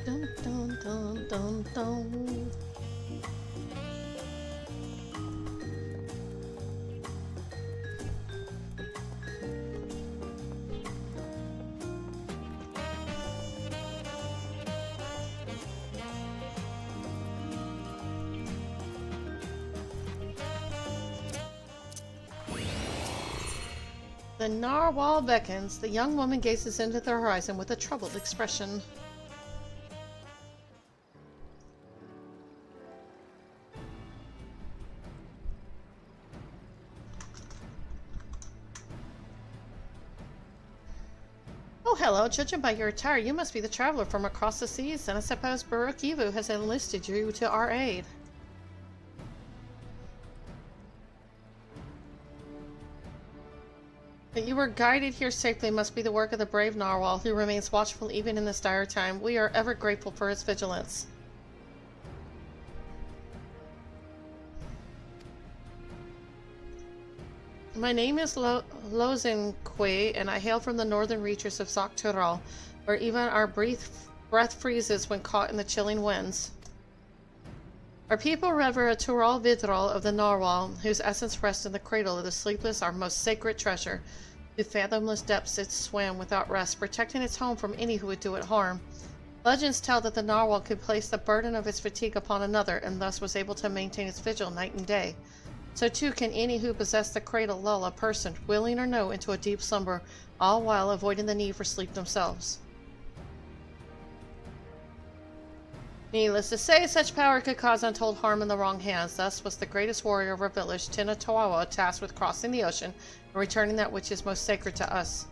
Dun, dun, dun, dun, dun. The narwhal beckons. The young woman gazes into the horizon with a troubled expression. Oh, hello. Judging by your attire, you must be the traveler from across the seas, and I suppose FFXIV has enlisted you to our aid. That you were guided here safely must be the work of the brave narwhal, who remains watchful even in this dire time. We are ever grateful for his vigilance. My name is Lozenque, and I hail from the northern reaches of Dawntrail, where even our breath freezes when caught in the chilling winds. Our people revere a Tural Vidral of the narwhal, whose essence rests in the cradle of the sleepless, our most sacred treasure. Through fathomless depths it swam without rest, protecting its home from any who would do it harm. Legends tell that the narwhal could place the burden of its fatigue upon another, and thus was able to maintain its vigil night and day. So too can any who possess the cradle lull a person, willing or no, into a deep slumber, all while avoiding the need for sleep themselves. Needless to say, such power could cause untold harm in the wrong hands. Thus was the greatest warrior of our village, Tinatawawa, tasked with crossing the ocean and returning that which is most sacred to us.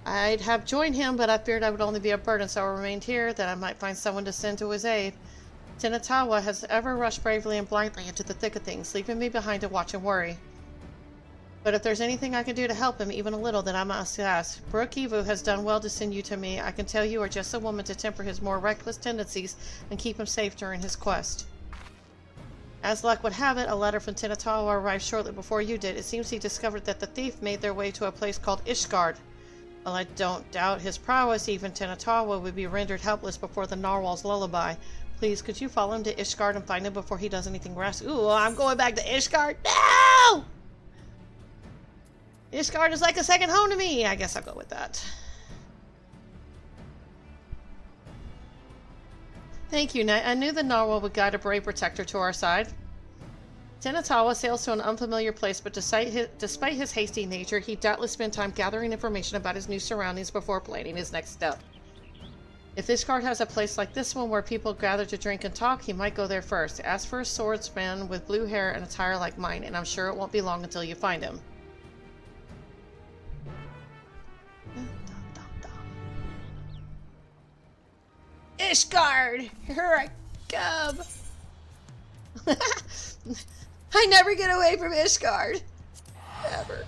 I'd have joined him, but I feared I would only be a burden, so I remained here, that I might find someone to send to his aid. Tinatawa has ever rushed bravely and blindly into the thick of things, leaving me behind to watch and worry. But if there's anything I can do to help him, even a little, then I must ask. FFXIV has done well to send you to me. I can tell you are just a woman to temper his more reckless tendencies and keep him safe during his quest. As luck would have it, a letter from Tinatawa arrived shortly before you did. It seems he discovered that the thief made their way to a place called Ishgard. While I don't doubt his prowess, even Tinatawa would be rendered helpless before the narwhal's lullaby. Please, could you follow him to Ishgard and find him before he does anything rash? Ooh, I'm going back to Ishgard. No! Ishgard is like a second home to me. I guess I'll go with that. Thank you, Knight. I knew the narwhal would guide a brave protector to our side. Tinatawa sails to an unfamiliar place, but despite his hasty nature, he doubtless spent time gathering information about his new surroundings before planning his next step. If Ishgard has a place like this one where people gather to drink and talk, he might go there first. Ask for a swordsman with blue hair and attire like mine, and I'm sure it won't be long until you find him. Ishgard! Here I come! I never get away from Ishgard. Ever.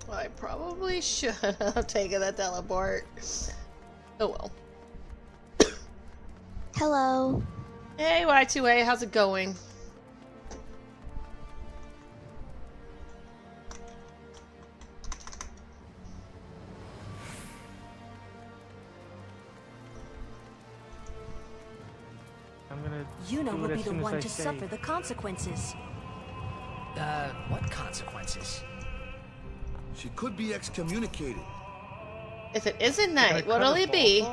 Well, I probably should have taken that teleport. Oh well. Hello. Hey, Y2A, how's it going? Yuna will be the one to suffer the consequences. What consequences? She could be excommunicated. If it isn't night, what'll it be?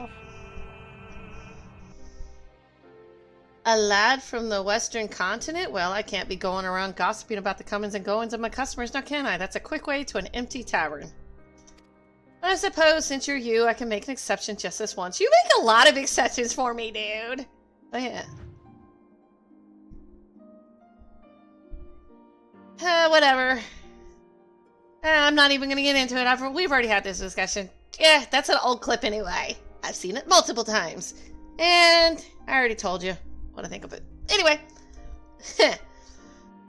A lad from the western continent? Well, I can't be going around gossiping about the comings and goings of my customers, now can I? That's a quick way to an empty tavern. I suppose, since you're you, I can make an exception just this once. You make a lot of exceptions for me, dude. Oh, yeah. Whatever. I'm not even going to get into it. We've already had this discussion. Yeah, that's an old clip anyway. I've seen it multiple times. And I already told you what I think of it. Anyway.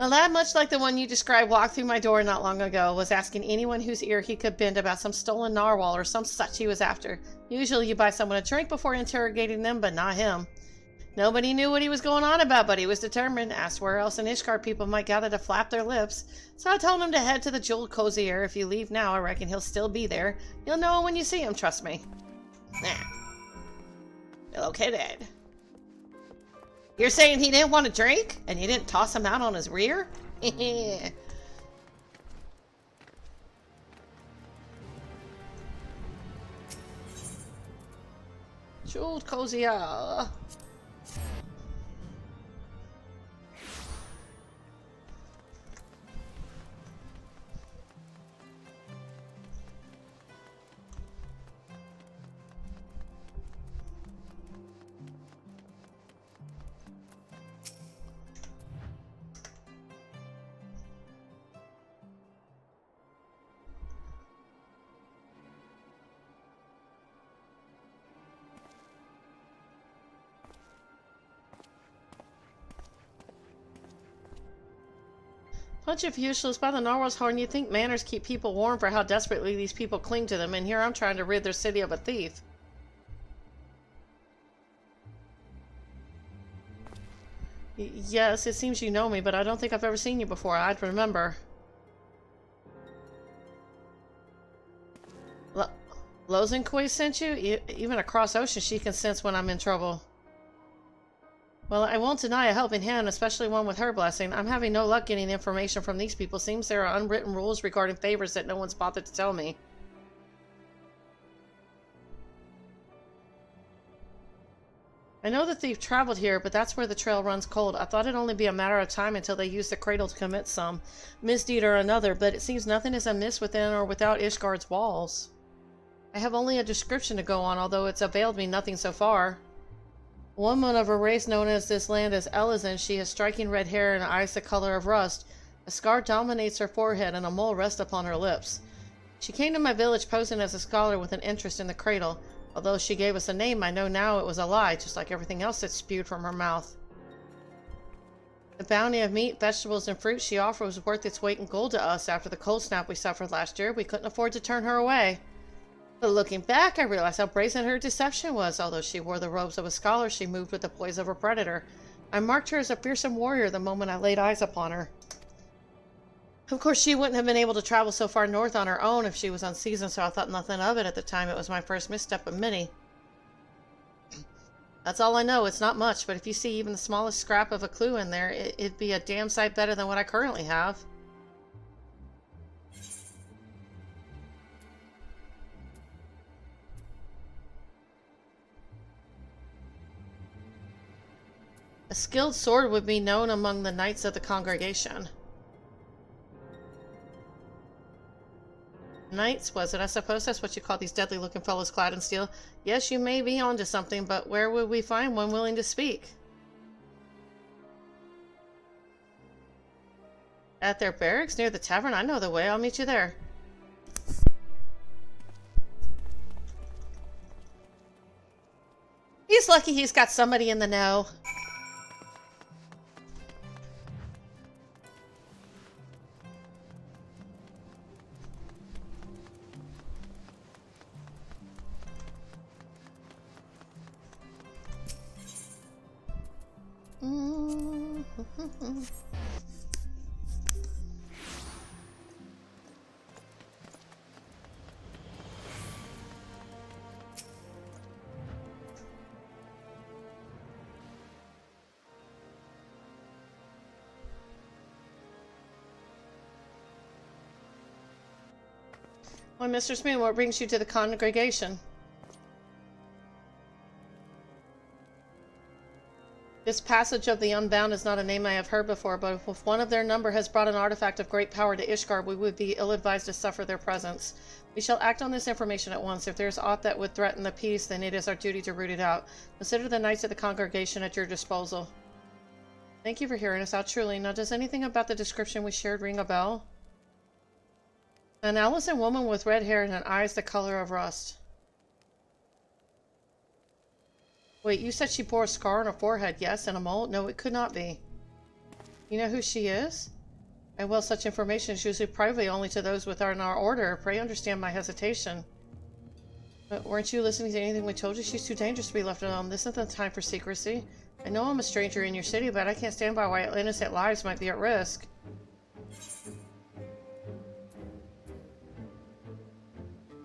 A lad much like the one you described walked through my door not long ago, was asking anyone whose ear he could bend about some stolen narwhal or some such he was after. Usually you buy someone a drink before interrogating them, but not him. Nobody knew what he was going on about, but he was determined. Asked where else in Ishgard people might gather to flap their lips. So I told him to head to the jeweled cozy air. If you leave now, I reckon he'll still be there. You'll know him when you see him, trust me. Nah. Okay, Dad. You're saying he didn't want a drink? And you didn't toss him out on his rear? Jeweled cozy air. Bunch of useless by the narwhal's horn. You think manners keep people warm for how desperately these people cling to them, and here I'm trying to rid their city of a thief. Yes, it seems you know me, but I don't think I've ever seen you before. I'd remember. Lozenkoi sent you? Even across ocean she can sense when I'm in trouble. Well, I won't deny a helping hand, especially one with her blessing. I'm having no luck getting information from these people. Seems there are unwritten rules regarding favors that no one's bothered to tell me. I know the thief traveled here, but that's where the trail runs cold. I thought it'd only be a matter of time until they used the cradle to commit some misdeed or another, but it seems nothing is amiss within or without Ishgard's walls. I have only a description to go on, although it's availed me nothing so far. A woman of a race known as this land as Elizan. She has striking red hair and eyes the color of rust. A scar dominates her forehead and a mole rests upon her lips. She came to my village posing as a scholar with an interest in the cradle. Although she gave us a name, I know now it was a lie, just like everything else that spewed from her mouth. The bounty of meat, vegetables, and fruit she offered was worth its weight in gold to us after the cold snap we suffered last year. We couldn't afford to turn her away. But looking back, I realized how brazen her deception was. Although she wore the robes of a scholar, she moved with the poise of a predator. I marked her as a fearsome warrior the moment I laid eyes upon her. Of course, she wouldn't have been able to travel so far north on her own if she was unseasoned, so I thought nothing of it at the time. It was my first misstep of many. That's all I know. It's not much, but if you see even the smallest scrap of a clue in there, it'd be a damn sight better than what I currently have. A skilled sword would be known among the knights of the congregation. Knights, was it? I suppose that's what you call these deadly-looking fellows clad in steel. Yes, you may be onto something, but where would we find one willing to speak? At their barracks near the tavern? I know the way. I'll meet you there. He's lucky he's got somebody in the know. Why, Mr. Spoon, what brings you to the congregation? This Passage of the Unbound is not a name I have heard before, but if one of their number has brought an artifact of great power to Ishgard, we would be ill-advised to suffer their presence. We shall act on this information at once. If there is aught that would threaten the peace, then it is our duty to root it out. Consider the knights of the congregation at your disposal. Thank you for hearing us out, truly. Now, does anything about the description we shared ring a bell? An Allison woman with red hair and eyes the color of rust. Wait, you said she bore a scar on her forehead, yes, and a mole? No, it could not be. You know who she is? And well, such information is usually private only to those within our order. Pray understand my hesitation. But weren't you listening to anything we told you? She's too dangerous to be left alone. This isn't the time for secrecy. I know I'm a stranger in your city, but I can't stand by why innocent lives might be at risk.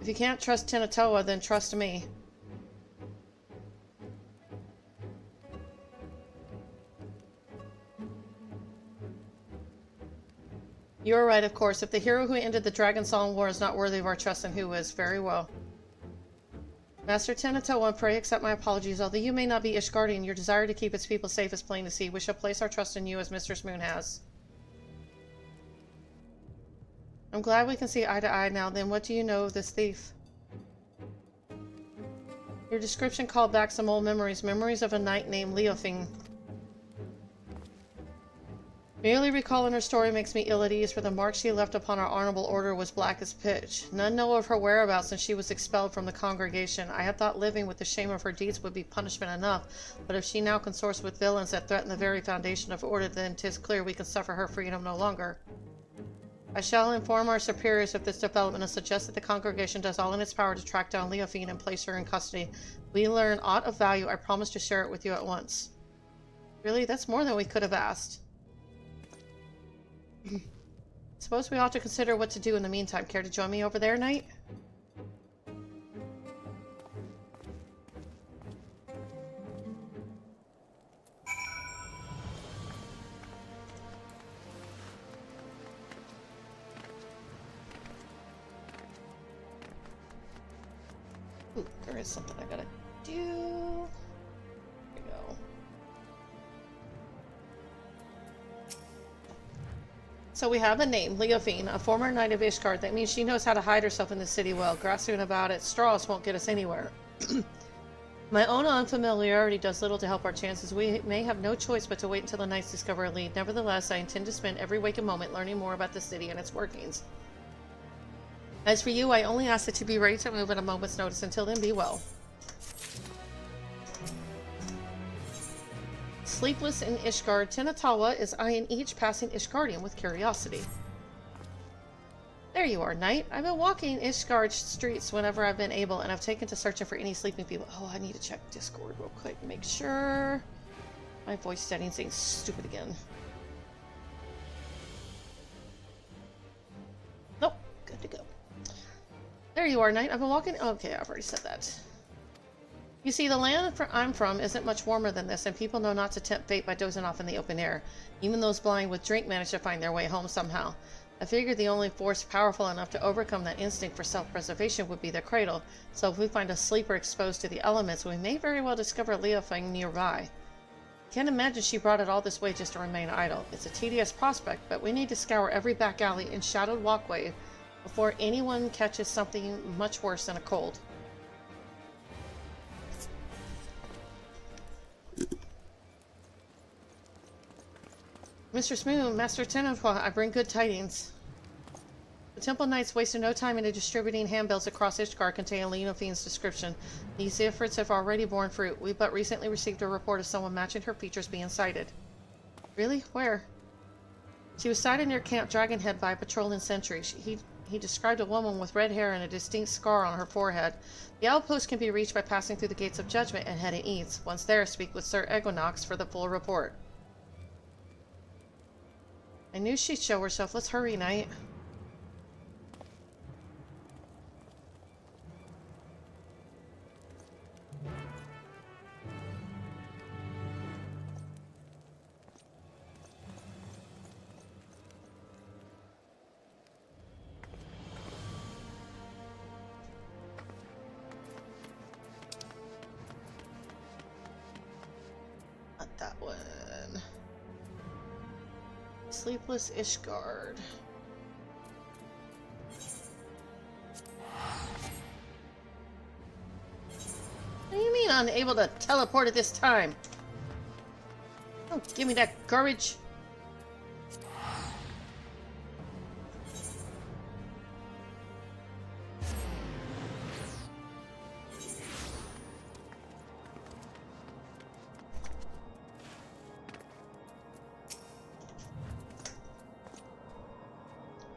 If you can't trust Tinatoa, then trust me. You're right, of course. If the hero who ended the Dragon Song War is not worthy of our trust, then who is? Very well. Master Tinatoa, pray accept my apologies. Although you may not be Ishgardian, your desire to keep its people safe is plain to see. We shall place our trust in you as Mistress Moon has. I'm glad we can see eye to eye now. Then what do you know of this thief? Your description called back some old memories. Memories of a knight named Leofing. Merely recalling her story makes me ill at ease, for the mark she left upon our honorable order was black as pitch. None know of her whereabouts since she was expelled from the congregation. I had thought living with the shame of her deeds would be punishment enough, but if she now consorts with villains that threaten the very foundation of order, then 'tis clear we can suffer her freedom no longer. I shall inform our superiors of this development and suggest that the congregation does all in its power to track down Leofine and place her in custody. If we learn aught of value, I promise to share it with you at once. Really? That's more than we could have asked. Suppose we ought to consider what to do in the meantime. Care to join me over there, Knight? Ooh, there is something I gotta do. There we go. So we have a name, Leofine, a former knight of Ishgard. That means she knows how to hide herself in the city well. Grasping about it, straws won't get us anywhere. My own unfamiliarity does little to help our chances. We may have no choice but to wait until the knights discover a lead. Nevertheless, I intend to spend every waking moment learning more about the city and its workings. As for you, I only ask that you be ready to move at a moment's notice. Until then, be well. Sleepless in Ishgard, Tinatawa is eyeing each passing Ishgardian with curiosity. There you are, Knight. I've been walking Ishgard streets whenever I've been able, and I've taken to searching for any sleeping people. Oh, I need to check Discord real quick and make sure my voice settings ain't stupid again. Nope, good to go. There you are, Knight. I've been walking... Okay, I've already said that. You see, the land I'm from isn't much warmer than this, and people know not to tempt fate by dozing off in the open air. Even those blind with drink manage to find their way home somehow. I figured the only force powerful enough to overcome that instinct for self-preservation would be the cradle, so if we find a sleeper exposed to the elements, we may very well discover Leofing nearby. Can't imagine she brought it all this way just to remain idle. It's a tedious prospect, but we need to scour every back alley and shadowed walkway before anyone catches something much worse than a cold. Mr. Smoon, Master Tenantwa, I bring good tidings. The Temple Knights wasted no time in distributing handbills across Ishgard containing Leonofine's description. These efforts have already borne fruit. We but recently received a report of someone matching her features being sighted. Really? Where? She was sighted near Camp Dragonhead by a patrolling sentry. He described a woman with red hair and a distinct scar on her forehead. The outpost can be reached by passing through the Gates of Judgment and heading east. Once there, speak with Sir Equinox for the full report. I knew she'd show herself. Let's hurry, Knight. Not that one. Sleepless Ishgard. What do you mean unable to teleport at this time? Don't give me that garbage.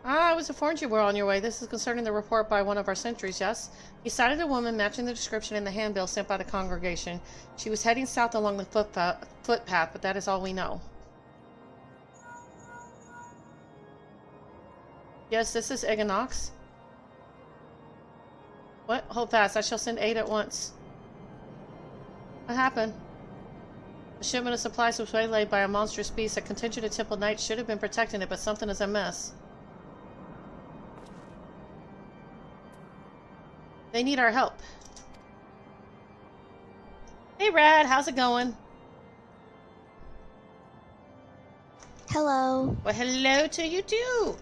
I was informed you were on your way. This is concerning the report by one of our sentries, yes? He sighted a woman matching the description in the handbill sent by the congregation. She was heading south along the footpath, but that is all we know. Yes, this is Equinox. What? Hold fast. I shall send aid at once. What happened? A shipment of supplies was waylaid by a monstrous beast. A contingent of Temple Knights should have been protecting it, but something is amiss. They need our help. Hey, Rad, how's it going? Hello. Well, hello to you too.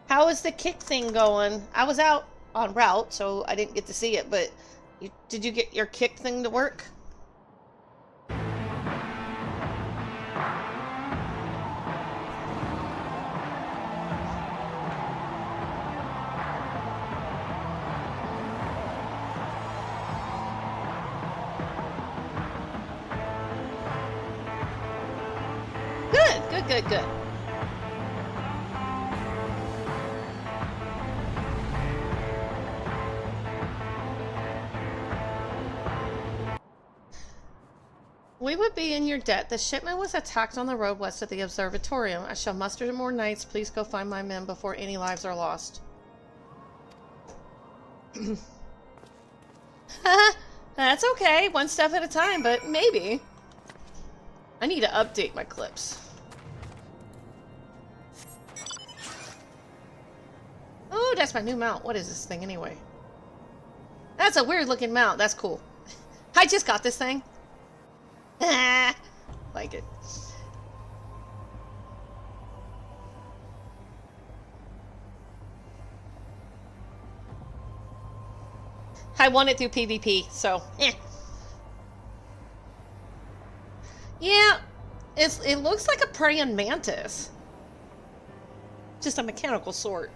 How is the kick thing going? I was out en route, so I didn't get to see it, but did you get your kick thing to work? Good. We would be in your debt. The shipment was attacked on the road west of the observatorium. I shall muster more knights. Please go find my men before any lives are lost. That's okay. One step at a time, but maybe. I need to update my clips. Oh, that's my new mount. What is this thing anyway? That's a weird looking mount. That's cool. I just got this thing. Like it. I won it through PvP, so yeah, it looks like a praying mantis. Just a mechanical sword.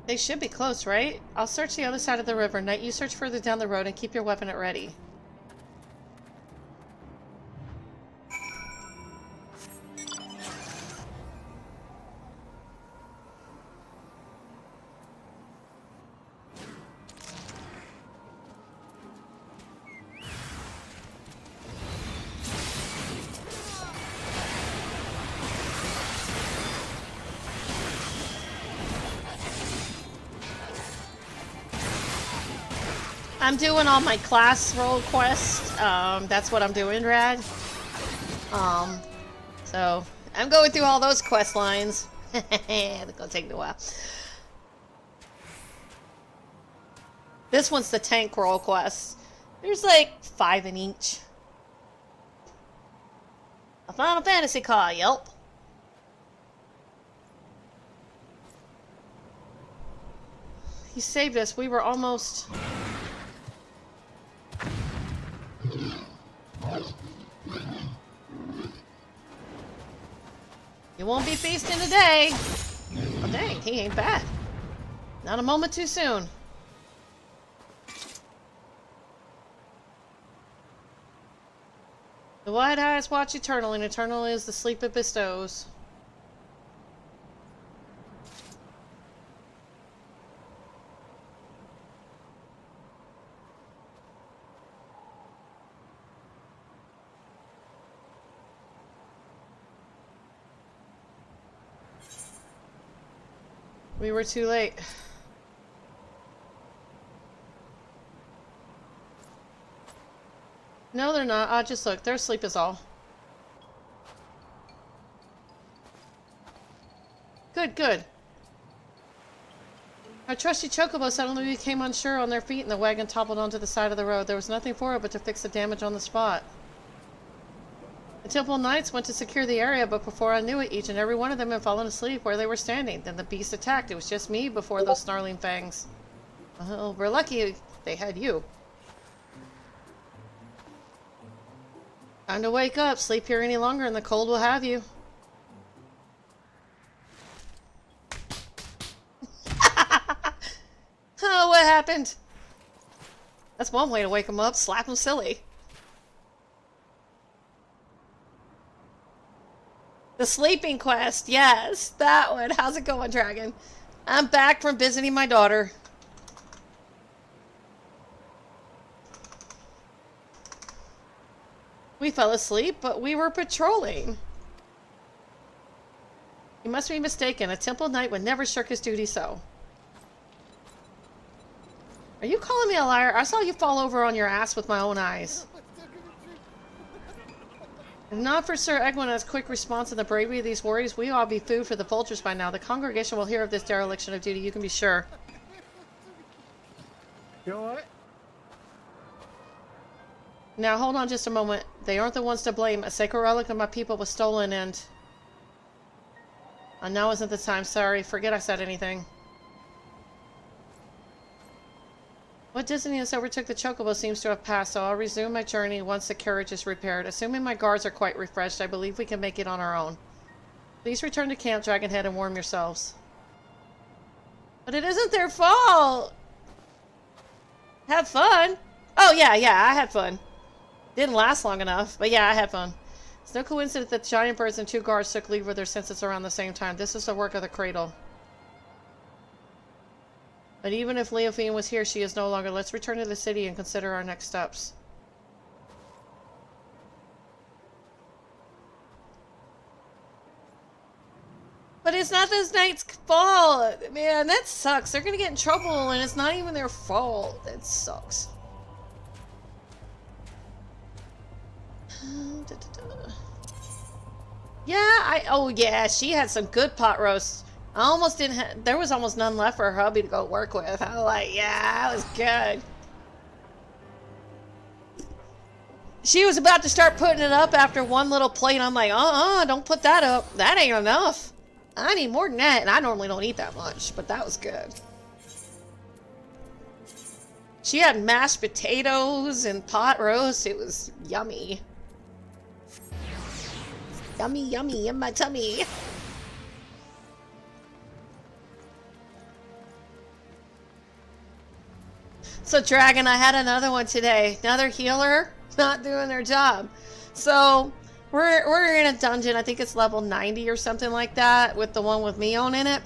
They should be close, right? I'll search the other side of the river. Knight, you search further down the road and keep your weapon at ready. I'm doing all my class role quests. That's what I'm doing, Rad. So I'm going through all those quest lines. It's gonna take me a while. This one's the tank role quest. There's like 5 in each. A Final Fantasy car, yelp. He saved us. We were almost... You won't be feasting today. Oh, dang, he ain't bad. Not a moment too soon. The wide eyes watch eternally, and eternal is the sleep it bestows. We were too late. No, they're not. I just look. They're asleep is all. Good, good. Our trusty chocobo suddenly became unsure on their feet and the wagon toppled onto the side of the road. There was nothing for it but to fix the damage on the spot. The Temple Knights went to secure the area, but before I knew it, each and every one of them had fallen asleep where they were standing. Then the beast attacked. It was just me before those snarling fangs. Well, we're lucky they had you. Time to wake up. Sleep here any longer and the cold will have you. Oh, what happened? That's one way to wake them up. Slap them silly. The sleeping quest. Yes, that one. How's it going, Dragon? I'm back from visiting my daughter. We fell asleep, but we were patrolling. You must be mistaken. A temple knight would never shirk his duty so. Are you calling me a liar? I saw you fall over on your ass with my own eyes. If not for Sir Egwena's quick response and the bravery of these warriors, we all be food for the vultures by now. The congregation will hear of this dereliction of duty, you can be sure. You know what? Now, hold on just a moment. They aren't the ones to blame. A sacred relic of my people was stolen and... now isn't the time. Sorry. Forget I said anything. What dizziness overtook the chocobo seems to have passed, so I'll resume my journey once the carriage is repaired. Assuming my guards are quite refreshed, I believe we can make it on our own. Please return to Camp Dragonhead and warm yourselves. But it isn't their fault! Have fun! Oh, yeah, I had fun. Didn't last long enough, but yeah, I had fun. It's no coincidence that the giant birds and 2 guards took leave of their senses around the same time. This is the work of the cradle. But even if Leophine was here, she is no longer. Let's return to the city and consider our next steps. But it's not this knight's fault! Man, that sucks. They're gonna get in trouble and it's not even their fault. That sucks. Yeah, oh yeah, she had some good pot roasts. I almost didn't there was almost none left for her hubby to go work with. I was like, yeah, that was good. She was about to start putting it up after one little plate. I'm like, don't put that up. That ain't enough. I need more than that, and I normally don't eat that much, but that was good. She had mashed potatoes and pot roast. It was yummy. Yummy, yummy in my tummy. So Dragon, I had another one today. Another healer not doing their job. So we're in a dungeon. I think it's level 90 or something like that with the one with Mion in it.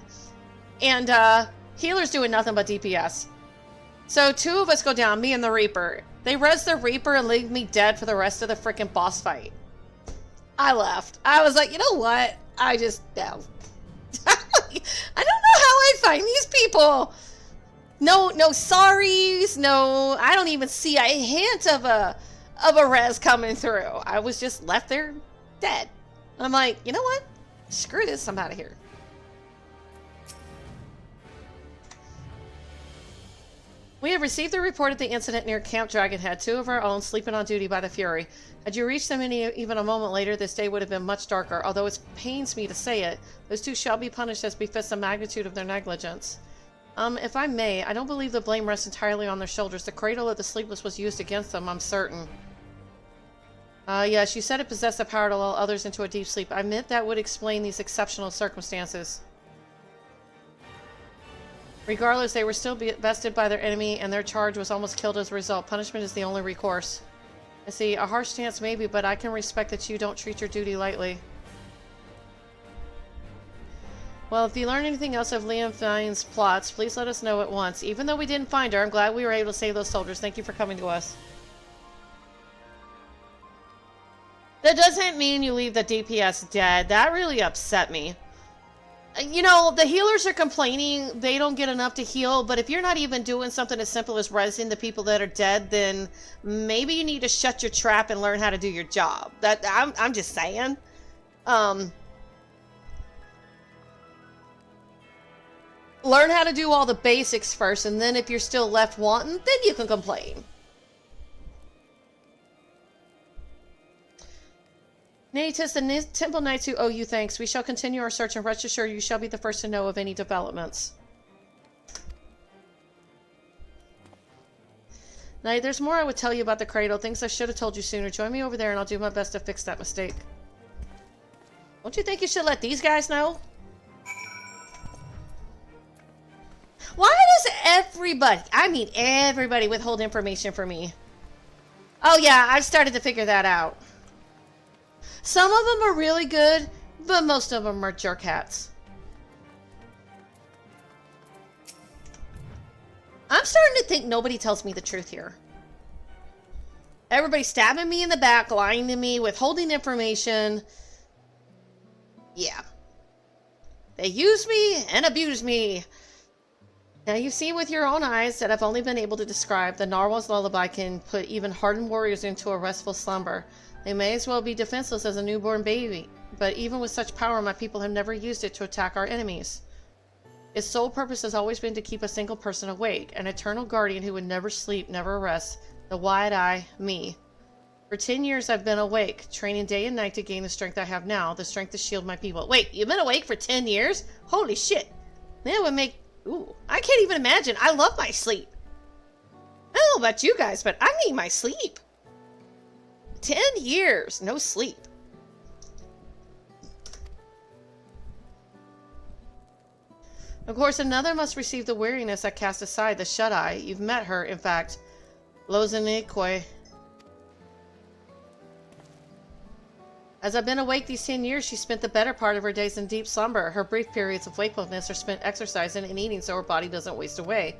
And healer's doing nothing but DPS. So 2 of us go down, me and the Reaper. They res the Reaper and leave me dead for the rest of the freaking boss fight. I left. I was like, you know what? I just, no. I don't know how I find these people. No sorries, no, I don't even see a hint of a res coming through. I was just left there dead. And I'm like, you know what? Screw this, I'm out of here. We have received a report of the incident near Camp Dragonhead. 2 of our own sleeping on duty by the Fury. Had you reached them even a moment later, this day would have been much darker. Although it pains me to say it, those 2 shall be punished as befits the magnitude of their negligence. If I may, I don't believe the blame rests entirely on their shoulders. The cradle of the sleepless was used against them, I'm certain. Yes, you said it possessed the power to lull others into a deep sleep. I meant that would explain these exceptional circumstances. Regardless, they were still bested by their enemy, and their charge was almost killed as a result. Punishment is the only recourse. I see, a harsh stance maybe, but I can respect that you don't treat your duty lightly. Well, if you learn anything else of Liam Fine's plots, please let us know at once. Even though we didn't find her, I'm glad we were able to save those soldiers. Thank you for coming to us. That doesn't mean you leave the DPS dead. That really upset me. You know, the healers are complaining they don't get enough to heal, but if you're not even doing something as simple as resing the people that are dead, then maybe you need to shut your trap and learn how to do your job. I'm just saying. Learn how to do all the basics first, and then if you're still left wanting, then you can complain. Nay, 'tis the Temple Knights who owe you thanks. We shall continue our search, and rest assured you shall be the first to know of any developments. Nay, there's more I would tell you about the cradle. Things I should have told you sooner. Join me over there, and I'll do my best to fix that mistake. Don't you think you should let these guys know? Why does everybody, I mean everybody, withhold information from me? Oh yeah, I've started to figure that out. Some of them are really good, but most of them are jerk hats. I'm starting to think nobody tells me the truth here. Everybody's stabbing me in the back, lying to me, withholding information. Yeah. They use me and abuse me. Now you've seen with your own eyes that I've only been able to describe. The Narwhal's lullaby can put even hardened warriors into a restful slumber. They may as well be defenseless as a newborn baby, but even with such power, my people have never used it to attack our enemies. Its sole purpose has always been to keep a single person awake, an eternal guardian who would never sleep, never rest, the wide eye, me. For 10 years I've been awake, training day and night to gain the strength I have now, the strength to shield my people. Wait, you've been awake for 10 years? Holy shit. That would make... Ooh, I can't even imagine. I love my sleep. I don't know about you guys, but I need my sleep. 10 years, no sleep. Of course, another must receive the weariness I cast aside, the shut-eye. You've met her, in fact. Lozanique. As I've been awake these 10 years, she spent the better part of her days in deep slumber. Her brief periods of wakefulness are spent exercising and eating so her body doesn't waste away.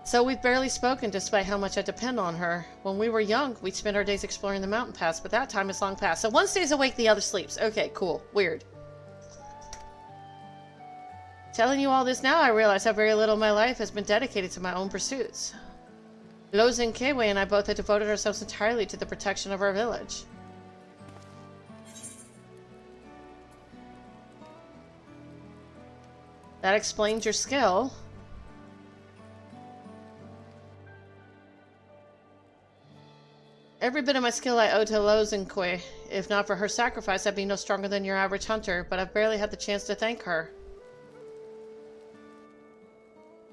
So we've barely spoken despite how much I depend on her. When we were young, we'd spend our days exploring the mountain paths, but that time is long past. So one stays awake, the other sleeps. Okay, cool. Weird. Telling you all this now, I realize how very little of my life has been dedicated to my own pursuits. Lozin Kewe and I both had devoted ourselves entirely to the protection of our village. That explains your skill. Every bit of my skill I owe to Lozenkwe. If not for her sacrifice, I'd be no stronger than your average hunter, but I've barely had the chance to thank her.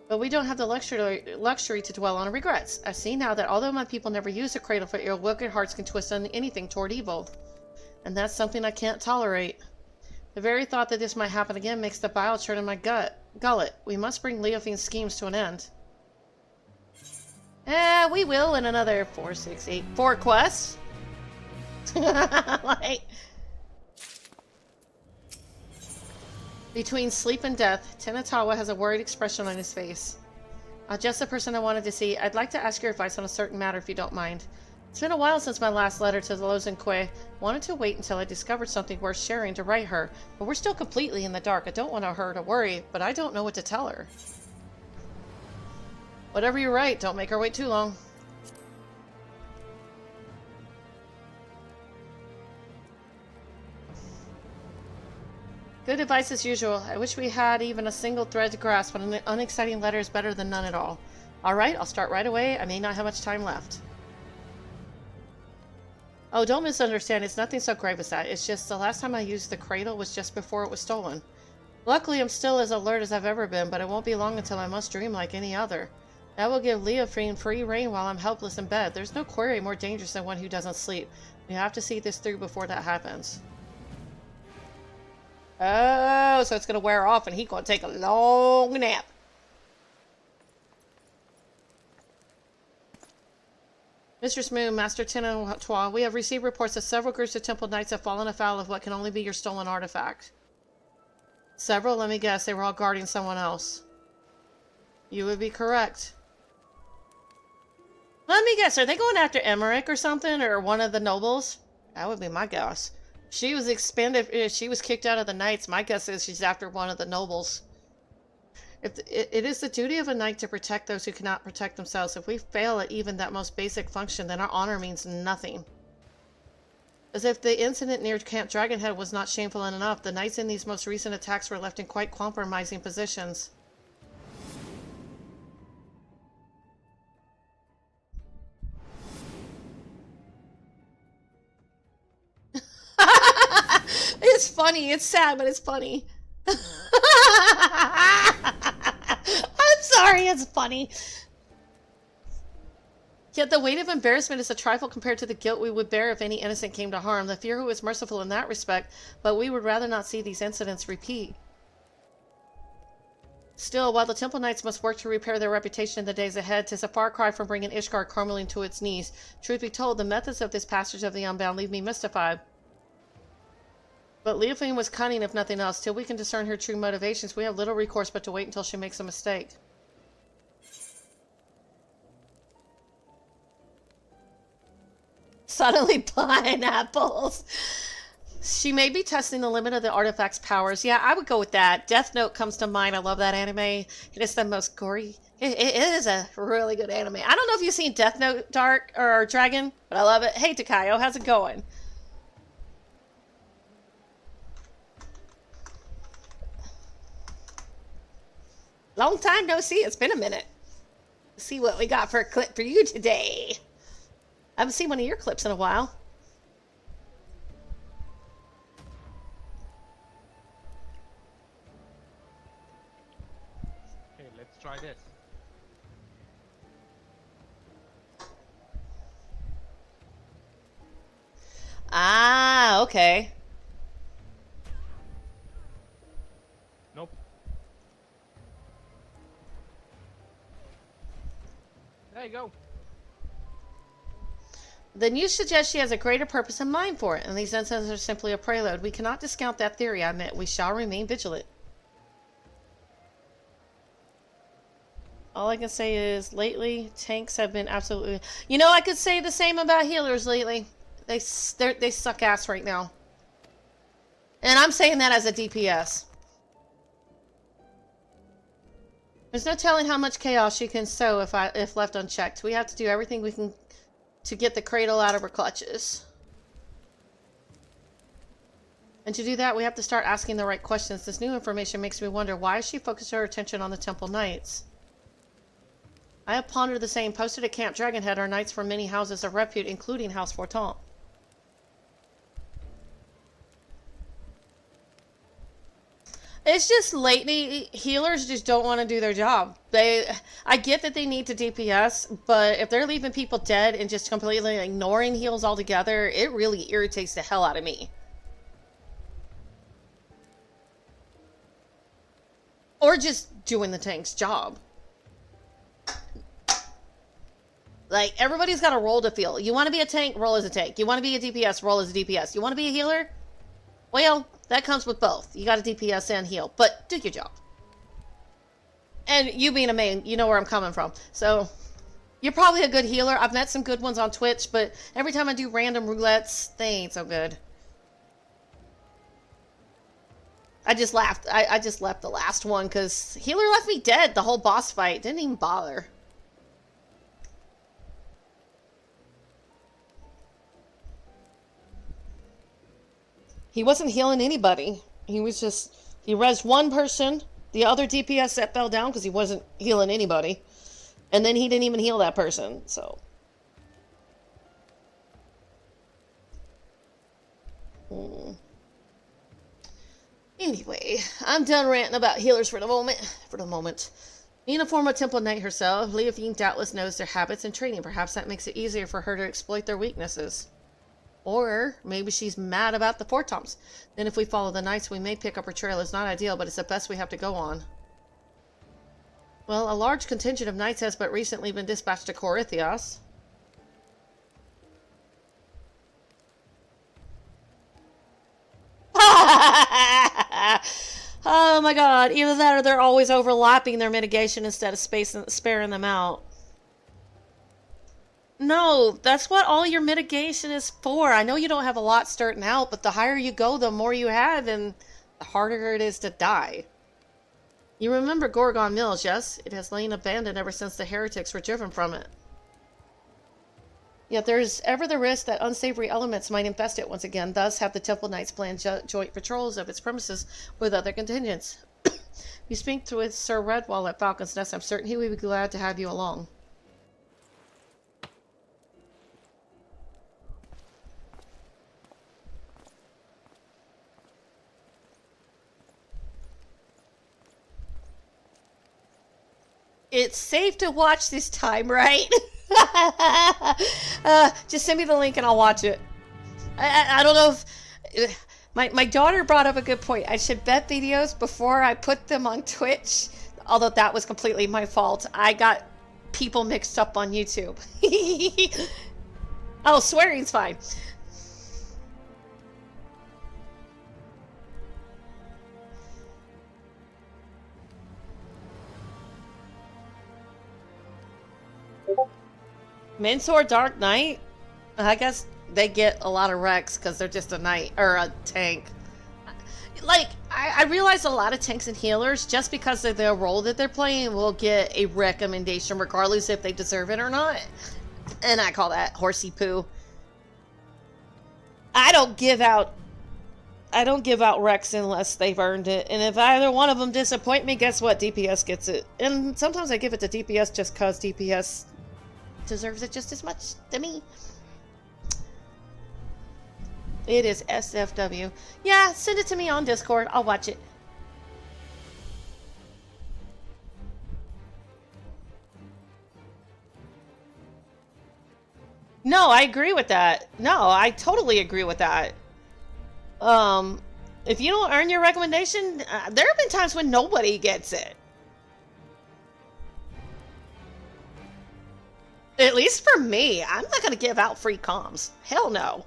But we don't have the luxury to dwell on regrets. I see now that although my people never use a cradle for ill, wicked hearts can twist on anything toward evil. And that's something I can't tolerate. The very thought that this might happen again makes the bile churn in my gullet. We must bring Leofine's schemes to an end. We will in another 4 quests. Like, between sleep and death, Tenatawa has a worried expression on his face. Just the person I wanted to see. I'd like to ask your advice on a certain matter if you don't mind. It's been a while since my last letter to the Lozenkwe. Wanted to wait until I discovered something worth sharing to write her, but we're still completely in the dark. I don't want her to worry, but I don't know what to tell her. Whatever you write, don't make her wait too long. Good advice as usual. I wish we had even a single thread to grasp, but an unexciting letter is better than none at all. Alright, I'll start right away. I may not have much time left. Oh, don't misunderstand. It's nothing so grave as that. It's just the last time I used the cradle was just before it was stolen. Luckily, I'm still as alert as I've ever been, but it won't be long until I must dream like any other. That will give Leofrine free rein while I'm helpless in bed. There's no query more dangerous than one who doesn't sleep. We have to see this through before that happens. Oh, so it's going to wear off and he's going to take a long nap. Mistress Moon, Master Tenatois, we have received reports that several groups of Temple Knights have fallen afoul of what can only be your stolen artifact. Several? Let me guess, they were all guarding someone else. You would be correct. Let me guess, are they going after Emmerich or something, or one of the nobles? That would be my guess. She was expended. She was kicked out of the knights. My guess is she's after one of the nobles. It is the duty of a knight to protect those who cannot protect themselves. If we fail at even that most basic function, then our honor means nothing. As if the incident near Camp Dragonhead was not shameful enough, the knights in these most recent attacks were left in quite compromising positions. It's funny. It's sad, but it's funny. I'm sorry, it's funny. Yet the weight of embarrassment is a trifle compared to the guilt we would bear if any innocent came to harm. The Fuhrer is merciful in that respect, but we would rather not see these incidents repeat. Still, while the Temple Knights must work to repair their reputation in the days ahead, 'tis a far cry from bringing Ishgard crumbling to its knees. Truth be told, the methods of this passage of the Unbound leave me mystified. But Leofrine was cunning, if nothing else. Till we can discern her true motivations, we have little recourse but to wait until she makes a mistake. Suddenly pineapples. She may be testing the limit of the artifact's powers. Yeah, I would go with that. Death Note comes to mind. I love that anime. It is the most gory. It is a really good anime. I don't know if you've seen Death Note Dark or Dragon, but I love it. Hey, Takayo, how's it going? Long time no see. It's been a minute. Let's see what we got for a clip for you today. I haven't seen one of your clips in a while. Okay, let's try this. Ah, okay. Nope. There you go. Then you suggest she has a greater purpose in mind for it, and these incidents are simply a prelude. We cannot discount that theory, I admit. We shall remain vigilant. All I can say is, lately, tanks have been absolutely... You know, I could say the same about healers lately. They suck ass right now. And I'm saying that as a DPS. There's no telling how much chaos she can sow if left unchecked. We have to do everything we can to get the cradle out of her clutches. And to do that, we have to start asking the right questions. This new information makes me wonder, why is she focused her attention on the Temple Knights? I have pondered the same. Posted at Camp Dragonhead are knights from many houses of repute, including House Fortant. It's just lately, healers just don't want to do their job. I get that they need to DPS, but if they're leaving people dead and just completely ignoring heals altogether, it really irritates the hell out of me. Or just doing the tank's job. Like, everybody's got a role to fill. You want to be a tank, roll as a tank. You want to be a DPS, roll as a DPS. You want to be a healer? Well, that comes with both. You got to DPS and heal, but do your job. And you being a main, you know where I'm coming from. So, you're probably a good healer. I've met some good ones on Twitch, but every time I do random roulettes, they ain't so good. I just laughed. I just left the last one because healer left me dead the whole boss fight. Didn't even bother. He wasn't healing anybody. He was just, he rezzed one person, the other DPS that fell down because he wasn't healing anybody. And then he didn't even heal that person, so. Anyway, I'm done ranting about healers for the moment. Being a former Temple Knight herself, Leophine doubtless knows their habits and training. Perhaps that makes it easier for her to exploit their weaknesses. Or maybe she's mad about the Fortoms. Then if we follow the Knights, we may pick up her trail. It's not ideal, but it's the best we have to go on. Well, a large contingent of Knights has but recently been dispatched to Corythios. Oh my god, either that or they're always overlapping their mitigation instead of sparing them out. No, that's what all your mitigation is for. I know you don't have a lot starting out, but the higher you go, the more you have, and the harder it is to die. You remember Gorgon Mills, yes? It has lain abandoned ever since the heretics were driven from it. Yet there is ever the risk that unsavory elements might infest it once again. Thus have the Temple Knights planned joint patrols of its premises with other contingents. You speak with Sir Redwall at Falcon's Nest. I'm certain he would be glad to have you along. It's safe to watch this time, right? Just send me the link and I'll watch it. I don't know if... My daughter brought up a good point. I should bet videos before I put them on Twitch. Although that was completely my fault. I got people mixed up on YouTube. Oh, swearing's fine. Mentor Dark Knight? I guess they get a lot of wrecks because they're just a knight or a tank. Like, I realize a lot of tanks and healers, just because of their role that they're playing, will get a recommendation regardless if they deserve it or not. And I call that horsey poo. I don't give out wrecks unless they've earned it. And if either one of them disappoint me, guess what? DPS gets it. And sometimes I give it to DPS just because DPS deserves it just as much to me. It is SFW. Yeah, send it to me on Discord. I'll watch it. No, I agree with that. No, I totally agree with that. If you don't earn your recommendation, there have been times when nobody gets it. At least for me, I'm not going to give out free comms. Hell no.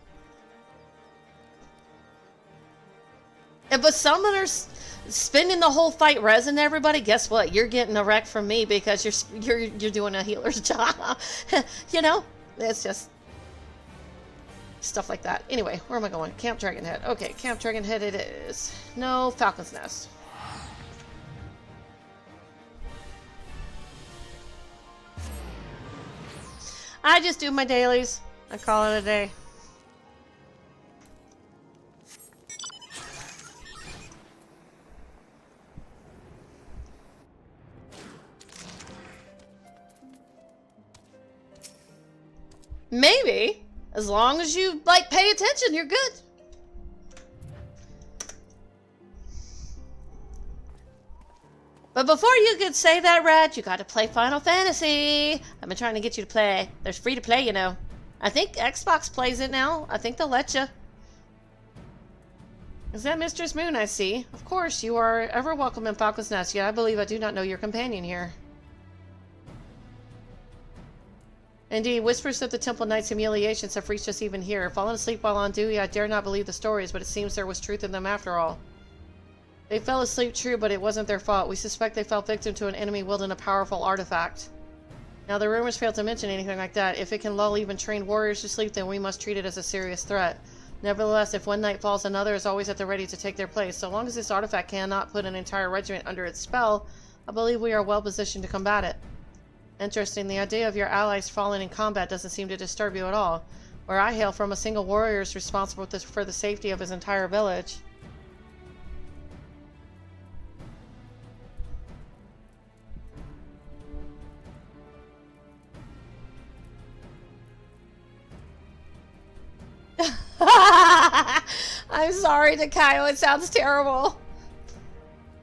If a summoner's spending the whole fight resin everybody, guess what? You're getting a wreck from me because you're doing a healer's job. You know? It's just stuff like that. Anyway, where am I going? Camp Dragonhead. Okay, Camp Dragonhead it is. No, Falcon's Nest. I just do my dailies. I call it a day. Maybe. As long as you, like, pay attention, you're good. But before you could say that, Rat, you gotta play Final Fantasy. I've been trying to get you to play. There's free to play, you know. I think Xbox plays it now. I think they'll let you. Is that Mistress Moon I see? Of course, you are ever welcome in Falcon's Nest, yet I believe I do not know your companion here. Indeed, whispers of the Temple Knight's humiliations have reached us even here. Fallen asleep while on duty, I dare not believe the stories, but it seems there was truth in them after all. They fell asleep, true, but it wasn't their fault. We suspect they fell victim to an enemy wielding a powerful artifact. Now, the rumors fail to mention anything like that. If it can lull even trained warriors to sleep, then we must treat it as a serious threat. Nevertheless, if one knight falls, another is always at the ready to take their place. So long as this artifact cannot put an entire regiment under its spell, I believe we are well positioned to combat it. Interesting, the idea of your allies falling in combat doesn't seem to disturb you at all. Where I hail from, a single warrior is responsible for the safety of his entire village. I'm sorry, Takayo. It sounds terrible.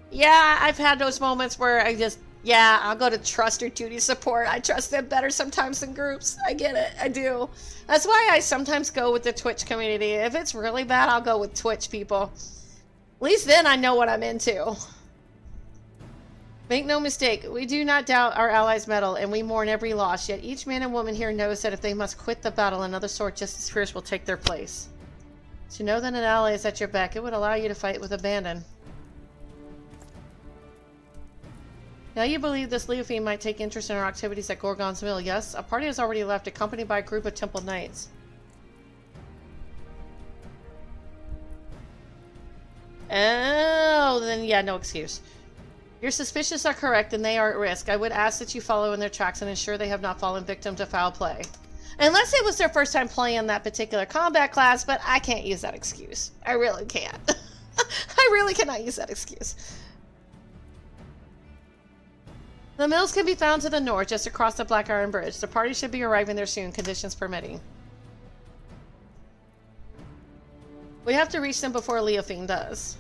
Yeah, I've had those moments where I'll go to trust or duty support. I trust them better sometimes than groups. I get it. I do. That's why I sometimes go with the Twitch community. If it's really bad, I'll go with Twitch people. At least then I know what I'm into. Make no mistake, we do not doubt our allies' mettle, and we mourn every loss, yet each man and woman here knows that if they must quit the battle, another sword just as fierce will take their place. To know that an ally is at your back, it would allow you to fight with abandon. Now you believe this Leofine might take interest in our activities at Gorgon's Mill, yes? A party has already left, accompanied by a group of Temple Knights. Oh, then yeah, no excuse. Your suspicions are correct and they are at risk. I would ask that you follow in their tracks and ensure they have not fallen victim to foul play. Unless it was their first time playing that particular combat class, but I can't use that excuse. I really can't. I really cannot use that excuse. The mills can be found to the north, just across the Black Iron Bridge. The party should be arriving there soon, conditions permitting. We have to reach them before Leofine does.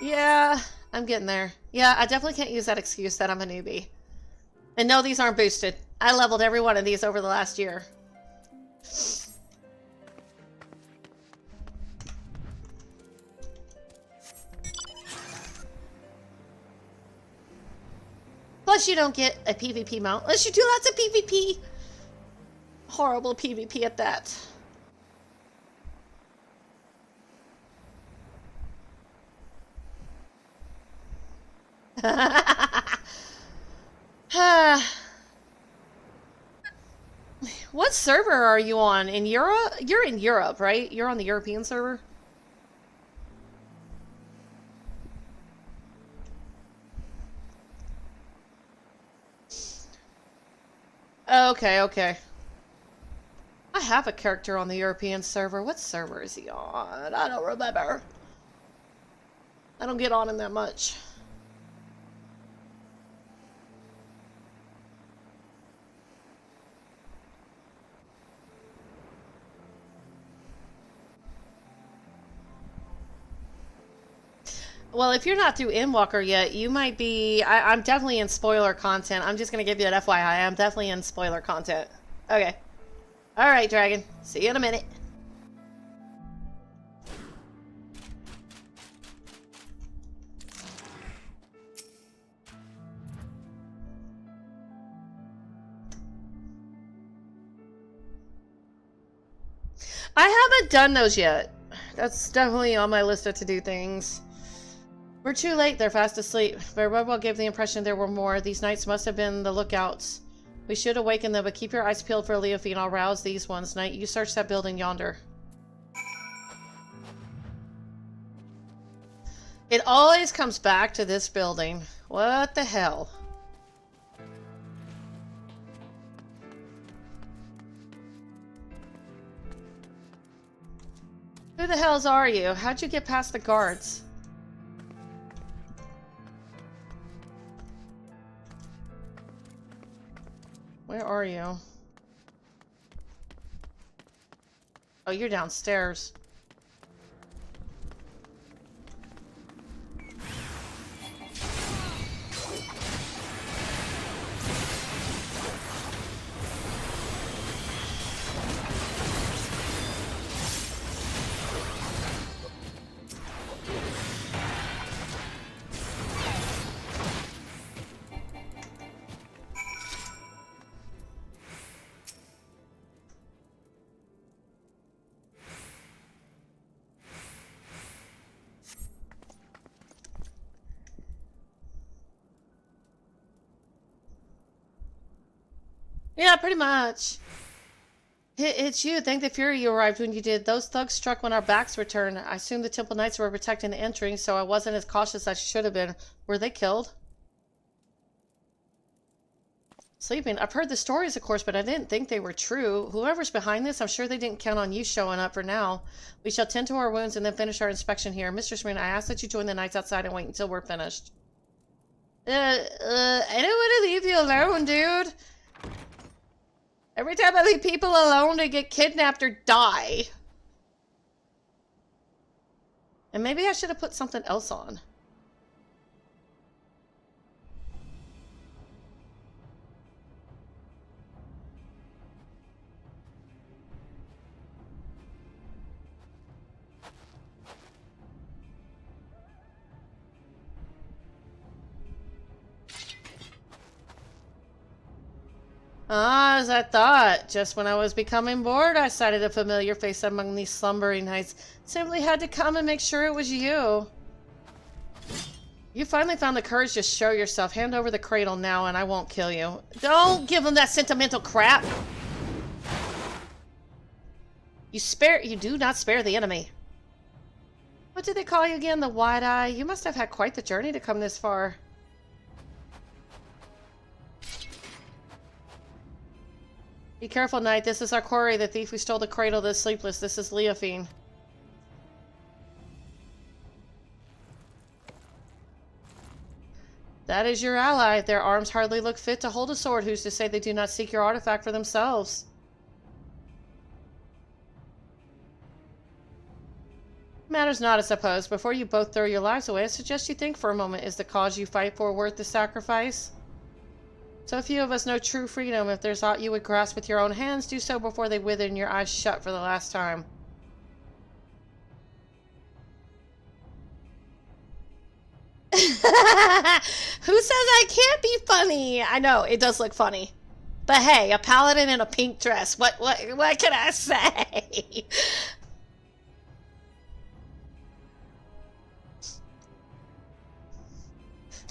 Yeah, I'm getting there. Yeah, I definitely can't use that excuse that I'm a newbie. And no, these aren't boosted. I leveled every one of these over the last year. Plus, you don't get a PvP mount unless you do lots of PvP. Horrible PvP at that. What server are you on? In Europe? You're in Europe, right? You're on the European server? Okay, okay. I have a character on the European server. What server is he on? I don't remember. I don't get on him that much. Well, if you're not through Endwalker yet, you might be... I'm definitely in spoiler content. I'm just going to give you an FYI. I'm definitely in spoiler content. Okay. Alright, Dragon. See you in a minute. I haven't done those yet. That's definitely on my list of to-do things. We're too late. They're fast asleep. Verwell gave the impression there were more. These knights must have been the lookouts. We should awaken them, but keep your eyes peeled for Leofine. I'll rouse these ones. Knight, you search that building yonder. It always comes back to this building. What the hell? Who the hells are you? How'd you get past the guards? Where are you? Oh, you're downstairs. Yeah, pretty much. It's you. Thank the Fury you arrived when you did. Those thugs struck when our backs were turned. I assumed the Temple Knights were protecting the entering, so I wasn't as cautious as I should have been. Were they killed? Sleeping? I've heard the stories, of course, but I didn't think they were true. Whoever's behind this, I'm sure they didn't count on you showing up for now. We shall tend to our wounds and then finish our inspection here. Mr. Serena, I ask that you join the knights outside and wait until we're finished. I don't want to leave you alone, dude. Every time I leave people alone, they get kidnapped or die. And maybe I should have put something else on. Ah, as I thought. Just when I was becoming bored, I sighted a familiar face among these slumbering knights. Simply had to come and make sure it was you. You finally found the courage to show yourself. Hand over the cradle now and I won't kill you. Don't give him that sentimental crap! You do not spare the enemy. What did they call you again? The wide eye? You must have had quite the journey to come this far. Be careful, knight. This is our quarry, the thief who stole the cradle of the sleepless. This is Leofine. That is your ally. Their arms hardly look fit to hold a sword. Who's to say they do not seek your artifact for themselves? Matters not, I suppose. Before you both throw your lives away, I suggest you think for a moment. Is the cause you fight for worth the sacrifice? So few of us know true freedom. If there's aught you would grasp with your own hands, do so before they wither and your eyes shut for the last time. Who says I can't be funny? I know, it does look funny. But hey, a paladin in a pink dress. What can I say?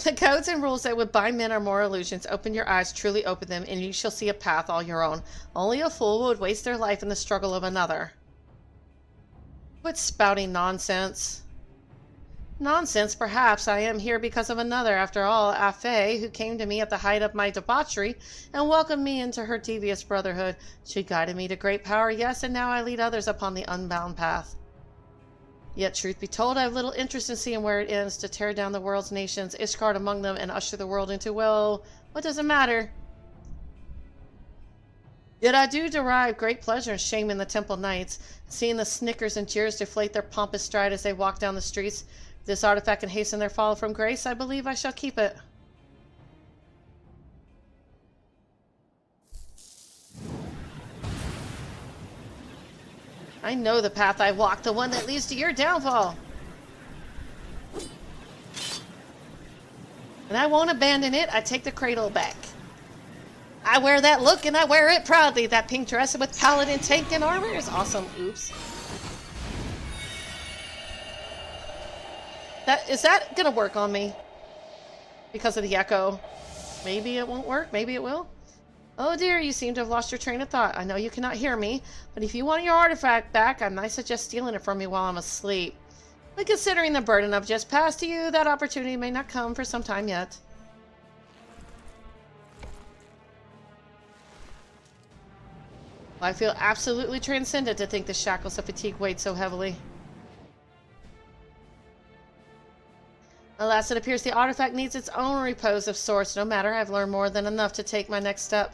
The codes and rules that would bind men are more illusions. Open your eyes, truly open them, and you shall see a path all your own. Only a fool would waste their life in the struggle of another. Quit spouting nonsense. Nonsense, perhaps. I am here because of another. After all, Afe, who came to me at the height of my debauchery and welcomed me into her devious brotherhood. She guided me to great power, yes, and now I lead others upon the unbound path. Yet, truth be told, I have little interest in seeing where it ends. To tear down the world's nations, Ishgard among them, and usher the world into, well, what does it matter? Yet I do derive great pleasure in shaming the temple knights, seeing the snickers and jeers deflate their pompous stride as they walk down the streets. If this artifact can hasten their fall from grace, I believe I shall keep it. I know the path I walk, the one that leads to your downfall. And I won't abandon it. I take the cradle back. I wear that look and I wear it proudly. That pink dress with paladin tank and armor is awesome. Oops. Is that gonna work on me? Because of the echo. Maybe it won't work. Maybe it will. Oh dear, you seem to have lost your train of thought. I know you cannot hear me, but if you want your artifact back, I might suggest stealing it from me while I'm asleep. But considering the burden I've just passed to you, that opportunity may not come for some time yet. I feel absolutely transcendent to think the shackles of fatigue weighed so heavily. Alas, it appears the artifact needs its own repose of sorts. No matter, I've learned more than enough to take my next step.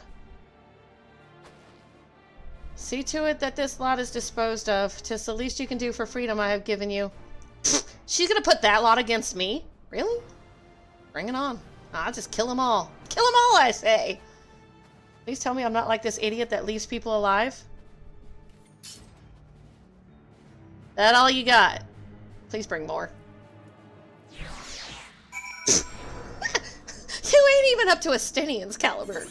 See to it that this lot is disposed of. 'Tis the least you can do for freedom I have given you. Pfft, she's gonna put that lot against me? Really? Bring it on. I'll just kill them all. Kill them all, I say! Please tell me I'm not like this idiot that leaves people alive. That all you got? Please bring more. You ain't even up to a Stenian's caliber.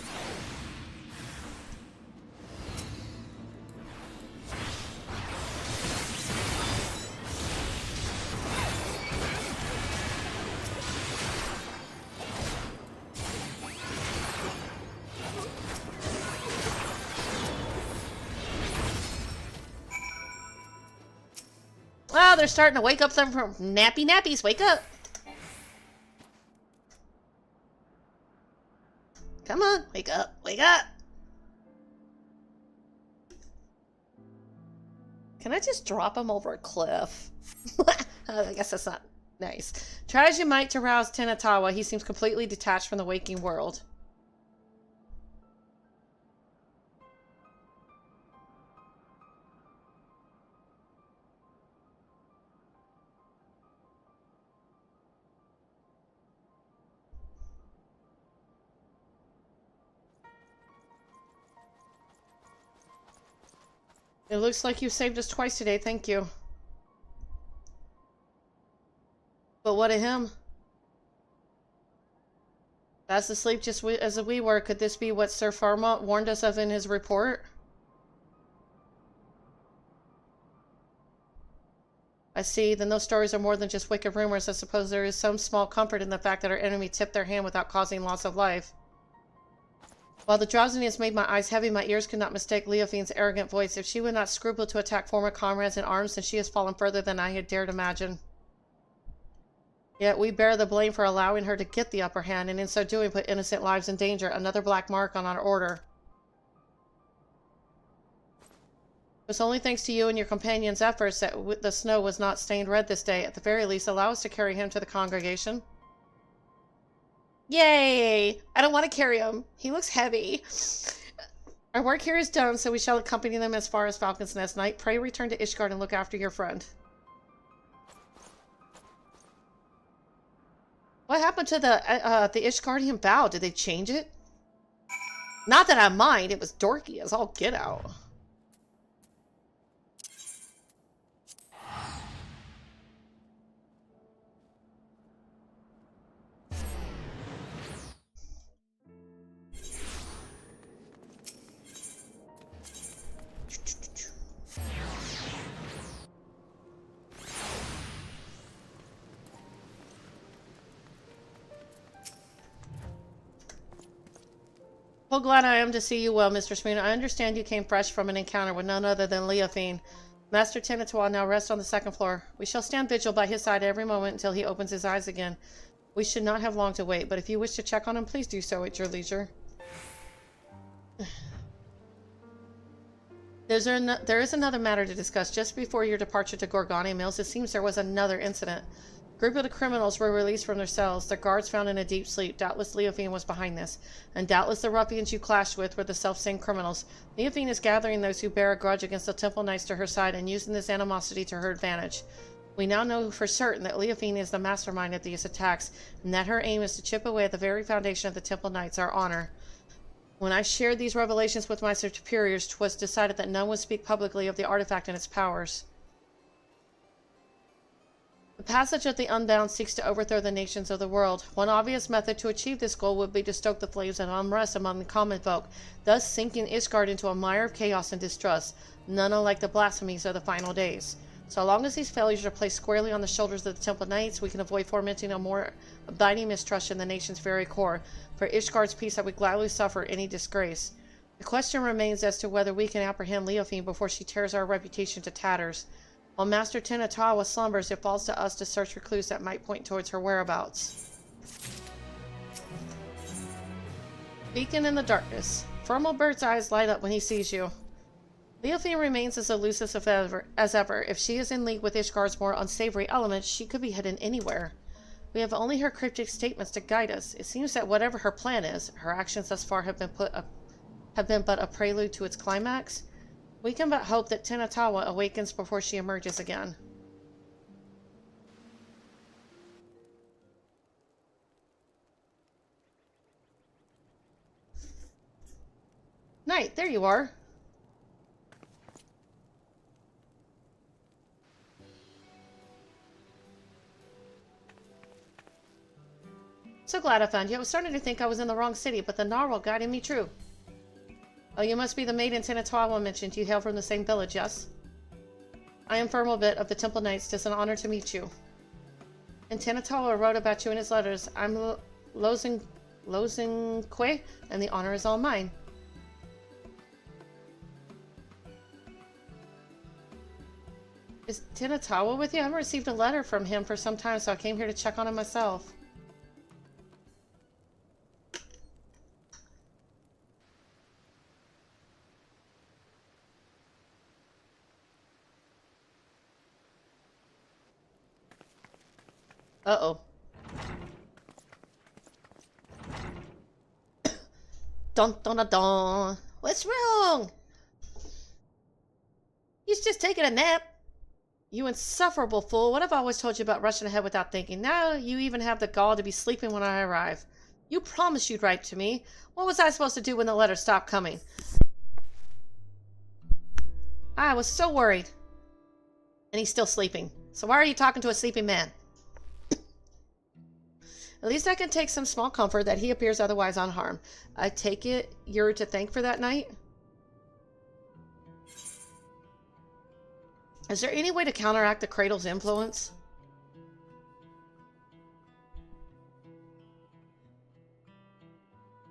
Well, they're starting to wake up them from nappies. Wake up. Come on, wake up, wake up! Can I just drop him over a cliff? I guess that's not nice. Try as you might to rouse Tenatawa, he seems completely detached from the waking world. It looks like you saved us twice today, thank you. But what of him? Fast asleep just as we were. Could this be what Sir Farmont warned us of in his report? I see. Then those stories are more than just wicked rumors. I suppose there is some small comfort in the fact that our enemy tipped their hand without causing loss of life. While the drowsiness made my eyes heavy, my ears could not mistake Leofine's arrogant voice. If she would not scruple to attack former comrades in arms, then she has fallen further than I had dared imagine. Yet we bear the blame for allowing her to get the upper hand, and in so doing put innocent lives in danger, another black mark on our order. It was only thanks to you and your companions' efforts that the snow was not stained red this day. At the very least, allow us to carry him to the congregation. Yay! I don't want to carry him. He looks heavy. Our work here is done, so we shall accompany them as far as Falcon's Nest. Knight, pray return to Ishgard and look after your friend. What happened to the Ishgardian bow? Did they change it? Not that I mind. It was dorky as all get out. Well, glad I am to see you well, Mr. Spoon. I understand you came fresh from an encounter with none other than Leofine. Master Tenatois now rests on the second floor. We shall stand vigil by his side every moment until he opens his eyes again. We should not have long to wait, but if you wish to check on him, please do so at your leisure. There is another matter to discuss. Just before your departure to Gorgani Mills, it seems there was another incident. A group of the criminals were released from their cells, their guards found in a deep sleep. Doubtless Leofine was behind this, and doubtless the ruffians you clashed with were the self-same criminals. Leofine is gathering those who bear a grudge against the Temple Knights to her side and using this animosity to her advantage. We now know for certain that Leofine is the mastermind of these attacks, and that her aim is to chip away at the very foundation of the Temple Knights, our honor. When I shared these revelations with my superiors, 'twas decided that none would speak publicly of the artifact and its powers. The passage of the Unbound seeks to overthrow the nations of the world. One obvious method to achieve this goal would be to stoke the flames of unrest among the common folk, thus sinking Ishgard into a mire of chaos and distrust, none unlike the blasphemies of the final days. So long as these failures are placed squarely on the shoulders of the Temple Knights, we can avoid fomenting a more abiding mistrust in the nation's very core. For Ishgard's peace, I would gladly suffer any disgrace. The question remains as to whether we can apprehend Leofine before she tears our reputation to tatters. While Master Tenatawa slumbers, it falls to us to search for clues that might point towards her whereabouts. Beacon in the darkness. Formal bird's eyes light up when he sees you. Leofine remains as elusive as ever. If she is in league with Ishgard's more unsavory elements, she could be hidden anywhere. We have only her cryptic statements to guide us. It seems that whatever her plan is, her actions thus far have been but a prelude to its climax. We can but hope that Tenatawa awakens before she emerges again. Knight, there you are. So glad I found you. I was starting to think I was in the wrong city, but the narwhal guided me true. Oh, you must be the maiden Tenatawa mentioned. You hail from the same village, yes? I am Firmalbit of the Temple Knights. 'Tis an honor to meet you. And Tenatawa wrote about you in his letters. I'm Lozinque, and the honor is all mine. Is Tenatawa with you? I haven't received a letter from him for some time, so I came here to check on him myself. Uh-oh. Dun dun dun dun. What's wrong? He's just taking a nap. You insufferable fool. What have I always told you about rushing ahead without thinking? Now you even have the gall to be sleeping when I arrive. You promised you'd write to me. What was I supposed to do when the letter stopped coming? I was so worried. And he's still sleeping. So why are you talking to a sleeping man? At least I can take some small comfort that he appears otherwise unharmed. I take it you're to thank for that night? Is there any way to counteract the cradle's influence?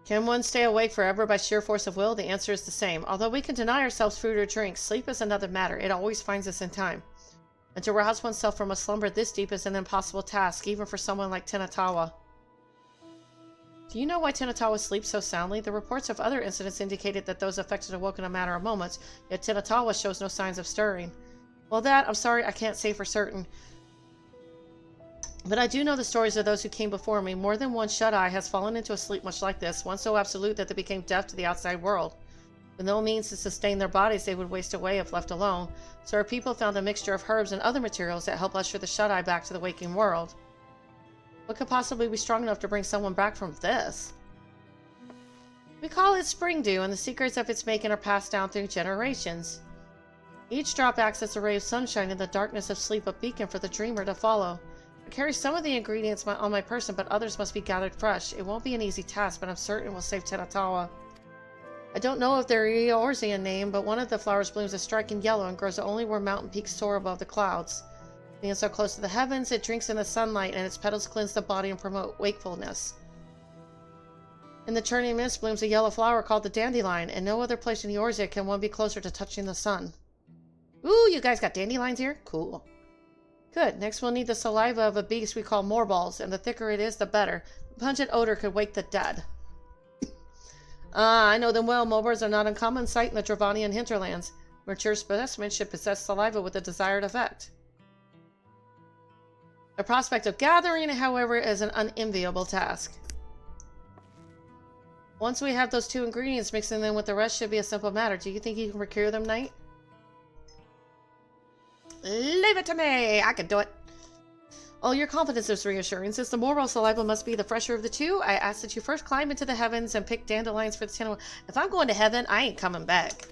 Can one stay awake forever by sheer force of will? The answer is the same. Although we can deny ourselves food or drink, sleep is another matter. It always finds us in time. And to rouse oneself from a slumber this deep is an impossible task, even for someone like Tenatawa. Do you know why Tenatawa sleeps so soundly? The reports of other incidents indicated that those affected awoke in a matter of moments, yet Tenatawa shows no signs of stirring. Well, that, I'm sorry, I can't say for certain. But I do know the stories of those who came before me. More than one shut-eye has fallen into a sleep much like this, one so absolute that they became deaf to the outside world. With no means to sustain their bodies, they would waste away if left alone. So our people found a mixture of herbs and other materials that help usher the shut-eye back to the waking world. What could possibly be strong enough to bring someone back from this? We call it spring dew, and the secrets of its making are passed down through generations. Each drop acts as a ray of sunshine in the darkness of sleep, a beacon for the dreamer to follow. I carry some of the ingredients on my person, but others must be gathered fresh. It won't be an easy task, but I'm certain will save Tenatawa. I don't know if they're Eorzean name, but one of the flowers blooms a striking yellow and grows only where mountain peaks soar above the clouds. Being so close to the heavens, it drinks in the sunlight, and its petals cleanse the body and promote wakefulness. In the churning mist blooms a yellow flower called the dandelion, and no other place in Eorzea can one be closer to touching the sun. Ooh, you guys got dandelions here? Cool. Good. Next we'll need the saliva of a beast we call moorballs, and the thicker it is, the better. The pungent odor could wake the dead. I know them well. Morbals are not a common sight in the Dravanian hinterlands. Mature specimens should possess saliva with the desired effect. The prospect of gathering it, however, is an unenviable task. Once we have those two ingredients, mixing them with the rest should be a simple matter. Do you think you can procure them, Knight? Leave it to me! I can do it! Oh, your confidence is reassuring. Since the morbal saliva must be the fresher of the two, I ask that you first climb into the heavens and pick dandelions for the Tenatawa. If I'm going to heaven, I ain't coming back.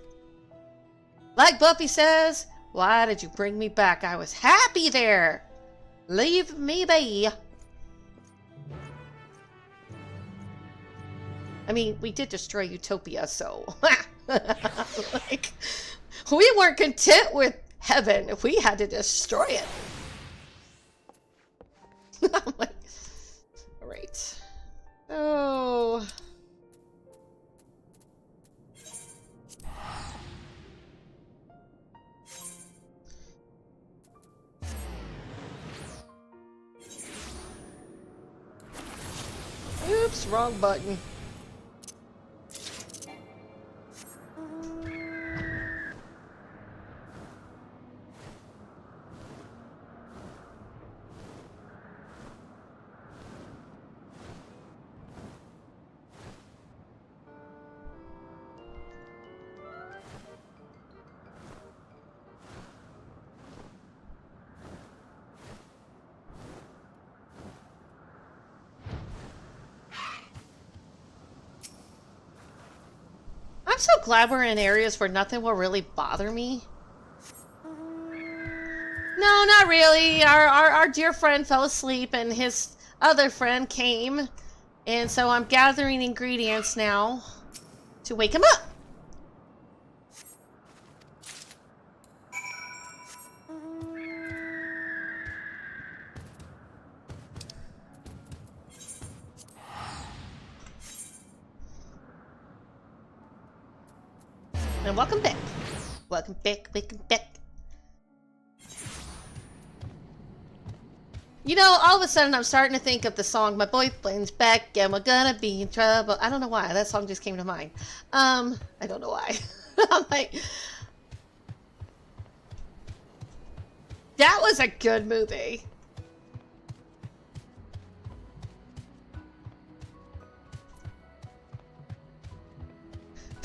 Like Buffy says, why did you bring me back? I was happy there! Leave me be! I mean, we did destroy Utopia, so... like, we weren't content with heaven. We had to destroy it. I'm like, alright. Oh. Oops, wrong button. I'm so glad we're in areas where nothing will really bother me. No, not really. Our dear friend fell asleep and his other friend came. And so I'm gathering ingredients now to wake him up. And welcome back. Welcome back, welcome back. You know, all of a sudden I'm starting to think of the song, My Boyfriend's Back and We're Gonna Be in Trouble. I don't know why. That song just came to mind. I don't know why. I'm like... That was a good movie.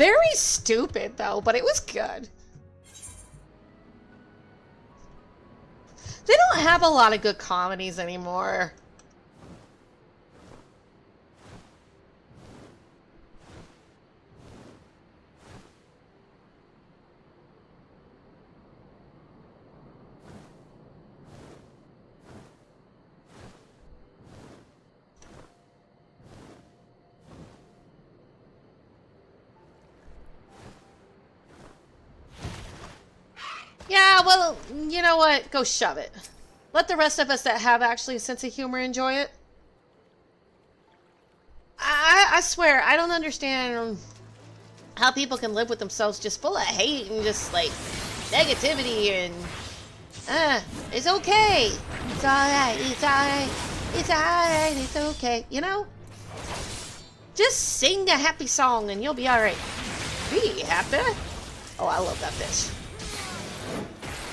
Very stupid, though, but it was good. They don't have a lot of good comedies anymore. Yeah, well, you know what? Go shove it. Let the rest of us that have actually a sense of humor enjoy it. I swear, I don't understand how people can live with themselves just full of hate and just, like, negativity and... it's okay. It's alright, it's alright. It's alright, it's okay. You know? Just sing a happy song and you'll be alright. Be happy. Oh, I love that fish.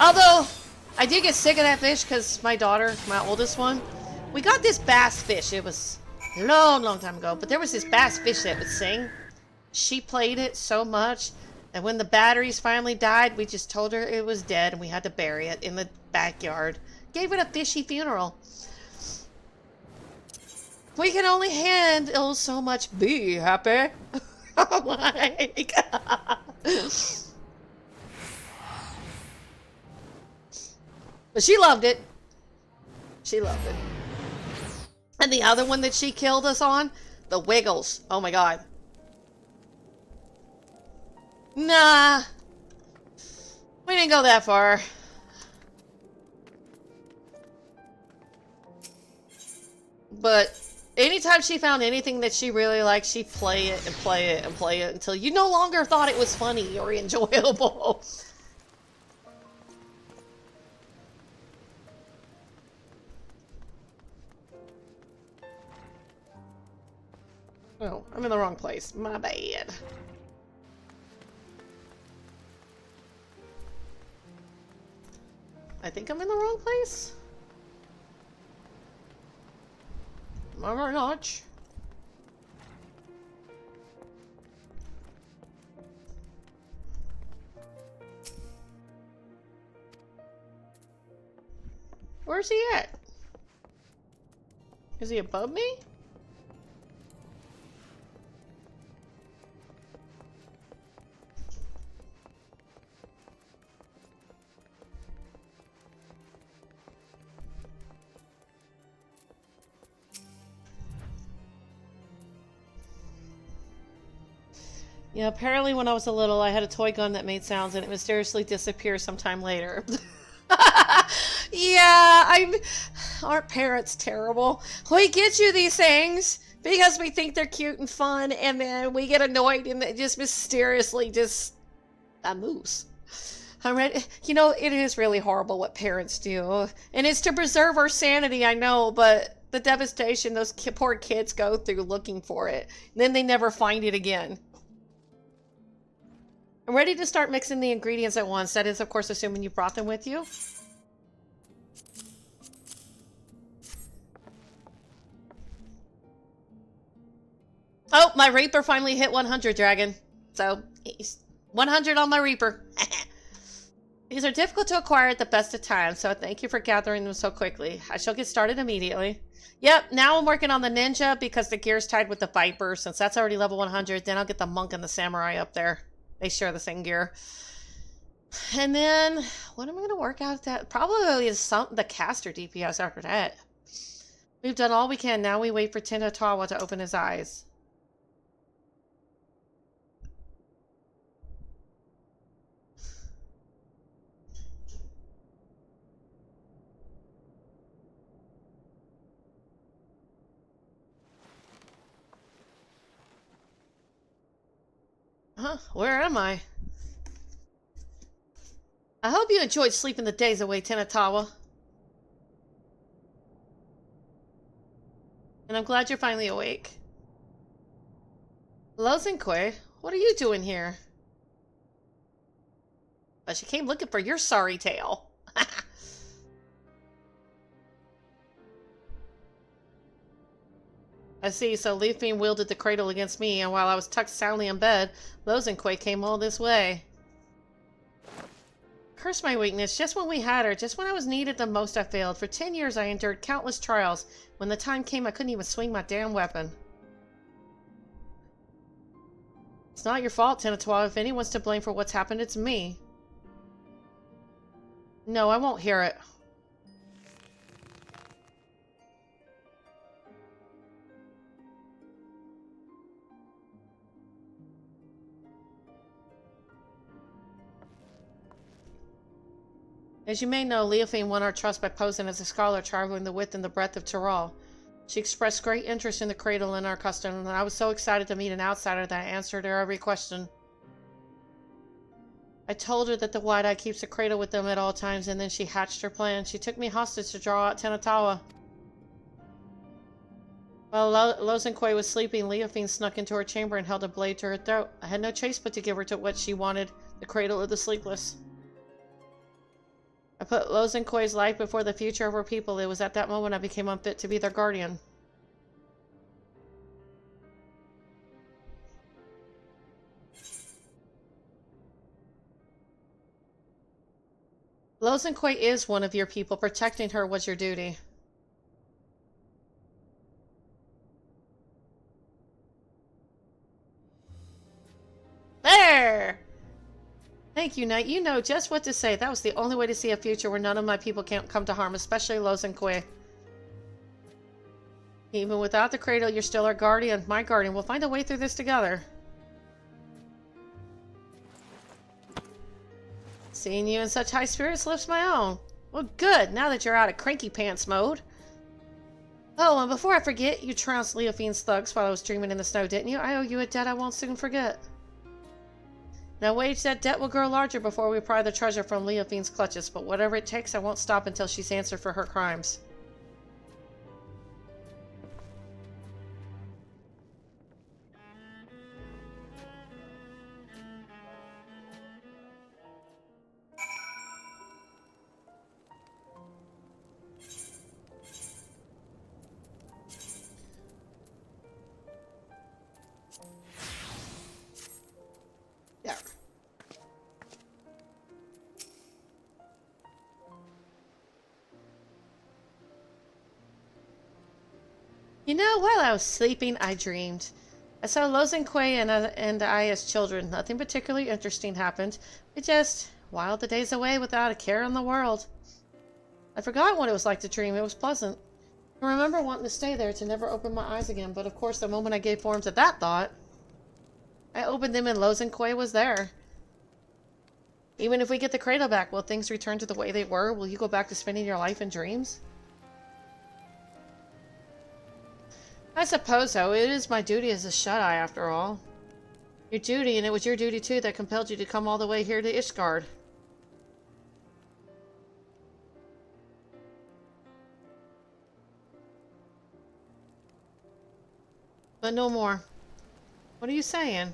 Although, I did get sick of that fish because my daughter, my oldest one, we got this bass fish. It was a long, long time ago, but there was this bass fish that would sing. She played it so much, and when the batteries finally died, we just told her it was dead, and we had to bury it in the backyard. Gave it a fishy funeral. We can only handle so much. Be happy. Oh my God. But she loved it. She loved it. And the other one that she killed us on, the Wiggles. Oh my God. Nah. We didn't go that far. But anytime she found anything that she really liked, she'd play it and play it and play it until you no longer thought it was funny or enjoyable. Oh, I'm in the wrong place. My bad. I think I'm in the wrong place. Am I not? Where's he at? Is he above me? Yeah, apparently when I was little, I had a toy gun that made sounds and it mysteriously disappeared sometime later. Yeah, aren't parents terrible? We get you these things because we think they're cute and fun, and then we get annoyed and it just mysteriously just moves. I'm ready. You know, it is really horrible what parents do, and it's to preserve our sanity, I know, but the devastation those poor kids go through looking for it, and then they never find it again. I'm ready to start mixing the ingredients at once. That is, of course, assuming you brought them with you. Oh, my Reaper finally hit 100, Dragon. So, 100 on my Reaper. These are difficult to acquire at the best of times, so thank you for gathering them so quickly. I shall get started immediately. Yep, now I'm working on the Ninja because the gear's tied with the Viper. Since that's already level 100, then I'll get the Monk and the Samurai up there. They share the same gear. And then, what am I going to work out that? Probably is the caster DPS after that. We've done all we can. Now we wait for Tinatawa to open his eyes. Huh? Where am I? I hope you enjoyed sleeping the days away, Tinatawa. And I'm glad you're finally awake. Lozenque, what are you doing here? Oh, she came looking for your sorry tail. I see, so Leafbeam wielded the cradle against me, and while I was tucked soundly in bed, Lozenquay came all this way. Curse my weakness. Just when we had her, just when I was needed the most, I failed. For 10 years I endured countless trials. When the time came, I couldn't even swing my damn weapon. It's not your fault, Tenatoa. If anyone's to blame for what's happened, it's me. No, I won't hear it. As you may know, Leofine won our trust by posing as a scholar traveling the width and the breadth of Tyrol. She expressed great interest in the cradle and our custom, and I was so excited to meet an outsider that I answered her every question. I told her that the Wide-Eye keeps the cradle with them at all times, and then she hatched her plan. She took me hostage to draw out Tenatawa. While Lozenquay was sleeping, Leofine snuck into her chamber and held a blade to her throat. I had no choice but to give her to what she wanted, the cradle of the sleepless. I put Lozenquay's life before the future of her people. It was at that moment I became unfit to be their guardian. Lozenquay is one of your people. Protecting her was your duty. There! Thank you, Knight. You know just what to say. That was the only way to see a future where none of my people can't come to harm, especially Lozenquay. Even without the cradle, you're still our guardian, my guardian. We'll find a way through this together. Seeing you in such high spirits lifts my own. Well, good, now that you're out of cranky pants mode. Oh, and before I forget, you trounced Leofine's thugs while I was dreaming in the snow, didn't you? I owe you a debt I won't soon forget. Now wage that debt will grow larger before we pry the treasure from Leofine's clutches, but whatever it takes, I won't stop until she's answered for her crimes. You know, while I was sleeping, I dreamed. I saw Lozenquay and I as children. Nothing particularly interesting happened. We just whiled the days away without a care in the world. I forgot what it was like to dream. It was pleasant. I remember wanting to stay there to never open my eyes again, but of course the moment I gave form to that thought, I opened them and Lozenquay was there. Even if we get the cradle back, will things return to the way they were? Will you go back to spending your life in dreams? I suppose so. It is my duty as a shut-eye, after all. Your duty, and it was your duty too that compelled you to come all the way here to Ishgard. But no more. What are you saying?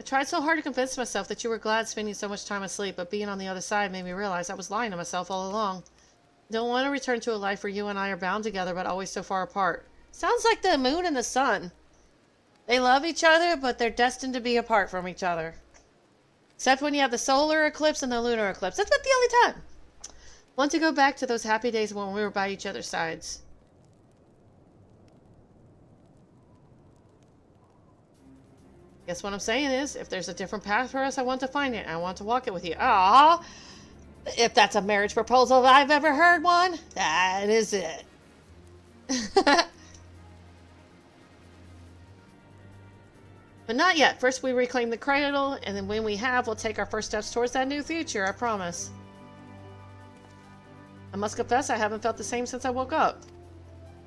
I tried so hard to convince myself that you were glad spending so much time asleep, but being on the other side made me realize I was lying to myself all along. I don't want to return to a life where you and I are bound together, but always so far apart. Sounds like the moon and the sun. They love each other, but they're destined to be apart from each other. Except when you have the solar eclipse and the lunar eclipse. That's about the only time. Want to go back to those happy days when we were by each other's sides. Guess what I'm saying is, if there's a different path for us, I want to find it. I want to walk it with you. Ah, if that's a marriage proposal I've ever heard one, that is it. But not yet. First we reclaim the cradle, and then when we have, we'll take our first steps towards that new future, I promise. I must confess I haven't felt the same since I woke up.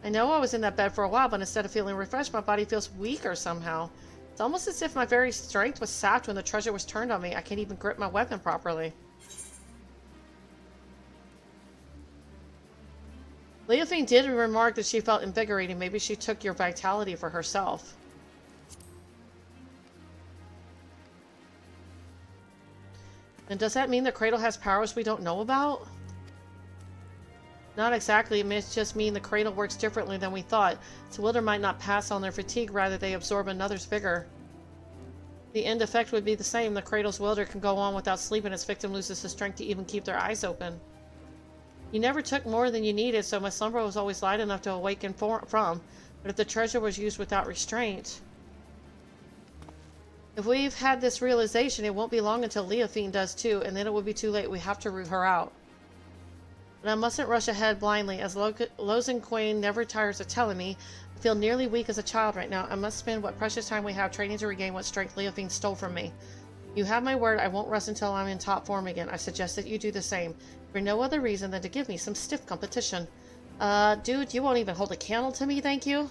I know I was in that bed for a while, but instead of feeling refreshed, my body feels weaker somehow. It's almost as if my very strength was sapped when the treasure was turned on me. I can't even grip my weapon properly. Leofine did remark that she felt invigorating. Maybe she took your vitality for herself. And does that mean the cradle has powers we don't know about? Not exactly. It may just mean the cradle works differently than we thought. So Wilder might not pass on their fatigue, rather they absorb another's vigor. The end effect would be the same. The cradle's wielder can go on without sleep and its victim loses the strength to even keep their eyes open. You never took more than you needed, so my slumber was always light enough to awaken from. But if the treasure was used without restraint... If we've had this realization, it won't be long until Leophine does too, and then it will be too late. We have to root her out. And I mustn't rush ahead blindly. As Lozenquain never tires of telling me, I feel nearly weak as a child right now. I must spend what precious time we have training to regain what strength Leophine stole from me. You have my word, I won't rest until I'm in top form again. I suggest that you do the same, for no other reason than to give me some stiff competition. Dude, you won't even hold a candle to me, thank you?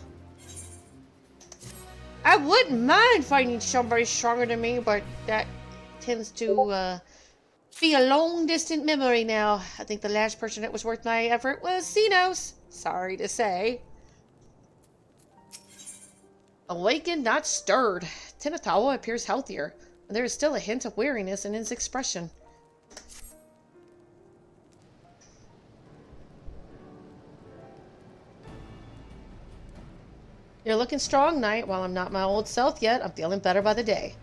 I wouldn't mind fighting somebody stronger than me, but that tends to, be a long distant memory now. I think the last person that was worth my effort was Xenos. Sorry to say. Awakened, not stirred. Tinatawa appears healthier, and there is still a hint of weariness in his expression. You're looking strong, Knight. While I'm not my old self yet, I'm feeling better by the day.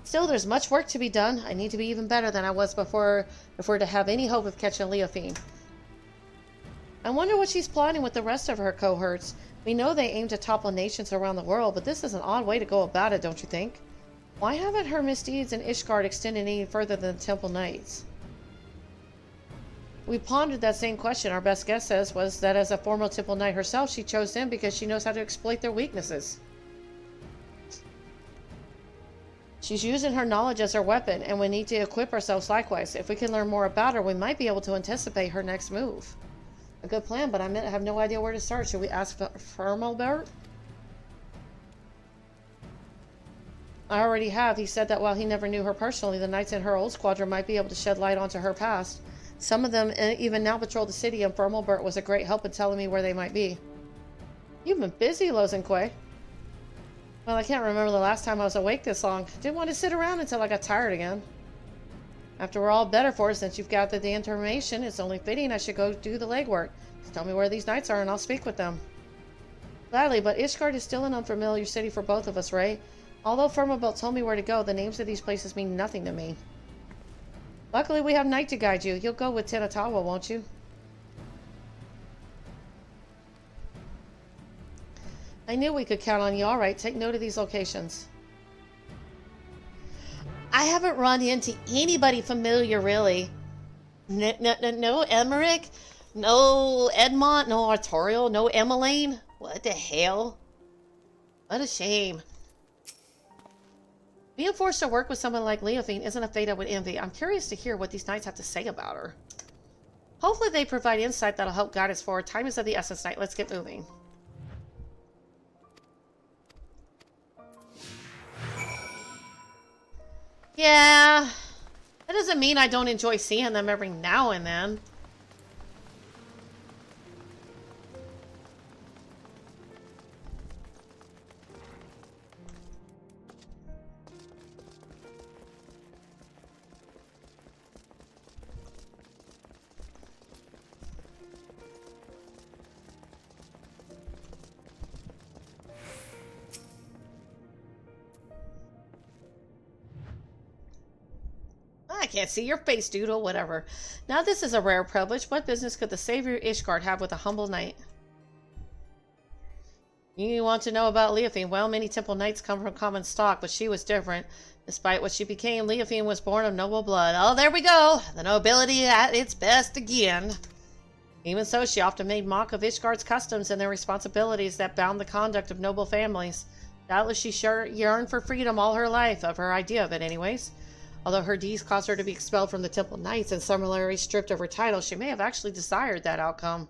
Still, there's much work to be done. I need to be even better than I was before if we're to have any hope of catching Leophine. I wonder what she's plotting with the rest of her cohorts. We know they aim to topple nations around the world, but this is an odd way to go about it, don't you think? Why haven't her misdeeds in Ishgard extended any further than the Temple Knights? We pondered that same question. Our best guess was that as a former Temple Knight herself, she chose them because she knows how to exploit their weaknesses. She's using her knowledge as her weapon, and we need to equip ourselves likewise. If we can learn more about her, we might be able to anticipate her next move. A good plan, but I have no idea where to start. Should we ask Firmalbert? I already have. He said that while he never knew her personally, the knights in her old squadron might be able to shed light onto her past. Some of them even now patrol the city, and Firmalbert was a great help in telling me where they might be. You've been busy, Lozenquain. Well, I can't remember the last time I was awake this long. Didn't want to sit around until I got tired again. After we're all better for it, since you've gathered the information, it's only fitting I should go do the legwork. Just tell me where these knights are and I'll speak with them. Gladly, but Ishgard is still an unfamiliar city for both of us, right? Although Firmalbert told me where to go, the names of these places mean nothing to me. Luckily, we have Knight to guide you. You'll go with Tinatawa, won't you? I knew we could count on you. All right, take note of these locations. I haven't run into anybody familiar, really. No Emmerich, no Edmont, no Artorial, no Emmeline. What the hell? What a shame. Being forced to work with someone like Leophine isn't a fate I would envy. I'm curious to hear what these knights have to say about her. Hopefully they provide insight that'll help guide us forward. Time is of the essence, Knight. Let's get moving. Yeah, that doesn't mean I don't enjoy seeing them every now and then. I can't see your face, dude, or whatever. Now this is a rare privilege. What business could the savior Ishgard have with a humble knight? You want to know about Leophine? Well, many temple knights come from common stock, but she was different. Despite what she became, Leophine was born of noble blood. Oh, there we go! The nobility at its best again. Even so, she often made mock of Ishgard's customs and their responsibilities that bound the conduct of noble families. Doubtless she sure yearned for freedom all her life, of her idea of it anyways. Although her deeds caused her to be expelled from the Temple Knights and summarily stripped of her title, she may have actually desired that outcome.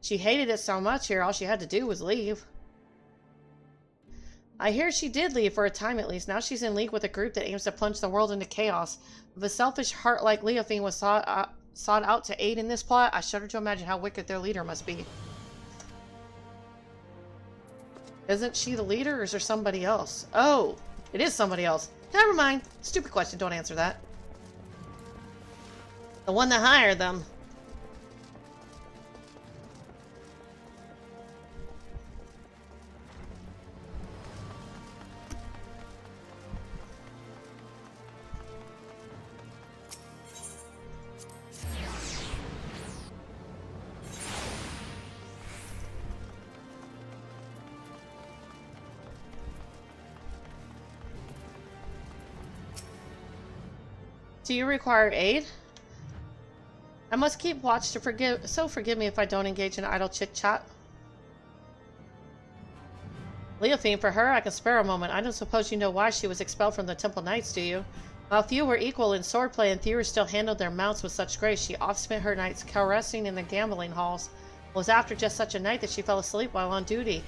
She hated it so much here, all she had to do was leave. I hear she did leave for a time at least. Now she's in league with a group that aims to plunge the world into chaos. If a selfish heart like Leophine was sought out to aid in this plot, I shudder to imagine how wicked their leader must be. Isn't she the leader, or is there somebody else? Oh, it is somebody else. Never mind. Stupid question. Don't answer that. The one that hired them. Do you require aid? I must keep watch to forgive me if I don't engage in idle chit-chat. Leophine, for her, I can spare a moment. I don't suppose you know why she was expelled from the Temple Knights, do you? While few were equal in swordplay and fewer still handled their mounts with such grace, she oft spent her nights caressing in the gambling halls. It was after just such a night that she fell asleep while on duty.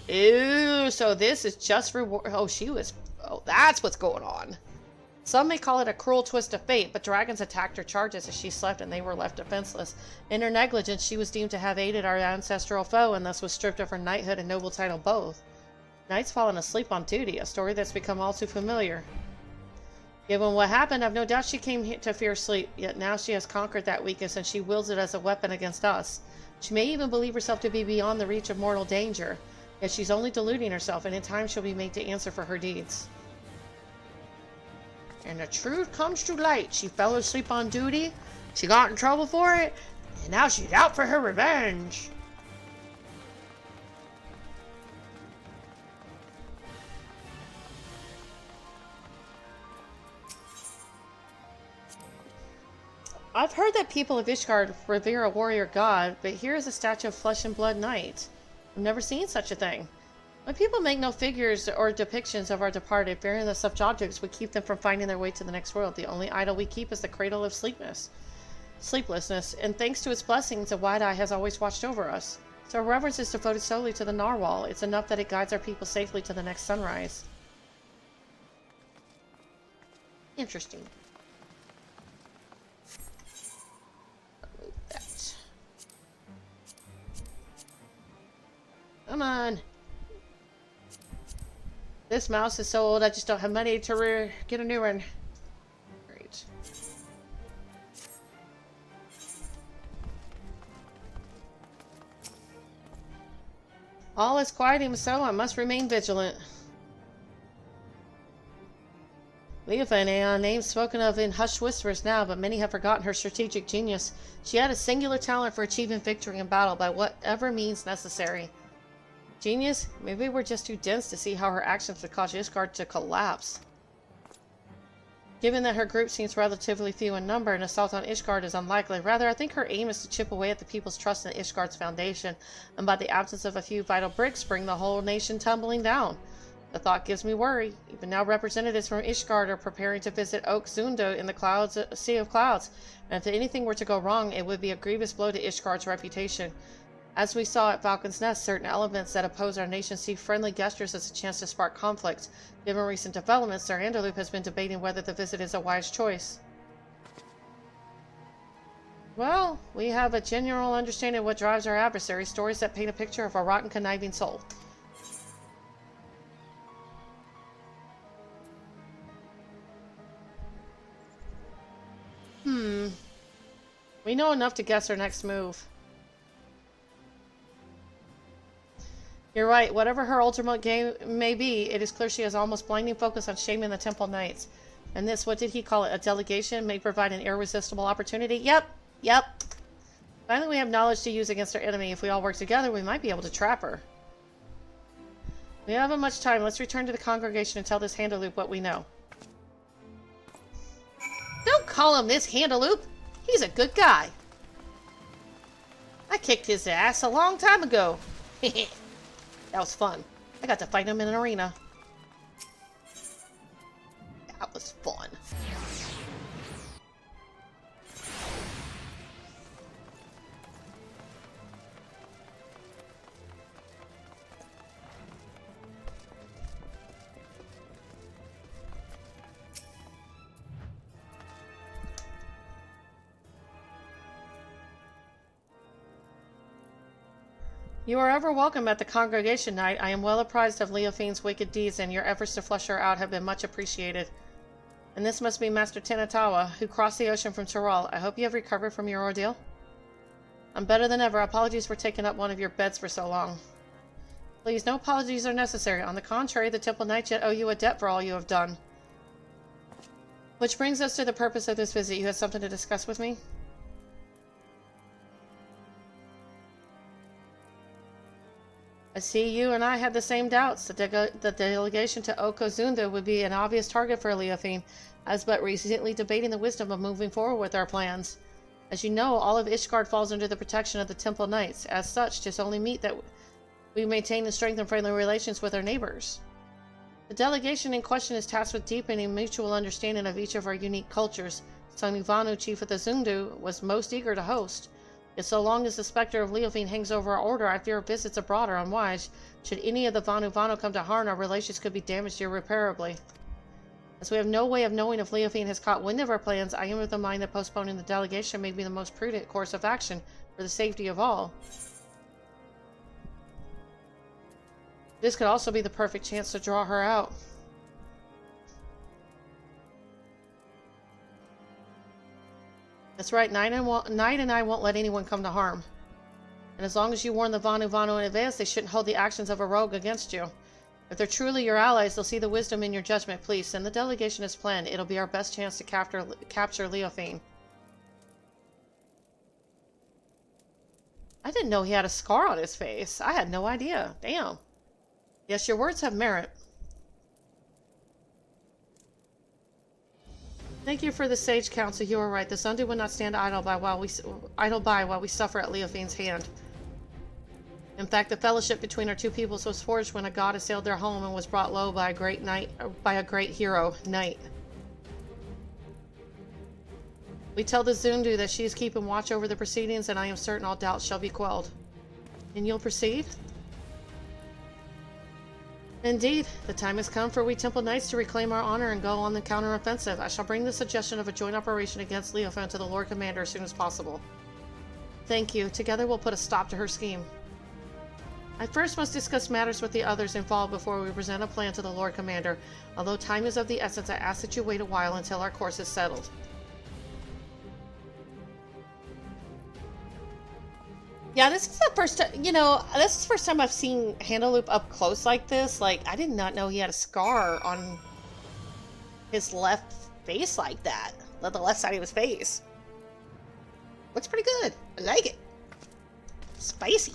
Ew, so this is just reward. Oh, that's what's going on. Some may call it a cruel twist of fate, but dragons attacked her charges as she slept and they were left defenseless. In her negligence, she was deemed to have aided our ancestral foe and thus was stripped of her knighthood and noble title both. Knights fallen asleep on duty, a story that's become all too familiar. Given what happened, I've no doubt she came to fear sleep, yet now she has conquered that weakness and she wields it as a weapon against us. She may even believe herself to be beyond the reach of mortal danger, yet she's only deluding herself, and in time she'll be made to answer for her deeds. And the truth comes to light. She fell asleep on duty, she got in trouble for it, and now she's out for her revenge. I've heard that people of Ishgard revere a warrior god, but here is a statue of flesh and blood knight. I've never seen such a thing. When people make no figures or depictions of our departed, fearing that such objects would keep them from finding their way to the next world, the only idol we keep is the cradle of sleeplessness, and thanks to its blessings, a wide eye has always watched over us. So our reverence is devoted solely to the narwhal. It's enough that it guides our people safely to the next sunrise. Interesting. Remove that. Come on. This mouse is so old, I just don't have money to get a new one. Great. All is quiet even so, I must remain vigilant. Leophine, a name spoken of in hushed whispers now, but many have forgotten her strategic genius. She had a singular talent for achieving victory in battle by whatever means necessary. Genius? Maybe we're just too dense to see how her actions would cause Ishgard to collapse. Given that her group seems relatively few in number, an assault on Ishgard is unlikely. Rather, I think her aim is to chip away at the people's trust in Ishgard's foundation, and by the absence of a few vital bricks, bring the whole nation tumbling down. The thought gives me worry. Even now, representatives from Ishgard are preparing to visit Oak Zundo in the Sea of Clouds, and if anything were to go wrong, it would be a grievous blow to Ishgard's reputation. As we saw at Falcon's Nest, certain elements that oppose our nation see friendly gestures as a chance to spark conflict. Given recent developments, Sir Anderloop has been debating whether the visit is a wise choice. Well, we have a general understanding of what drives our adversaries, stories that paint a picture of a rotten, conniving soul. We know enough to guess her next move. You're right, whatever her ultimate game may be, it is clear she has almost blinding focus on shaming the Temple Knights. And this, what did he call it, a delegation, may provide an irresistible opportunity? Yep. Finally, we have knowledge to use against our enemy. If we all work together, we might be able to trap her. We haven't much time. Let's return to the congregation and tell this Handaloop what we know. Don't call him this Handaloop. He's a good guy. I kicked his ass a long time ago. That was fun. I got to fight him in an arena. That was fun. You are ever welcome at the congregation night. I am well apprised of Leophine's wicked deeds, and your efforts to flush her out have been much appreciated. And this must be Master Tenatawa, who crossed the ocean from Tyrol. I hope you have recovered from your ordeal. I'm better than ever. Apologies for taking up one of your beds for so long. Please, no apologies are necessary. On the contrary, the Temple Knights yet owe you a debt for all you have done. Which brings us to the purpose of this visit. You had something to discuss with me? I see you and I had the same doubts. The delegation to Okozunda would be an obvious target for Leofine. I was but recently debating the wisdom of moving forward with our plans. As you know, all of Ishgard falls under the protection of the Temple Knights. As such, 'tis only meet that we maintain and strengthen friendly relations with our neighbors. The delegation in question is tasked with deepening mutual understanding of each of our unique cultures. Son Ivanu, chief of the Zundu, was most eager to host. Yet so long as the specter of Leofine hangs over our order, I fear visits abroad are unwise. Should any of the Vanu come to harm, our relations could be damaged irreparably. As we have no way of knowing if Leofine has caught wind of our plans, I am of the mind that postponing the delegation may be the most prudent course of action for the safety of all. This could also be the perfect chance to draw her out. That's right, Knight and I won't let anyone come to harm. And as long as you warn the Vanu in advance, they shouldn't hold the actions of a rogue against you. If they're truly your allies, they'll see the wisdom in your judgment. Please, send the delegation as planned. It'll be our best chance to capture Leofine. I didn't know he had a scar on his face. I had no idea. Damn. Yes, your words have merit. Thank you for the sage counsel. You are right. The Zundu will not stand idle by while we suffer at Leofine's hand. In fact, the fellowship between our two peoples was forged when a god assailed their home and was brought low by a great hero, Knight. We tell the Zundu that she is keeping watch over the proceedings, and I am certain all doubts shall be quelled. And you'll proceed? Indeed, the time has come for we Temple Knights to reclaim our honor and go on the counteroffensive. I shall bring the suggestion of a joint operation against Leofine to the Lord Commander as soon as possible. Thank you. Together we'll put a stop to her scheme. I first must discuss matters with the others involved before we present a plan to the Lord Commander. Although time is of the essence, I ask that you wait a while until our course is settled. Yeah, this is the first time, this is the first time I've seen Handaloop up close like this. Like, I did not know he had a scar on his left face like that. The left side of his face. Looks pretty good. I like it. Spicy.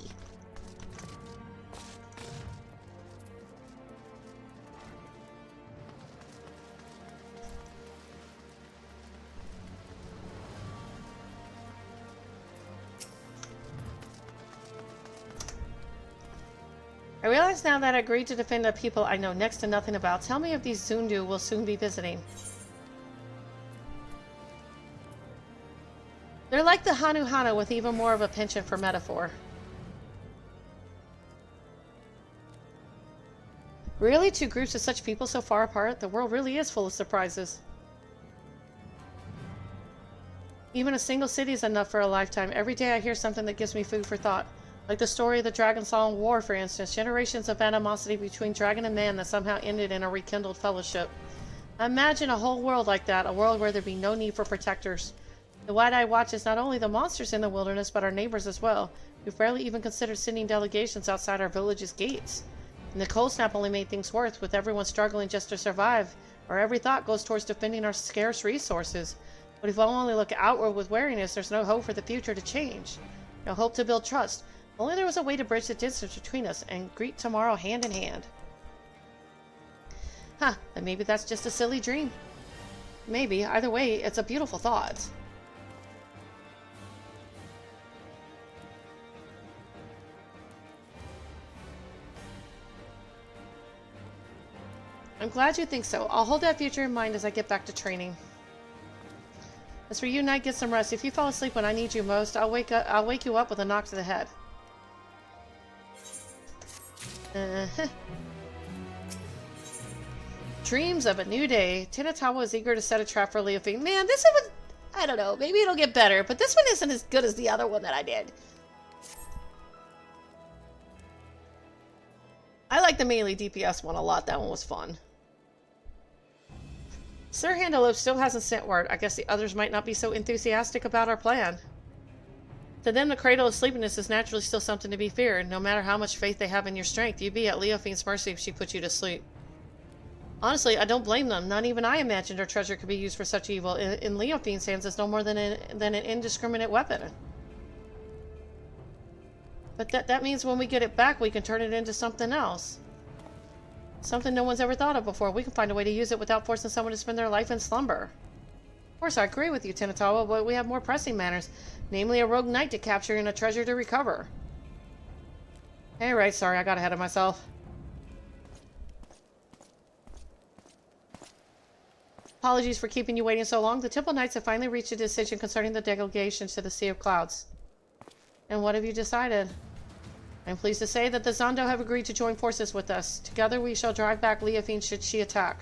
I realize now that I agreed to defend a people I know next to nothing about. Tell me if these Zundu will soon be visiting. They're like the Hanu with even more of a penchant for metaphor. Really? Two groups of such people so far apart? The world really is full of surprises. Even a single city is enough for a lifetime. Every day I hear something that gives me food for thought. Like the story of the Dragon Song War, for instance. Generations of animosity between dragon and man that somehow ended in a rekindled fellowship. I imagine a whole world like that, a world where there'd be no need for protectors. The wide-eye watches not only the monsters in the wilderness, but our neighbors as well. We've barely even considered sending delegations outside our village's gates. And the cold snap only made things worse, with everyone struggling just to survive. Our every thought goes towards defending our scarce resources. But if we only look outward with wariness, there's no hope for the future to change. No hope to build trust. Only there was a way to bridge the distance between us and greet tomorrow hand in hand. Huh, and maybe that's just a silly dream. Maybe. Either way, it's a beautiful thought. I'm glad you think so. I'll hold that future in mind as I get back to training. As for you, Knight, get some rest. If you fall asleep when I need you most, I'll wake you up with a knock to the head. Dreams of a new day. Tinatawa is eager to set a trap for Leofine. Man, this one, I don't know, maybe it'll get better, but this one isn't as good as the other one that I did. I like the melee DPS one a lot. That one was fun. Sir Handalope still hasn't sent word. I guess the others might not be so enthusiastic about our plan. To them, the cradle of sleepiness is naturally still something to be feared. No matter how much faith they have in your strength, you'd be at Leofine's mercy if she put you to sleep. Honestly, I don't blame them. Not even I imagined her treasure could be used for such evil. In Leofine's hands, it's no more than an indiscriminate weapon. But that means when we get it back, we can turn it into something else. Something no one's ever thought of before. We can find a way to use it without forcing someone to spend their life in slumber. Of course, I agree with you, Tinatawa, but we have more pressing matters. Namely, a rogue knight to capture and a treasure to recover. Hey, right, sorry, I got ahead of myself. Apologies for keeping you waiting so long. The Temple Knights have finally reached a decision concerning the delegation to the Sea of Clouds. And what have you decided? I'm pleased to say that the Zondo have agreed to join forces with us. Together we shall drive back Leofine should she attack.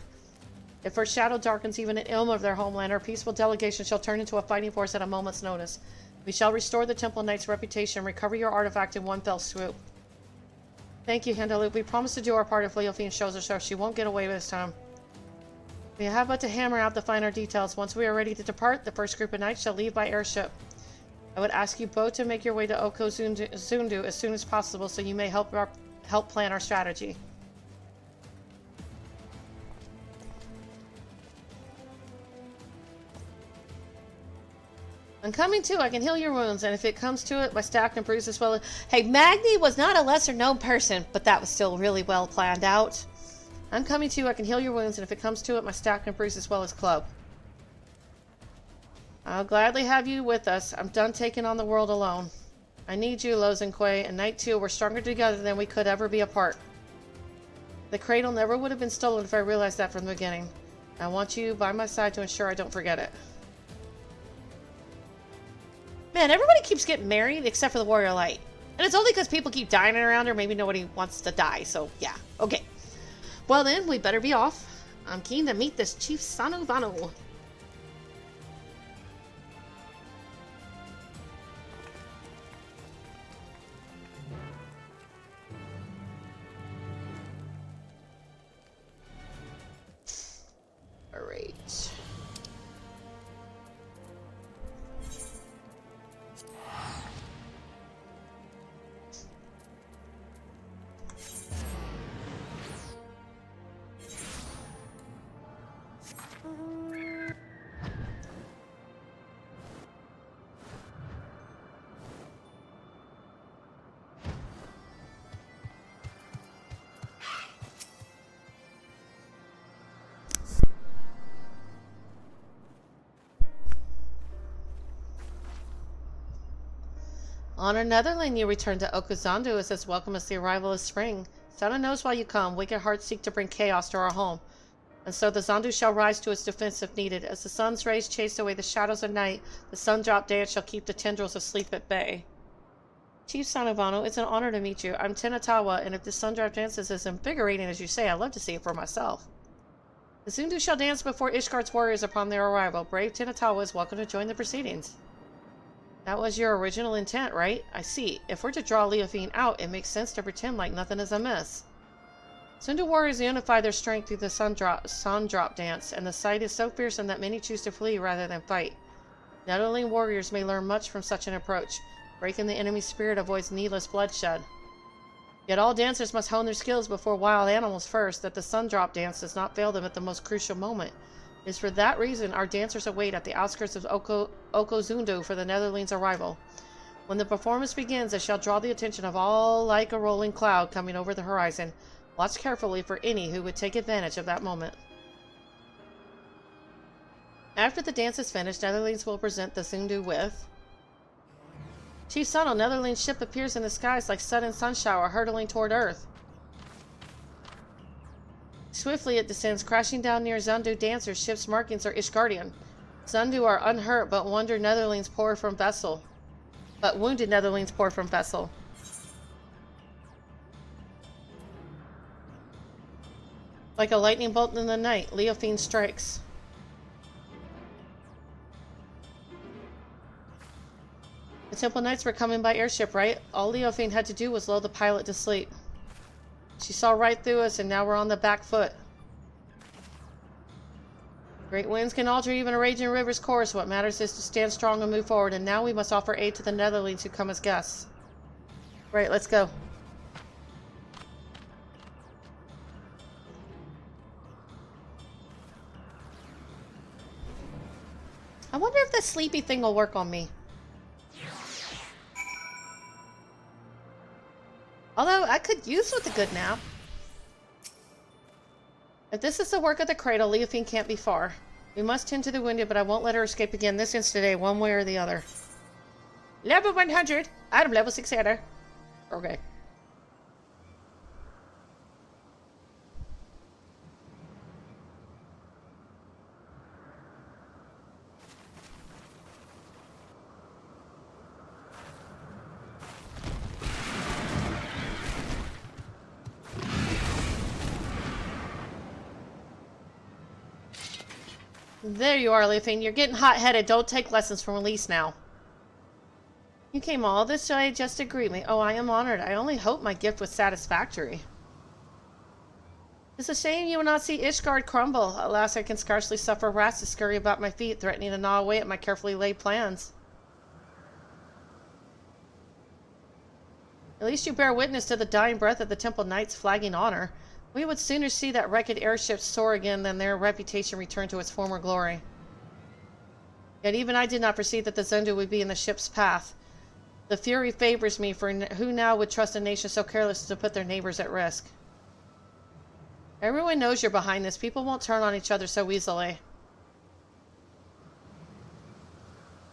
If her shadow darkens even an ilm of their homeland, our peaceful delegation shall turn into a fighting force at a moment's notice. We shall restore the Temple Knight's reputation and recover your artifact in one fell swoop. Thank you, Hindalu. We promise to do our part if Leofine shows herself. She won't get away this time. We have but to hammer out the finer details. Once we are ready to depart, the first group of knights shall leave by airship. I would ask you both to make your way to Okozundu as soon as possible so you may help plan our strategy. I'm coming too. I can heal your wounds, and if it comes to it, my staff can bruise as well as... Hey, Magni was not a lesser-known person, but that was still really well planned out. I'm coming too. I can heal your wounds, and if it comes to it, my staff can bruise as well as club. I'll gladly have you with us. I'm done taking on the world alone. I need you, Lozenquay, and Knight 2. We're stronger together than we could ever be apart. The cradle never would have been stolen if I realized that from the beginning. I want you by my side to ensure I don't forget it. Man, everybody keeps getting married except for the Warrior Light. And it's only because people keep dying around her. Maybe nobody wants to die, so yeah. Okay. Well then, we better be off. I'm keen to meet this Chief Sanuvanu. Alright. On our Netherland, you return to Okozundu is as welcome as the arrival of spring. Sana knows why you come. Wicked hearts seek to bring chaos to our home. And so the Zondu shall rise to its defense if needed. As the sun's rays chase away the shadows of night, the sun drop dance shall keep the tendrils of sleep at bay. Chief Sanuvano, it's an honor to meet you. I'm Tinatawa, and if this sun drop dance is as invigorating as you say, I'd love to see it for myself. The Zundu shall dance before Ishgard's warriors upon their arrival. Brave Tinatawa is welcome to join the proceedings. That was your original intent, right? I see. If we're to draw Leofine out, it makes sense to pretend like nothing is amiss. Zundu warriors unify their strength through the sun drop dance, and the sight is so fearsome that many choose to flee rather than fight. Netherland warriors may learn much from such an approach. Breaking the enemy's spirit avoids needless bloodshed. Yet all dancers must hone their skills before wild animals first, that the sun drop dance does not fail them at the most crucial moment. It is for that reason our dancers await at the outskirts of Okozundu for the Netherlands' arrival. When the performance begins, it shall draw the attention of all like a rolling cloud coming over the horizon. Watch carefully for any who would take advantage of that moment. After the dance is finished, Netherlands will present the Zundu with... Chief Sano, Netherlands' ship appears in the skies like sudden sunshower hurtling toward Earth. Swiftly it descends, crashing down near Zundu dancers. Ship's markings are Ishgardian. Zundu are unhurt, but wounded Netherlands pour from vessel. Like a lightning bolt in the night, Leofine strikes. The Temple Knights were coming by airship, right? All Leofine had to do was lull the pilot to sleep. She saw right through us, and now we're on the back foot. Great winds can alter even a raging river's course. What matters is to stand strong and move forward, and now we must offer aid to the Netherlands who come as guests. Right, let's go. I wonder if the sleepy thing will work on me. Although, I could use with a good nap. If this is the work of the cradle, Leofine can't be far. We must tend to the wounded, but I won't let her escape again this instant today, one way or the other. Level 100! Item level 600. Okay. There you are, Leofine. You're getting hot-headed. Don't take lessons from Elise now. You came all this way just to greet me. Oh, I am honored. I only hope my gift was satisfactory. It's a shame you will not see Ishgard crumble. Alas, I can scarcely suffer rats to scurry about my feet, threatening to gnaw away at my carefully laid plans. At least you bear witness to the dying breath of the Temple Knight's flagging honor. We would sooner see that wrecked airship soar again than their reputation return to its former glory. Yet even I did not foresee that the Zundu would be in the ship's path. The fury favors me, for who now would trust a nation so careless as to put their neighbors at risk? Everyone knows you're behind this. People won't turn on each other so easily.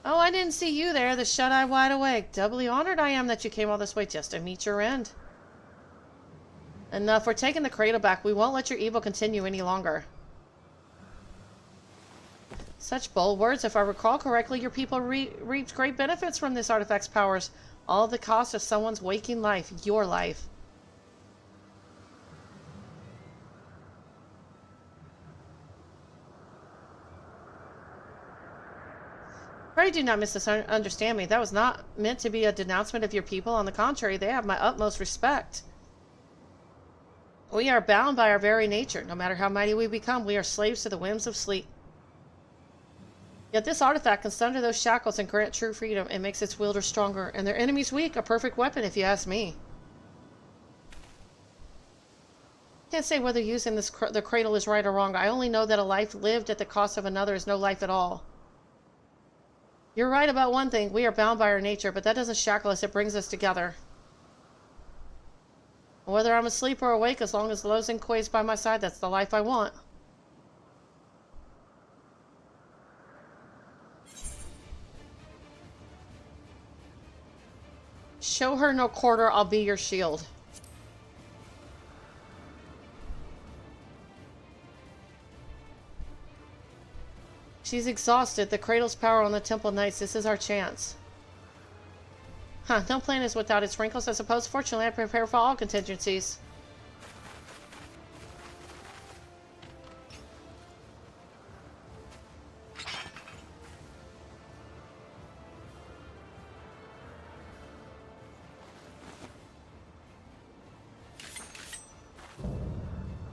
Oh, I didn't see you there, the shut-eye wide awake. Doubly honored I am that you came all this way just to meet your end. Enough, we're taking the cradle back. We won't let your evil continue any longer. Such bold words. If I recall correctly, your people reaped great benefits from this artifact's powers. All at the cost of someone's waking life. Your life. Pray do not misunderstand me. That was not meant to be a denouncement of your people. On the contrary, they have my utmost respect. We are bound by our very nature. No matter how mighty we become, we are slaves to the whims of sleep. Yet this artifact can sunder those shackles and grant true freedom. It makes its wielder stronger, and their enemies weak. A perfect weapon, if you ask me. Can't say whether using the cradle is right or wrong. I only know that a life lived at the cost of another is no life at all. You're right about one thing. We are bound by our nature, but that doesn't shackle us. It brings us together. Whether I'm asleep or awake, as long as Lozen Koi is by my side, that's the life I want. Show her no quarter, I'll be your shield. She's exhausted. The cradle's power on the Temple Knights. This is our chance. Huh, no plan is without its wrinkles, I suppose. Fortunately, I prepare for all contingencies.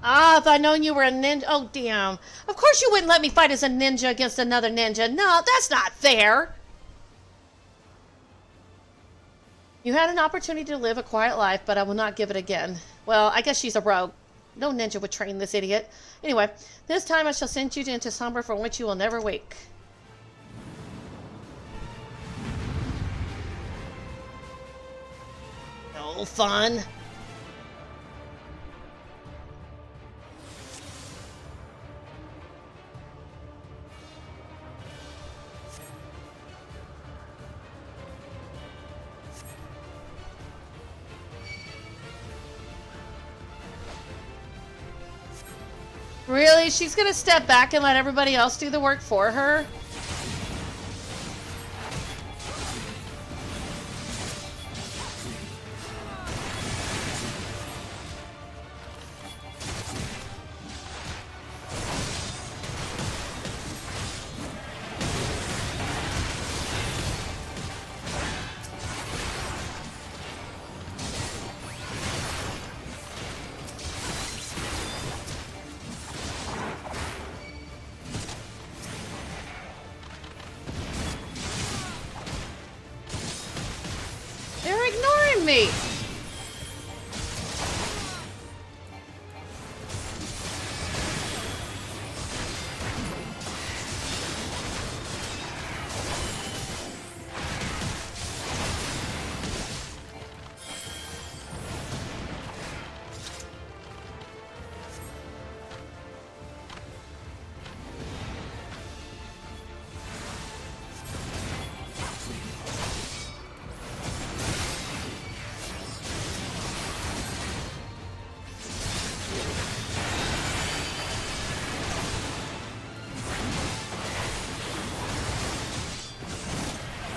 Ah, if I'd known you were a ninja. Oh, damn. Of course you wouldn't let me fight as a ninja against another ninja. No, that's not fair. You had an opportunity to live a quiet life, but I will not give it again. Well, I guess she's a rogue. No ninja would train this idiot. Anyway, this time I shall send you into slumber from which you will never wake. No fun. Really? She's gonna step back and let everybody else do the work for her? They're ignoring me!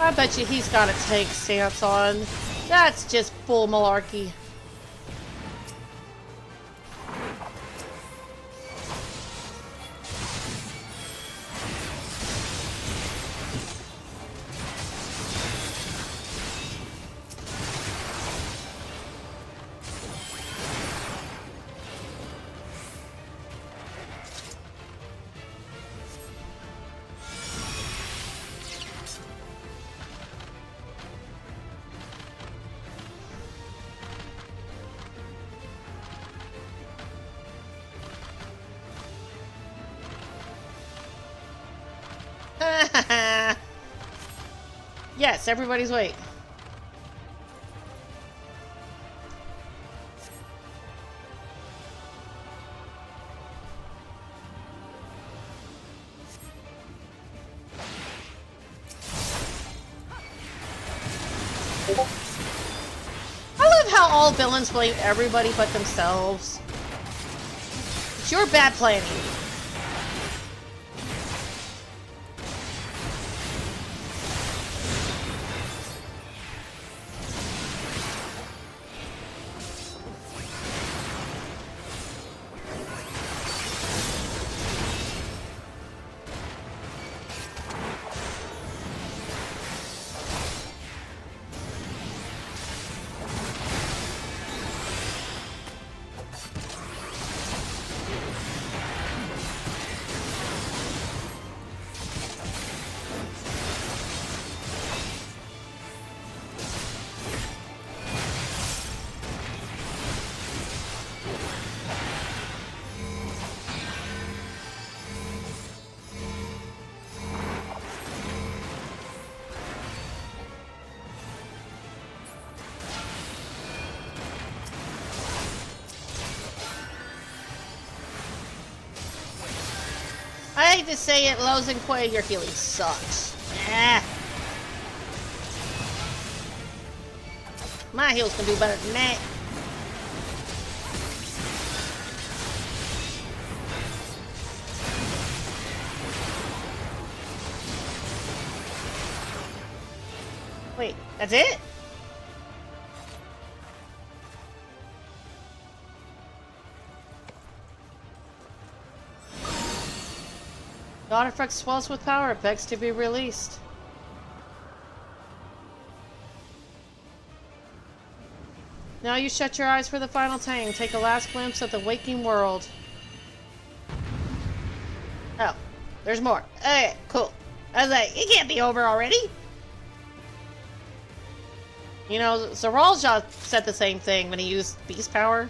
I bet you he's got a tank stance on. That's just full malarkey. Yes, everybody's wait. I love how all villains blame everybody but themselves. It's your bad planning. I hate to say it, Lowe's and Quay, your healing sucks. Ah. My heals can do better than that. Wait, that's it? The artifact swells with power, it begs to be released. Now you shut your eyes for the final tang. Take a last glimpse of the waking world. Oh, there's more. Okay, cool. I was like, it can't be over already. You know, Zaralja said the same thing when he used beast power.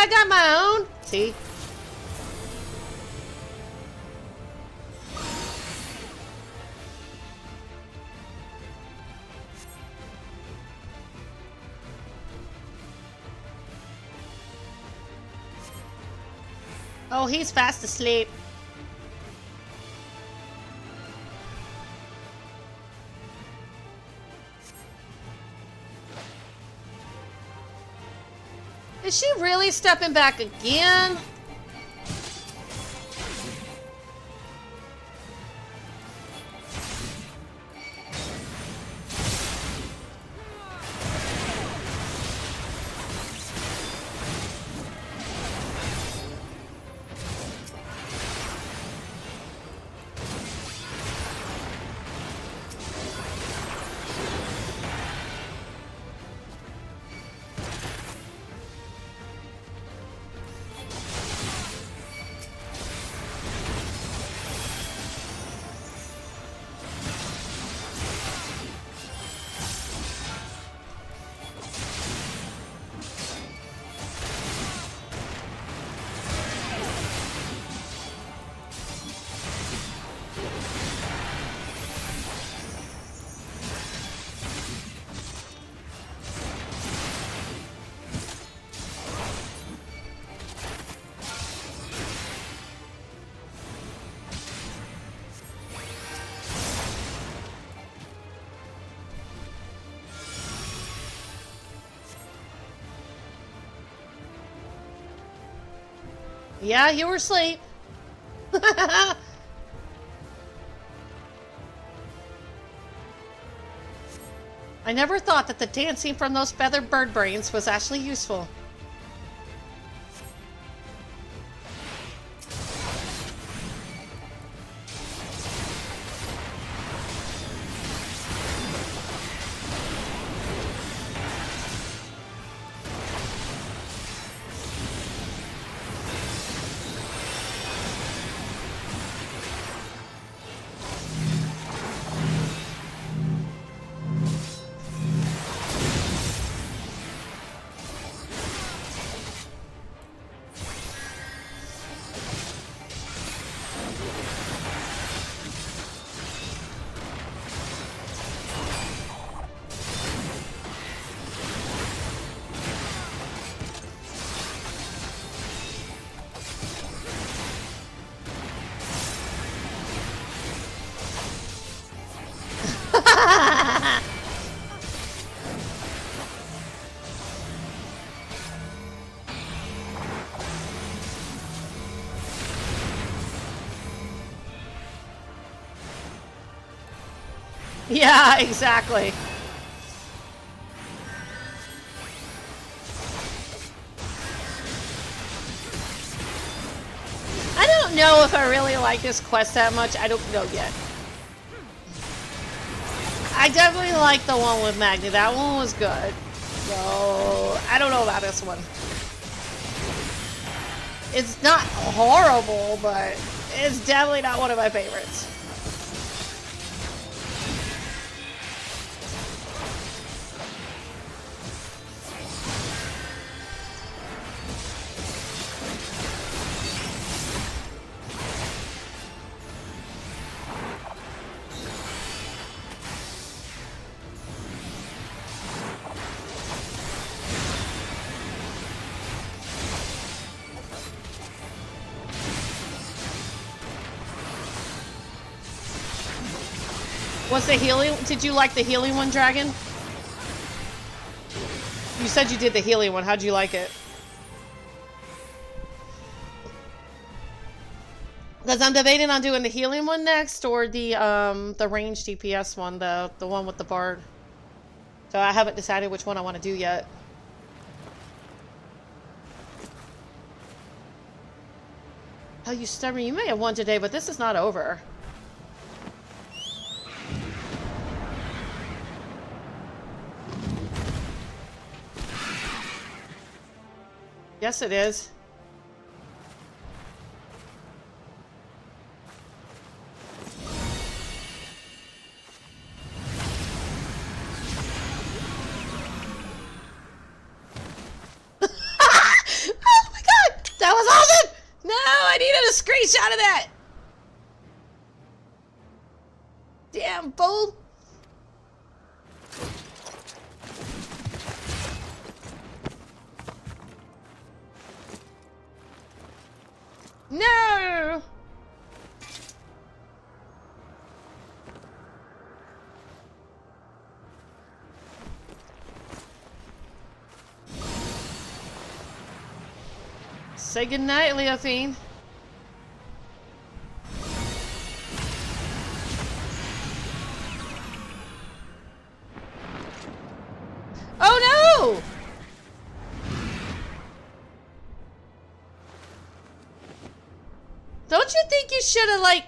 I got my own. See? Oh, he's fast asleep. Is she really stepping back again? Yeah, you were asleep. I never thought that the dancing from those feathered bird brains was actually useful. Yeah, exactly. I don't know if I really like this quest that much. I don't know yet. I definitely like the one with Magni. That one was good. So, I don't know about this one. It's not horrible, but it's definitely not one of my favorites. Was the healing? Did you like the healing one, Dragon? You said you did the healing one. How'd you like it? Because I'm debating on doing the healing one next, or the ranged DPS one, the one with the bard. So I haven't decided which one I want to do yet. Oh, you stubborn! You may have won today, but this is not over. Yes, it is. Oh my god! That was awesome! No, I needed a screenshot of that! Damn fool! No! Say goodnight, Leothine. Oh no! Don't you think you should have, like,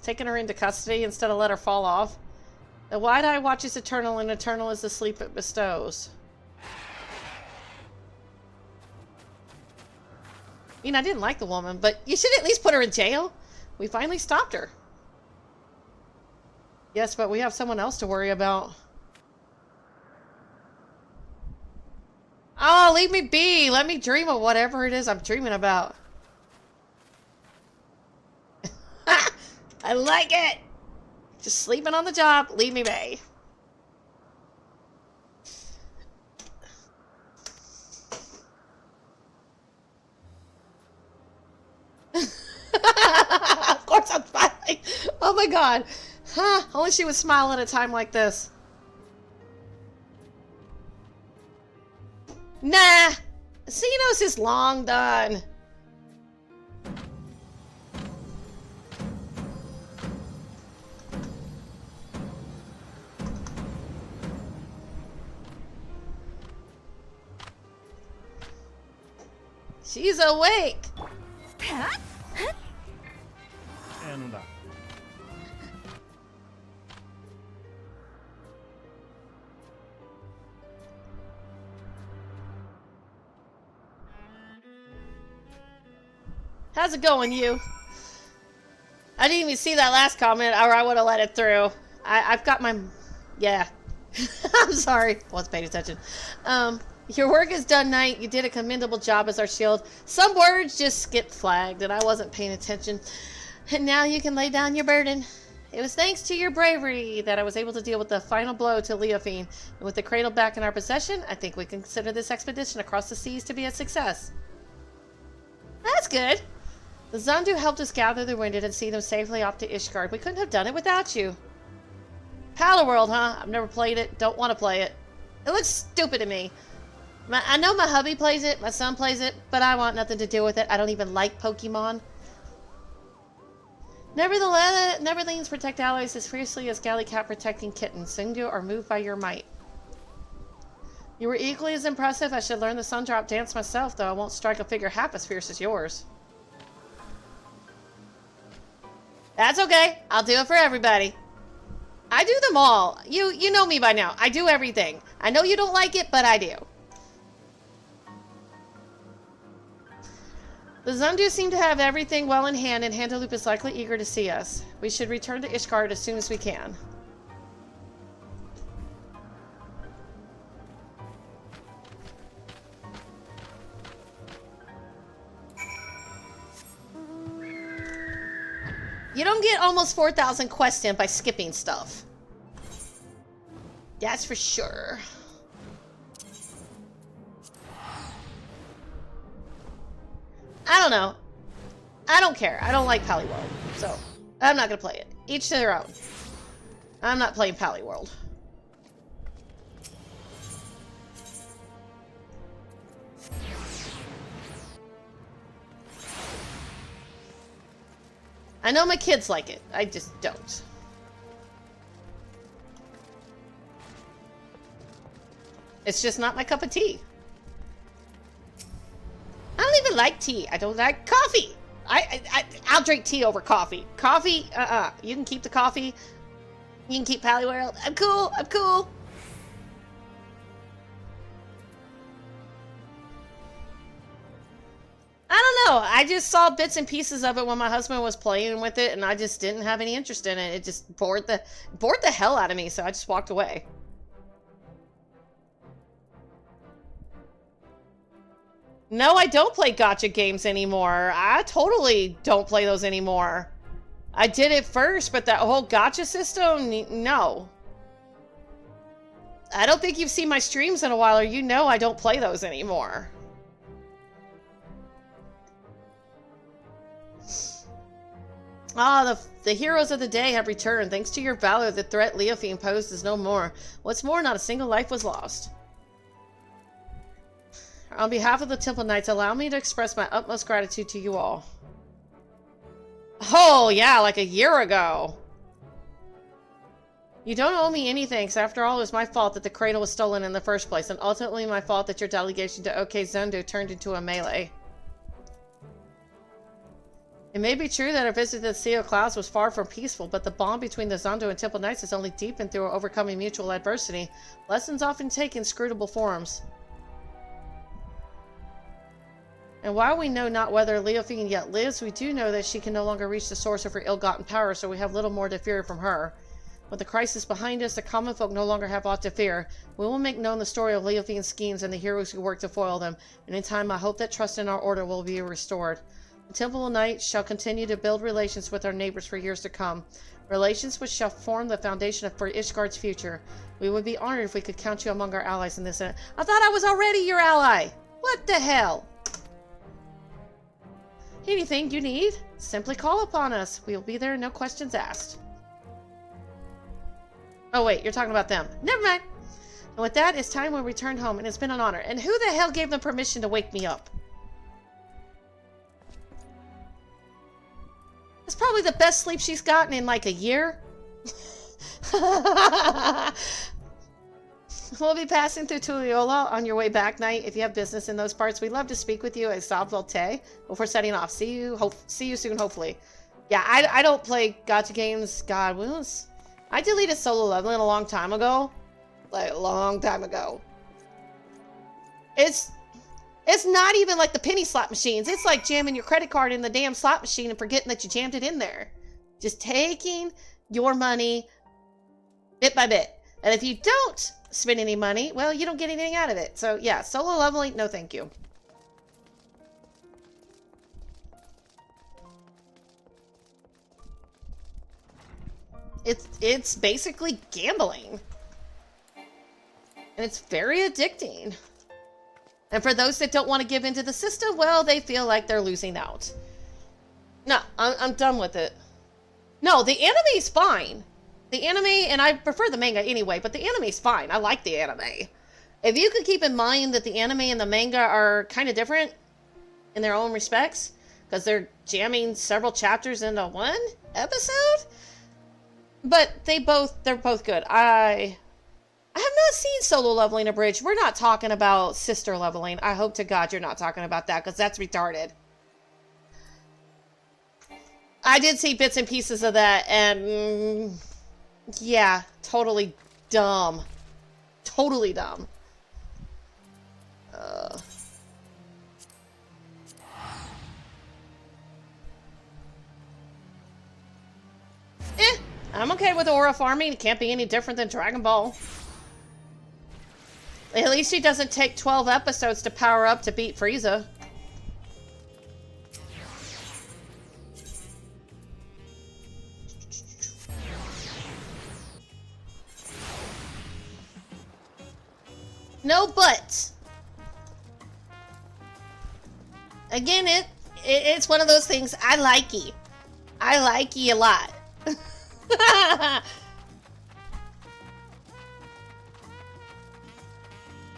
taken her into custody instead of let her fall off? The wide-eye watches eternal, and eternal is the sleep it bestows. I mean, I didn't like the woman, but you should at least put her in jail. We finally stopped her. Yes, but we have someone else to worry about. Oh, leave me be. Let me dream of whatever it is I'm dreaming about. I like it. Just sleeping on the job. Leave me be. Of course I'm smiling. Oh my god. Huh. Only she would smile at a time like this. Nah. Xenos is long done. She's awake! Não dá. How's it going, you? I didn't even see that last comment, or I would have let it through. I've got my... Yeah. I'm sorry. Wasn't paying attention. Your work is done, Knight. You did a commendable job as our shield. Some words just get flagged, and I wasn't paying attention. And now you can lay down your burden. It was thanks to your bravery that I was able to deal with the final blow to Leofine. And with the cradle back in our possession, I think we can consider this expedition across the seas to be a success. That's good. The Zandu helped us gather the wounded and see them safely off to Ishgard. We couldn't have done it without you. Palworld, huh? I've never played it. Don't want to play it. It looks stupid to me. I know my hubby plays it, my son plays it, but I want nothing to do with it. I don't even like Pokemon. Nevertheless, Neverleans protect allies as fiercely as Gallicat protecting kittens. Zundu are moved by your might. You were equally as impressive. I should learn the Sundrop dance myself, though I won't strike a figure half as fierce as yours. That's okay. I'll do it for everybody. I do them all. You know me by now. I do everything. I know you don't like it, but I do. The Zundu seem to have everything well in hand, and Handaloop is likely eager to see us. We should return to Ishgard as soon as we can. You don't get almost 4,000 quests in by skipping stuff. That's for sure. I don't know. I don't care. I don't like Palworld, so I'm not gonna play it. Each to their own. I'm not playing Palworld. I know my kids like it. I just don't. It's just not my cup of tea. I don't even like tea. I don't like coffee. I'll drink tea over coffee. Coffee, You can keep the coffee. You can keep Palworld. I'm cool. I'm cool. I don't know. I just saw bits and pieces of it when my husband was playing with it, and I just didn't have any interest in it. It just bored the hell out of me, so I just walked away. No, I don't play gacha games anymore. I totally don't play those anymore. I did it first, but that whole gacha system, no. I don't think you've seen my streams in a while, or you know I don't play those anymore. Ah, the heroes of the day have returned. Thanks to your valor, the threat Leofine posed is no more. What's more, not a single life was lost. On behalf of the Temple Knights, allow me to express my utmost gratitude to you all. Oh, yeah, like a year ago. You don't owe me anything, because after all, it was my fault that the cradle was stolen in the first place, and ultimately my fault that your delegation to OK Zundu turned into a melee. It may be true that our visit to the Sea of Clouds was far from peaceful, but the bond between the Zundu and Temple Knights has only deepened through overcoming mutual adversity. Lessons often take inscrutable forms. And while we know not whether Leofine yet lives, we do know that she can no longer reach the source of her ill-gotten power, so we have little more to fear from her. With the crisis behind us, the common folk no longer have aught to fear. We will make known the story of Leofine's schemes and the heroes who work to foil them, and in time I hope that trust in our order will be restored. The Temple Knights shall continue to build relations with our neighbors for years to come, relations which shall form the foundation for Ishgard's future. We would be honored if we could count you among our allies in this. I thought I was already your ally! What the hell? Anything you need, simply call upon us. We will be there, no questions asked. Oh wait, you're talking about them. Never mind. And with that, it's time we return home, and it's been an honor. And who the hell gave them permission to wake me up? That's probably the best sleep she's gotten in like a year. We'll be passing through Tulliola on your way back, Knight. If you have business in those parts, we'd love to speak with you at Sabvolte before setting off. See you soon, hopefully. Yeah, I don't play gacha games. God, when was... I deleted solo leveling a long time ago. Like, a long time ago. It's not even like the penny slot machines. It's like jamming your credit card in the damn slot machine and forgetting that you jammed it in there. Just taking your money bit by bit. And if you don't spend any money, well, you don't get anything out of it. So, yeah, solo leveling, no thank you. It's basically gambling. And it's very addicting. And for those that don't want to give into the system, well, they feel like they're losing out. No, I'm done with it. No, the anime's fine. The anime, and I prefer the manga anyway, but the anime's fine. I like the anime. If you could keep in mind that the anime and the manga are kind of different in their own respects, because they're jamming several chapters into one episode, but they're both good. I have not seen solo leveling abridged. We're not talking about sister leveling. I hope to God you're not talking about that, because that's retarded. I did see bits and pieces of that, and yeah, totally dumb. Totally dumb. I'm okay with aura farming. It can't be any different than Dragon Ball. At least he doesn't take 12 episodes to power up to beat Frieza. No buts. Again, it's one of those things. I like ye. I like ye a lot.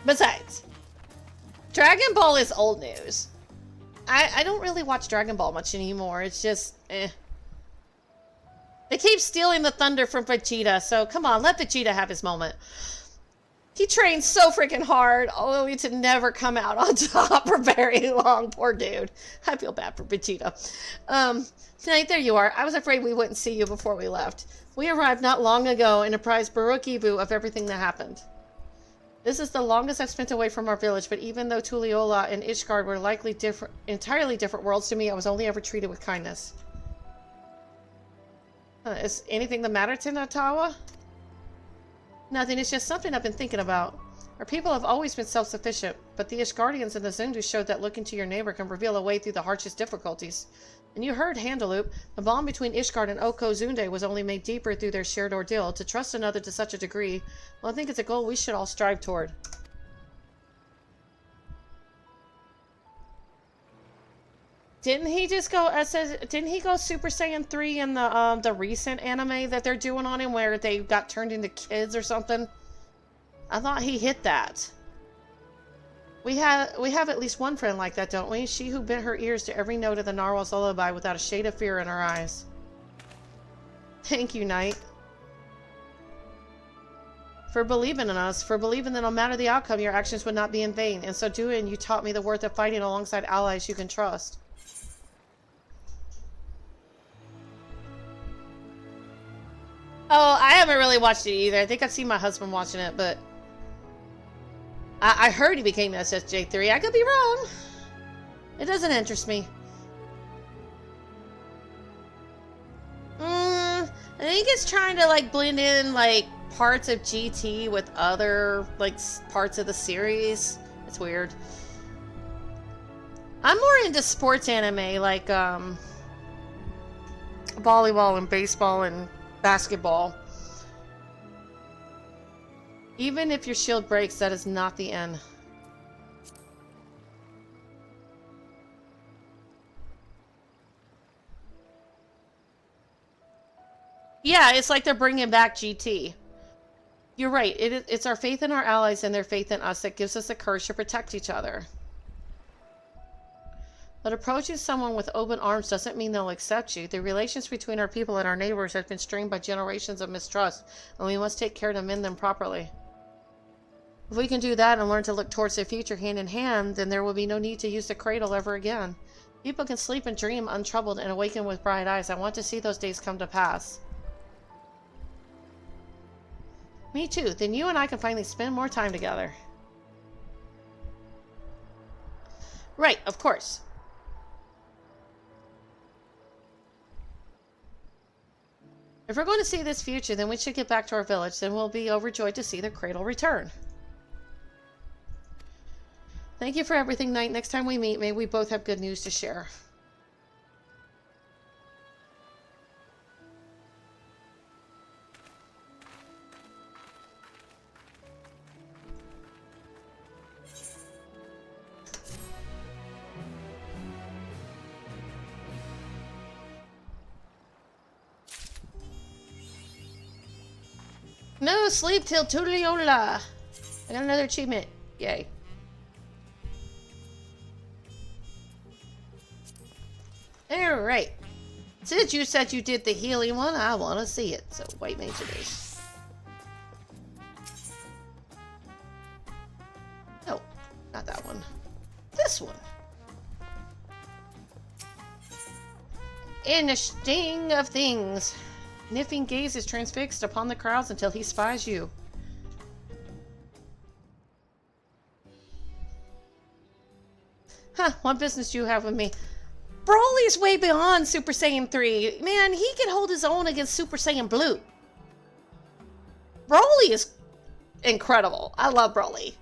Besides, Dragon Ball is old news. I don't really watch Dragon Ball much anymore. It's just, eh. They keep stealing the thunder from Vegeta, so come on, let Vegeta have his moment. He trained so freaking hard, only to never come out on top for very long. Poor dude. I feel bad for Vegeta. Tonight, there you are. I was afraid we wouldn't see you before we left. We arrived not long ago and apprised Baruch-Ibu of everything that happened. This is the longest I've spent away from our village, but even though Tulliola and Ishgard were likely entirely different worlds to me, I was only ever treated with kindness. Is anything the matter, Tinatawa? Nothing, it's just something I've been thinking about. Our people have always been self-sufficient, but the Ishgardians and the Zundu showed that looking to your neighbor can reveal a way through the harshest difficulties. And you heard, Handaloop, the bond between Ishgard and Oko Zunde was only made deeper through their shared ordeal. To trust another to such a degree, well, I think it's a goal we should all strive toward. Didn't he just go, didn't he go Super Saiyan 3 in the recent anime that they're doing on him where they got turned into kids or something? I thought he hit that. We have at least one friend like that, don't we? She who bent her ears to every note of the narwhal's lullaby without a shade of fear in her eyes. Thank you, Knight. For believing in us, for believing that no matter the outcome, your actions would not be in vain. In so doing, you taught me the worth of fighting alongside allies you can trust. Oh, I haven't really watched it either. I think I've seen my husband watching it, but I heard he became SSJ3. I could be wrong. It doesn't interest me. I think it's trying to like blend in like parts of GT with other like parts of the series. It's weird. I'm more into sports anime like volleyball and baseball and basketball. Even if your shield breaks, that is not the end. Yeah, it's like they're bringing back GT. You're right. It's our faith in our allies and their faith in us that gives us the courage to protect each other. But approaching someone with open arms doesn't mean they'll accept you. The relations between our people and our neighbors have been strained by generations of mistrust, and we must take care to mend them properly. If we can do that and learn to look towards the future hand in hand, then there will be no need to use the cradle ever again. People can sleep and dream untroubled and awaken with bright eyes. I want to see those days come to pass. Me too. Then you and I can finally spend more time together. Right, of course. If we're going to see this future, then we should get back to our village. Then we'll be overjoyed to see the cradle return. Thank you for everything, Knight. Next time we meet, may we both have good news to share. No sleep till Tuliola. I got another achievement. Yay. Alright. Since you said you did the healing one, I want to see it. So, white mage it is. No, not that one. This one. In the sting of things. Niffing gaze is transfixed upon the crowds until he spies you. Huh, what business do you have with me? Broly's way beyond Super Saiyan 3. Man, he can hold his own against Super Saiyan Blue. Broly is incredible. I love Broly.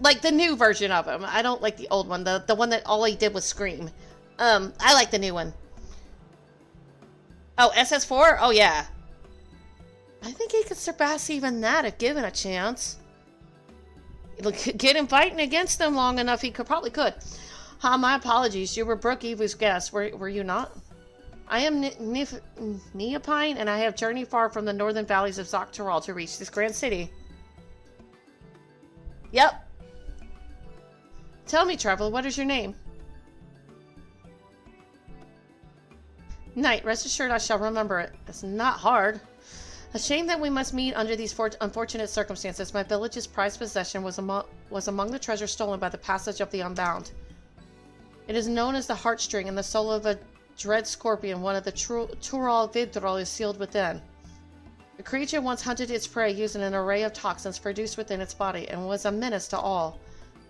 Like the new version of him. I don't like the old one. The one that all he did was scream. I like the new one. Oh, SS4? Oh, yeah. I think he could surpass even that if given a chance. Get him fighting against them long enough, he probably could. My apologies. You were Brooke Evu's guest. Were you not? I am Neopine, and I have journeyed far from the northern valleys of Zoctoral to reach this grand city. Yep. Tell me, traveler, what is your name? Knight, rest assured I shall remember it. It's not hard. A shame that we must meet under these unfortunate circumstances. My village's prized possession was among the treasures stolen by the passage of the Unbound. It is known as the Heartstring, and the soul of a dread scorpion, one of the Tural Vidral, is sealed within. The creature once hunted its prey using an array of toxins produced within its body, and was a menace to all.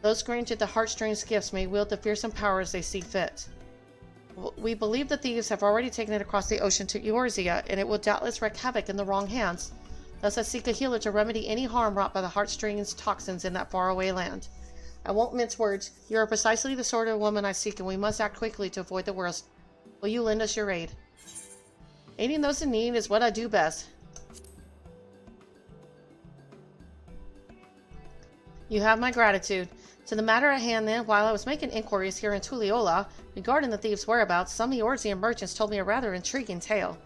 Those granted the Heartstring's gifts may wield the fearsome powers they see fit. We believe the thieves have already taken it across the ocean to Eorzea, and it will doubtless wreak havoc in the wrong hands. Thus I seek a healer to remedy any harm wrought by the Heartstring's toxins in that faraway land. I won't mince words. You are precisely the sort of woman I seek, and we must act quickly to avoid the worst. Will you lend us your aid? Aiding those in need is what I do best. You have my gratitude. To the matter at hand, then, while I was making inquiries here in Tuliola regarding the thieves' whereabouts, some Eorzean merchants told me a rather intriguing tale.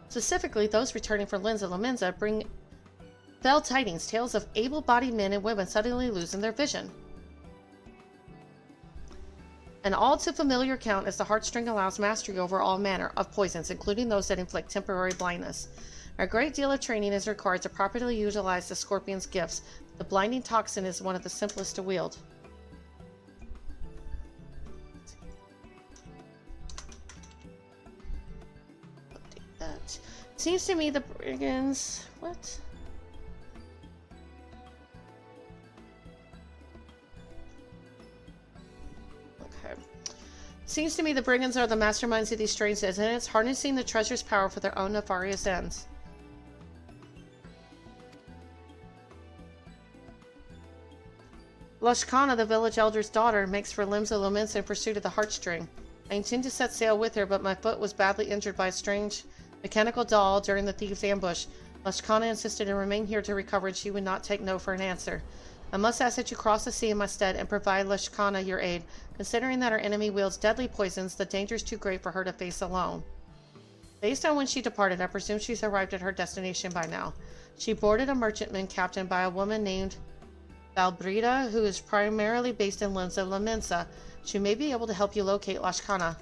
Specifically, those returning from Linza Lamenza bring fell tidings, tales of able-bodied men and women suddenly losing their vision. An all-too-familiar account is the Heartstring allows mastery over all manner of poisons, including those that inflict temporary blindness. A great deal of training is required to properly utilize the scorpion's gifts. The blinding toxin is one of the simplest to wield. Update that. Seems to me the brigands... What? Seems to me the brigands are the masterminds of these strange incidents, harnessing the treasure's power for their own nefarious ends. Lashkana, the village elder's daughter, makes for Limsa Lamensa in pursuit of the Heartstring. I intend to set sail with her, but my foot was badly injured by a strange mechanical doll during the thieves' ambush. Lashkana insisted to remain here to recover, and she would not take no for an answer. I must ask that you cross the sea in my stead and provide Lashkana your aid. Considering that our enemy wields deadly poisons, the danger is too great for her to face alone. Based on when she departed, I presume she's arrived at her destination by now. She boarded a merchantman captained by a woman named Valbrida, who is primarily based in Linza Lamensa. She may be able to help you locate Lashkana.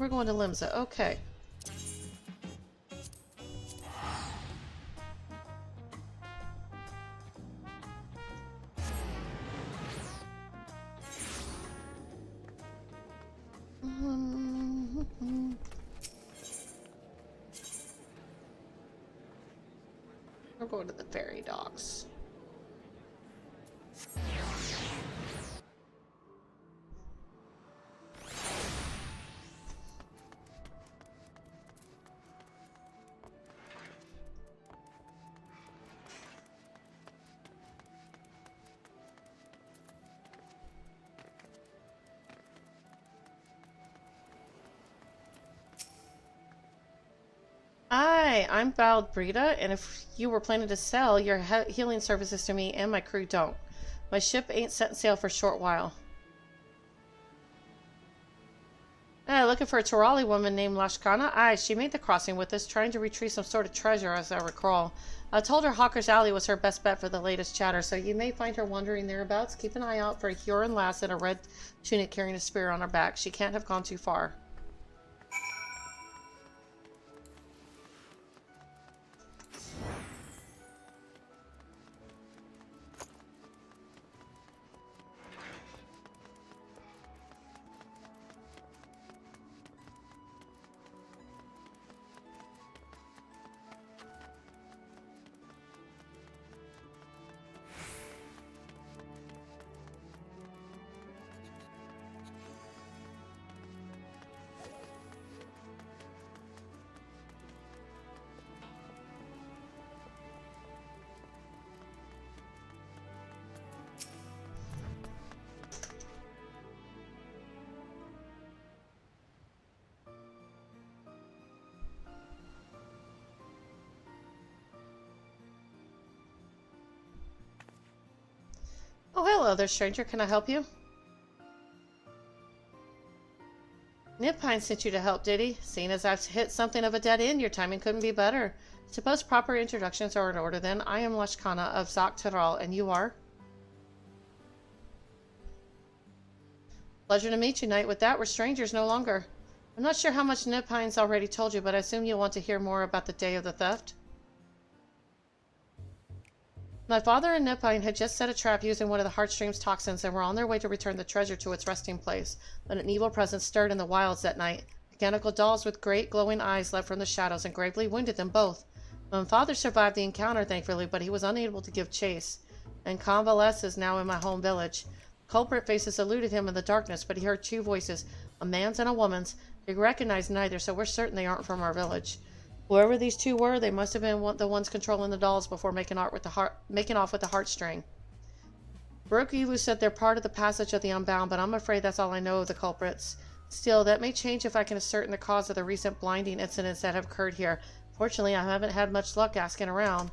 we're going to Limsa. Okay. We're going to the ferry docks. Hi, I'm Brita, and if you were planning to sell your healing services to me and my crew, don't. My ship ain't setting sail for a short while. Looking for a Turali woman named Lashkana? Aye, she made the crossing with us, trying to retrieve some sort of treasure, as I recall. I told her Hawker's Alley was her best bet for the latest chatter, so you may find her wandering thereabouts. Keep an eye out for a Huron lass in a red tunic carrying a spear on her back. She can't have gone too far. Oh, hello there, stranger. Can I help you? Nipine sent you to help, did he? Seeing as I've hit something of a dead end, your timing couldn't be better. Suppose proper introductions are in order, then. I am Lashkana of Zaktaral, and you are? Pleasure to meet you, Knight. With that, we're strangers no longer. I'm not sure how much Nipine's already told you, but I assume you'll want to hear more about the day of the theft. My father and Nipine had just set a trap using one of the Heartstream's toxins and were on their way to return the treasure to its resting place, when an evil presence stirred in the wilds that night. Mechanical dolls with great glowing eyes leapt from the shadows and gravely wounded them both. My father survived the encounter, thankfully, but he was unable to give chase, and convalesces now in my home village. Culprit faces eluded him in the darkness, but he heard two voices, a man's and a woman's. He recognized neither, so we're certain they aren't from our village. Whoever these two were, they must have been the ones controlling the dolls before making off with the heartstring. Baroque Evu said they're part of the passage of the Unbound, but I'm afraid that's all I know of the culprits. Still, that may change if I can ascertain the cause of the recent blinding incidents that have occurred here. Fortunately, I haven't had much luck asking around.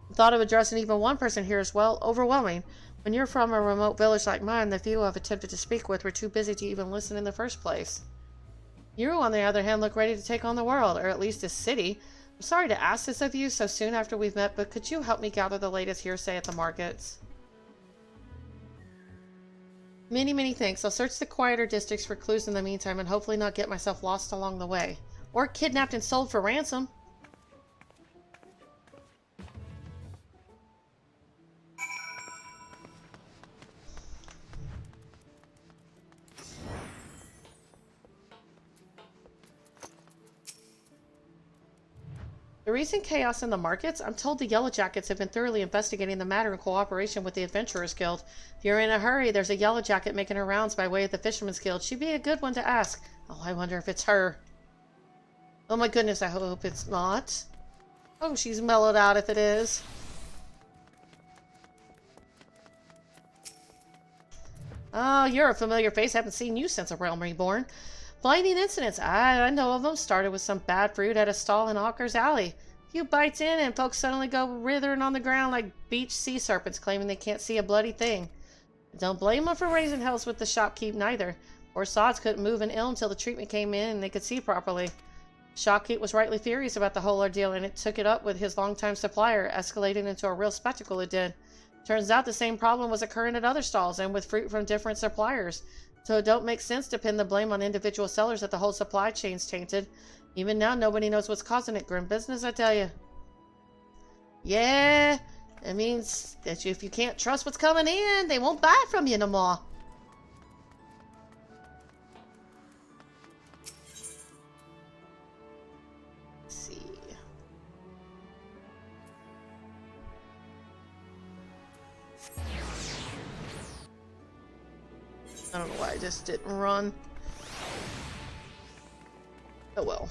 The thought of addressing even one person here is, well, overwhelming. When you're from a remote village like mine, the few I've attempted to speak with were too busy to even listen in the first place. You, on the other hand, look ready to take on the world, or at least this city. I'm sorry to ask this of you so soon after we've met, but could you help me gather the latest hearsay at the markets? Many, many thanks. I'll search the quieter districts for clues in the meantime and hopefully not get myself lost along the way. Or kidnapped and sold for ransom. The recent chaos in the markets? I'm told the Yellow Jackets have been thoroughly investigating the matter in cooperation with the Adventurers Guild. If you're in a hurry, there's a Yellow Jacket making her rounds by way of the Fisherman's Guild. She'd be a good one to ask. Oh, I wonder if it's her. Oh my goodness, I hope it's not. Oh, she's mellowed out if it is. Oh, you're a familiar face. Haven't seen you since A Realm Reborn. Blinding incidents. I know of them. Started with some bad fruit at a stall in Hawker's Alley. A few bites in and folks suddenly go writhing on the ground like beach sea serpents, claiming they can't see a bloody thing. Don't blame them for raising hells with the shopkeep neither. Poor sods couldn't move an ill until the treatment came in and they could see properly. Shopkeep was rightly furious about the whole ordeal, and it took it up with his longtime supplier, escalating into a real spectacle it did. Turns out the same problem was occurring at other stalls and with fruit from different suppliers. So it don't make sense to pin the blame on individual sellers that the whole supply chain's tainted. Even now, nobody knows what's causing it. Grim business, I tell you. Yeah, it means that if you can't trust what's coming in, they won't buy from you no more. Let's see. I don't know why I just didn't run. Oh well.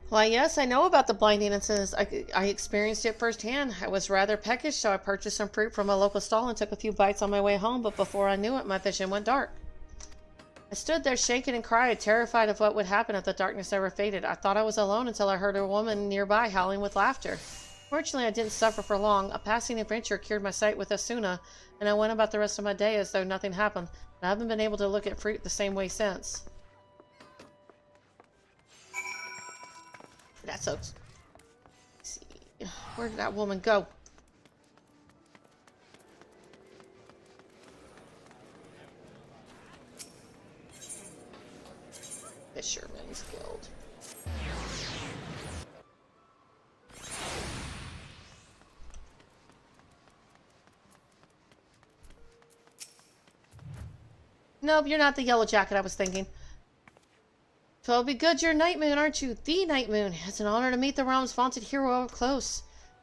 Why, yes, I know about the blinding incidents. I experienced it firsthand. I was rather peckish, so I purchased some fruit from a local stall and took a few bites on my way home, but before I knew it, my vision went dark. I stood there shaking and cried, terrified of what would happen if the darkness ever faded. I thought I was alone until I heard a woman nearby howling with laughter. Fortunately, I didn't suffer for long. A passing adventure cured my sight with Asuna, and I went about the rest of my day as though nothing happened. And I haven't been able to look at fruit the same way since. That sucks. Let's see. Where did that woman go? Fisherman's Guild. Nope, you're not the yellow jacket I was thinking. So it'll be good you're Night Moon, aren't you? The Night Moon. It's an honor to meet the realm's vaunted hero up close.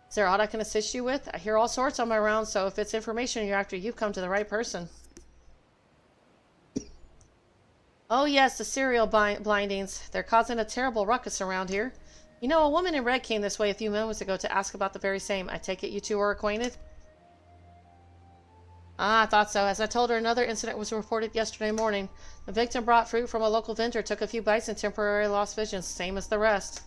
Is there aught I can assist you with? I hear all sorts on my rounds, so if it's information you're after, you've come to the right person. Oh yes, the serial blindings. They're causing a terrible ruckus around here. You know, a woman in red came this way a few moments ago to ask about the very same. I take it you two are acquainted? Ah, I thought so. As I told her, another incident was reported yesterday morning. The victim brought fruit from a local vendor, took a few bites, and temporarily lost vision, same as the rest.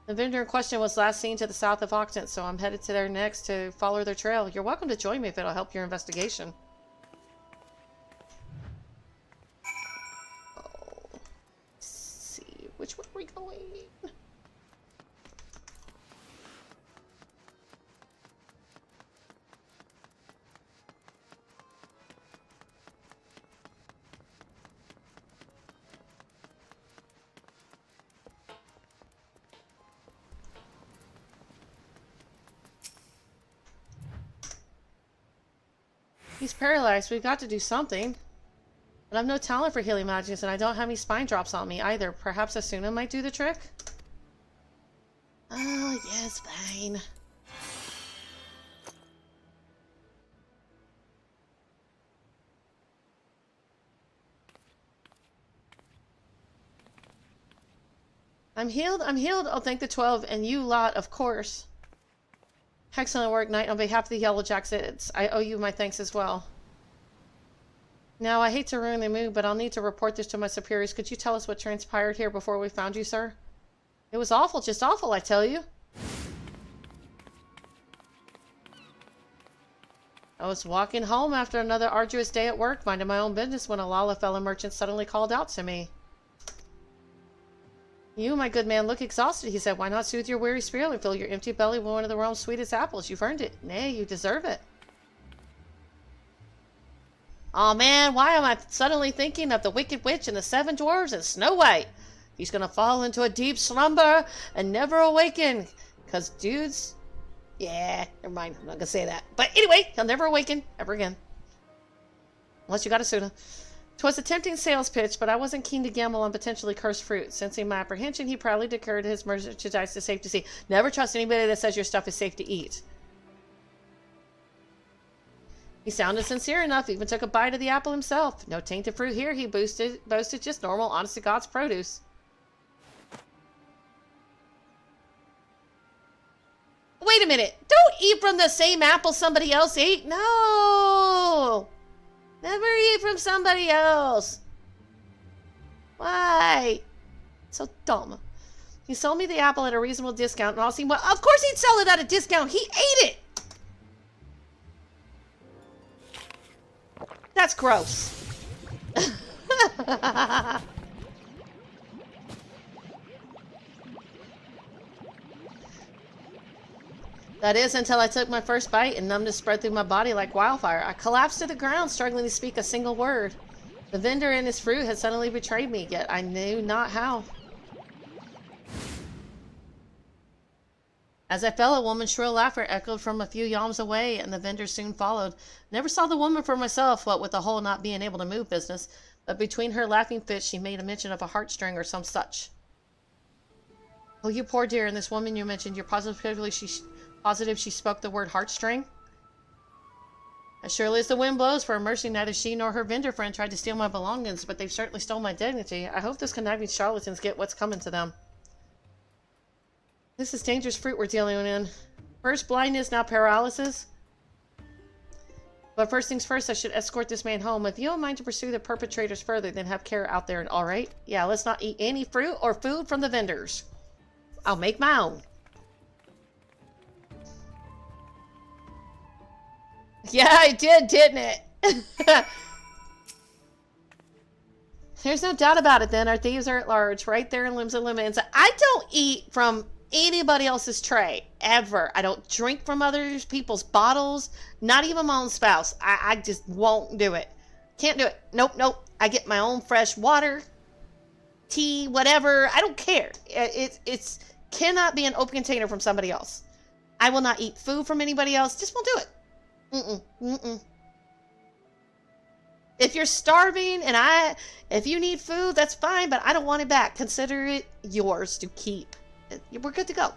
The vendor in question was last seen to the south of Octant, so I'm headed to there next to follow their trail. You're welcome to join me if it'll help your investigation. Oh, let's see. Which way are we going? He's paralyzed. We've got to do something. But I've no talent for healing magics, and I don't have any spine drops on me either. Perhaps Asuna might do the trick? Oh, yes, fine. I'm healed. Oh, thank the 12, and you lot, of course. Excellent work, Knight. On behalf of the Yellow Jackets, I owe you my thanks as well. Now, I hate to ruin the mood, but I'll need to report this to my superiors. Could you tell us what transpired here before we found you, sir? It was awful, just awful, I tell you. I was walking home after another arduous day at work, minding my own business, when a Lalafella merchant suddenly called out to me. You, my good man, look exhausted, he said. Why not soothe your weary spirit and fill your empty belly with one of the realm's sweetest apples? You've earned it. Nay, you deserve it. Oh man, why am I suddenly thinking of the Wicked Witch and the Seven Dwarves and Snow White? He's gonna fall into a deep slumber and never awaken. 'Cause dudes... Yeah, never mind. I'm not gonna say that. But anyway, he'll never awaken ever again. Unless you got Asuna. 'Twas a tempting sales pitch, but I wasn't keen to gamble on potentially cursed fruit. Sensing my apprehension, he proudly declared his merchandise is safe to see. Never trust anybody that says your stuff is safe to eat. He sounded sincere enough, even took a bite of the apple himself. No tainted fruit here, he boasted just normal, honest to God's produce. Wait a minute! Don't eat from the same apple somebody else ate! No! Never eat from somebody else. Why? So dumb. He sold me the apple at a reasonable discount, and all seemed well. Of course he'd sell it at a discount. He ate it. That's gross. That is until I took my first bite and numbness spread through my body like wildfire. I collapsed to the ground, struggling to speak a single word. The vendor and his fruit had suddenly betrayed me, yet I knew not how. As I fell, a woman's shrill laughter echoed from a few yalms away, and the vendor soon followed. Never saw the woman for myself, what with the whole not being able to move business, but between her laughing fits she made a mention of a heartstring or some such. Oh, you poor dear, and this woman you mentioned, you're positive she spoke the word heartstring? As surely as the wind blows, for a mercy neither she nor her vendor friend tried to steal my belongings, but they've certainly stolen my dignity. I hope those conniving charlatans get what's coming to them. This is dangerous fruit we're dealing in. First blindness, now paralysis. But first things first, I should escort this man home. If you don't mind to pursue the perpetrators further, then have care out there, and all right? Yeah, let's not eat any fruit or food from the vendors. I'll make my own. Yeah, I did, didn't it? There's no doubt about it then. Our thieves are at large, right there in limbs and limits. I don't eat from anybody else's tray, ever. I don't drink from other people's bottles, not even my own spouse. I just won't do it. Can't do it. Nope, nope. I get my own fresh water, tea, whatever. I don't care. It's cannot be an open container from somebody else. I will not eat food from anybody else. Just won't do it. If you're starving and if you need food, that's fine, but I don't want it back. Consider it yours to keep. We're good to go.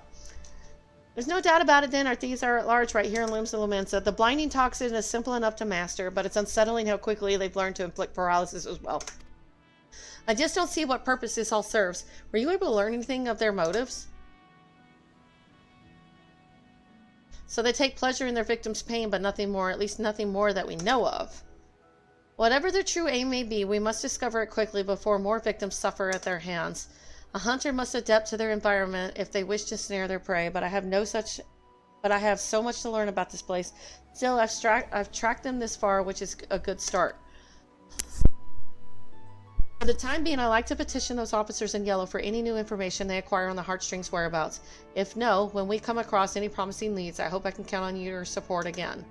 There's no doubt about it then. Our thieves are at large right here in Limbs and Lamenta. The blinding toxin is simple enough to master, but it's unsettling how quickly they've learned to inflict paralysis as well. I just don't see what purpose this all serves. Were you able to learn anything of their motives? So they take pleasure in their victim's pain, but nothing more, at least nothing more that we know of. Whatever their true aim may be, we must discover it quickly before more victims suffer at their hands. A hunter must adapt to their environment if they wish to snare their prey, but I have so much to learn about this place. Still, I've tracked them this far, which is a good start. For the time being, I like to petition those officers in yellow for any new information they acquire on the Heartstrings' whereabouts. If no, when we come across any promising leads, I hope I can count on your support again.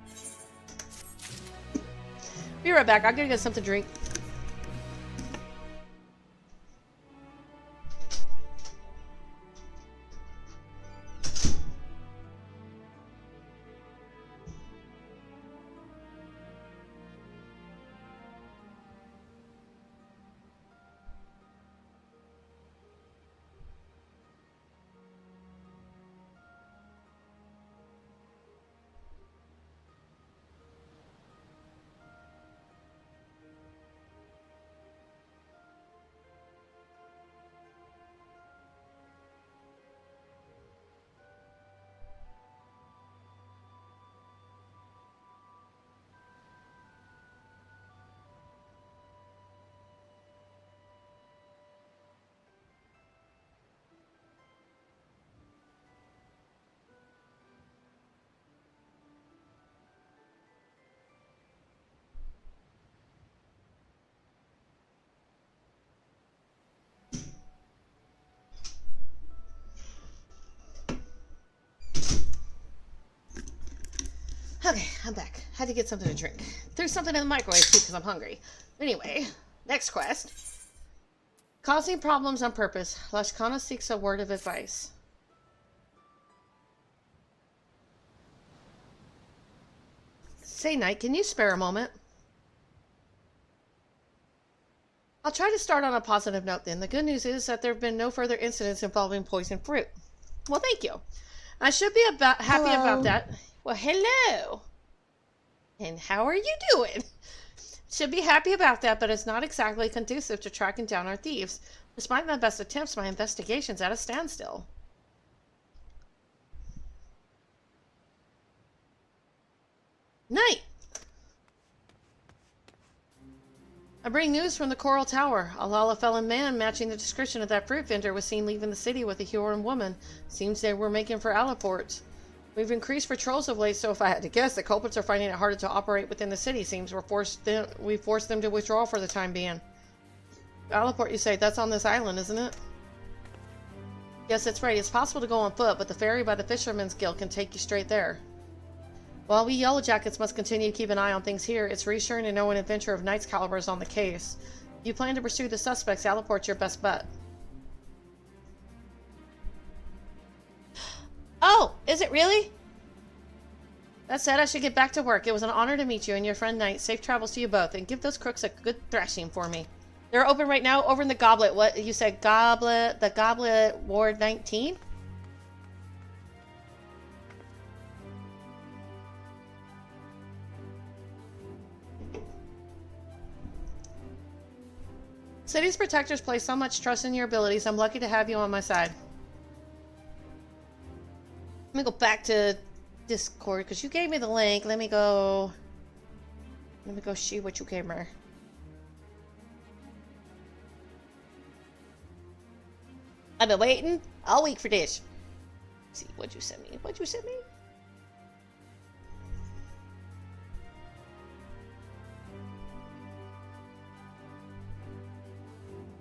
Be right back. I'm gonna get something to drink. Okay, I'm back. Had to get something to drink. Threw something in the microwave too because I'm hungry. Anyway, next quest. Causing problems on purpose. Lashkana seeks a word of advice. Say, Knight, can you spare a moment? I'll try to start on a positive note then. The good news is that there have been no further incidents involving poison fruit. Well, thank you. I should be happy about that. Well, hello. And how are you doing? Should be happy about that, but it's not exactly conducive to tracking down our thieves. Despite my best attempts, my investigation's at a standstill. Knight! I bring news from the Coral Tower. A Lalafellin man matching the description of that fruit vendor was seen leaving the city with a Huron woman. Seems they were making for Allaport. We've increased patrols of late, so if I had to guess, the culprits are finding it harder to operate within the city. Seems we forced them to withdraw for the time being. Allaport, you say? That's on this island, isn't it? Yes, that's right. It's possible to go on foot, but the ferry by the Fisherman's Guild can take you straight there. While we Yellow Jackets must continue to keep an eye on things here, it's reassuring to know an adventurer of Knight's caliber is on the case. If you plan to pursue the suspects, Allaport's your best bet. Oh, is it really? That said, I should get back to work. It was an honor to meet you and your friend Knight. Safe travels to you both, and give those crooks a good thrashing for me. They're open right now, over in the Goblet. What, you said Goblet, the Goblet Ward 19? City's protectors place so much trust in your abilities. I'm lucky to have you on my side. Let me go back to Discord, because you gave me the link. Let me go see what you gave me. I've been waiting all week for this. Let's see, what'd you send me? What'd you send me?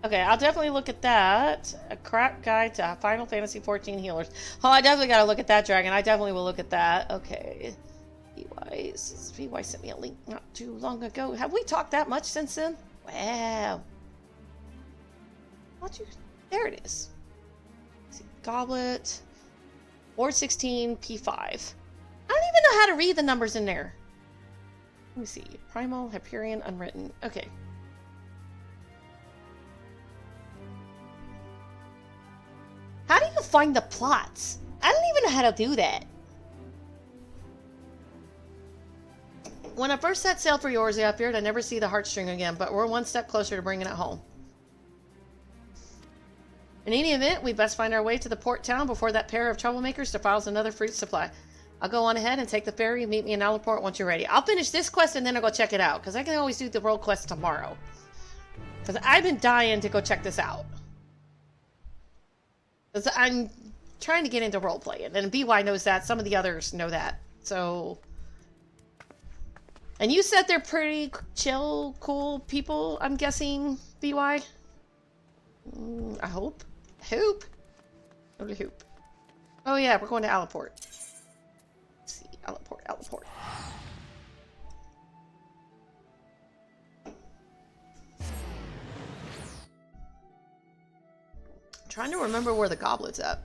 Okay, I'll definitely look at that. A crap guide to Final Fantasy XIV healers. Oh, I definitely gotta look at that, Dragon. I definitely will look at that. Okay. VY sent me a link not too long ago. Have we talked that much since then? Wow. There it is. Let's see, Goblet. Ward 16, P5. I don't even know how to read the numbers in there. Let me see. Primal, Hyperion, Unwritten. Okay. How do you find the plots? I don't even know how to do that. When I first set sail for Yorzy, I feared I'd never see the heartstring again, but we're one step closer to bringing it home. In any event, we best find our way to the port town before that pair of troublemakers defiles another fruit supply. I'll go on ahead and take the ferry. Meet me in Allaport once you're ready. I'll finish this quest and then I'll go check it out, because I can always do the world quest tomorrow. Because I've been dying to go check this out. Because I'm trying to get into role-playing, and BY knows that. Some of the others know that. So... And you said they're pretty chill, cool people, I'm guessing, BY? I hope. Hope? Only hope. Oh yeah, we're going to Allaport. Let's see, Allaport. Trying to remember where the goblet's at.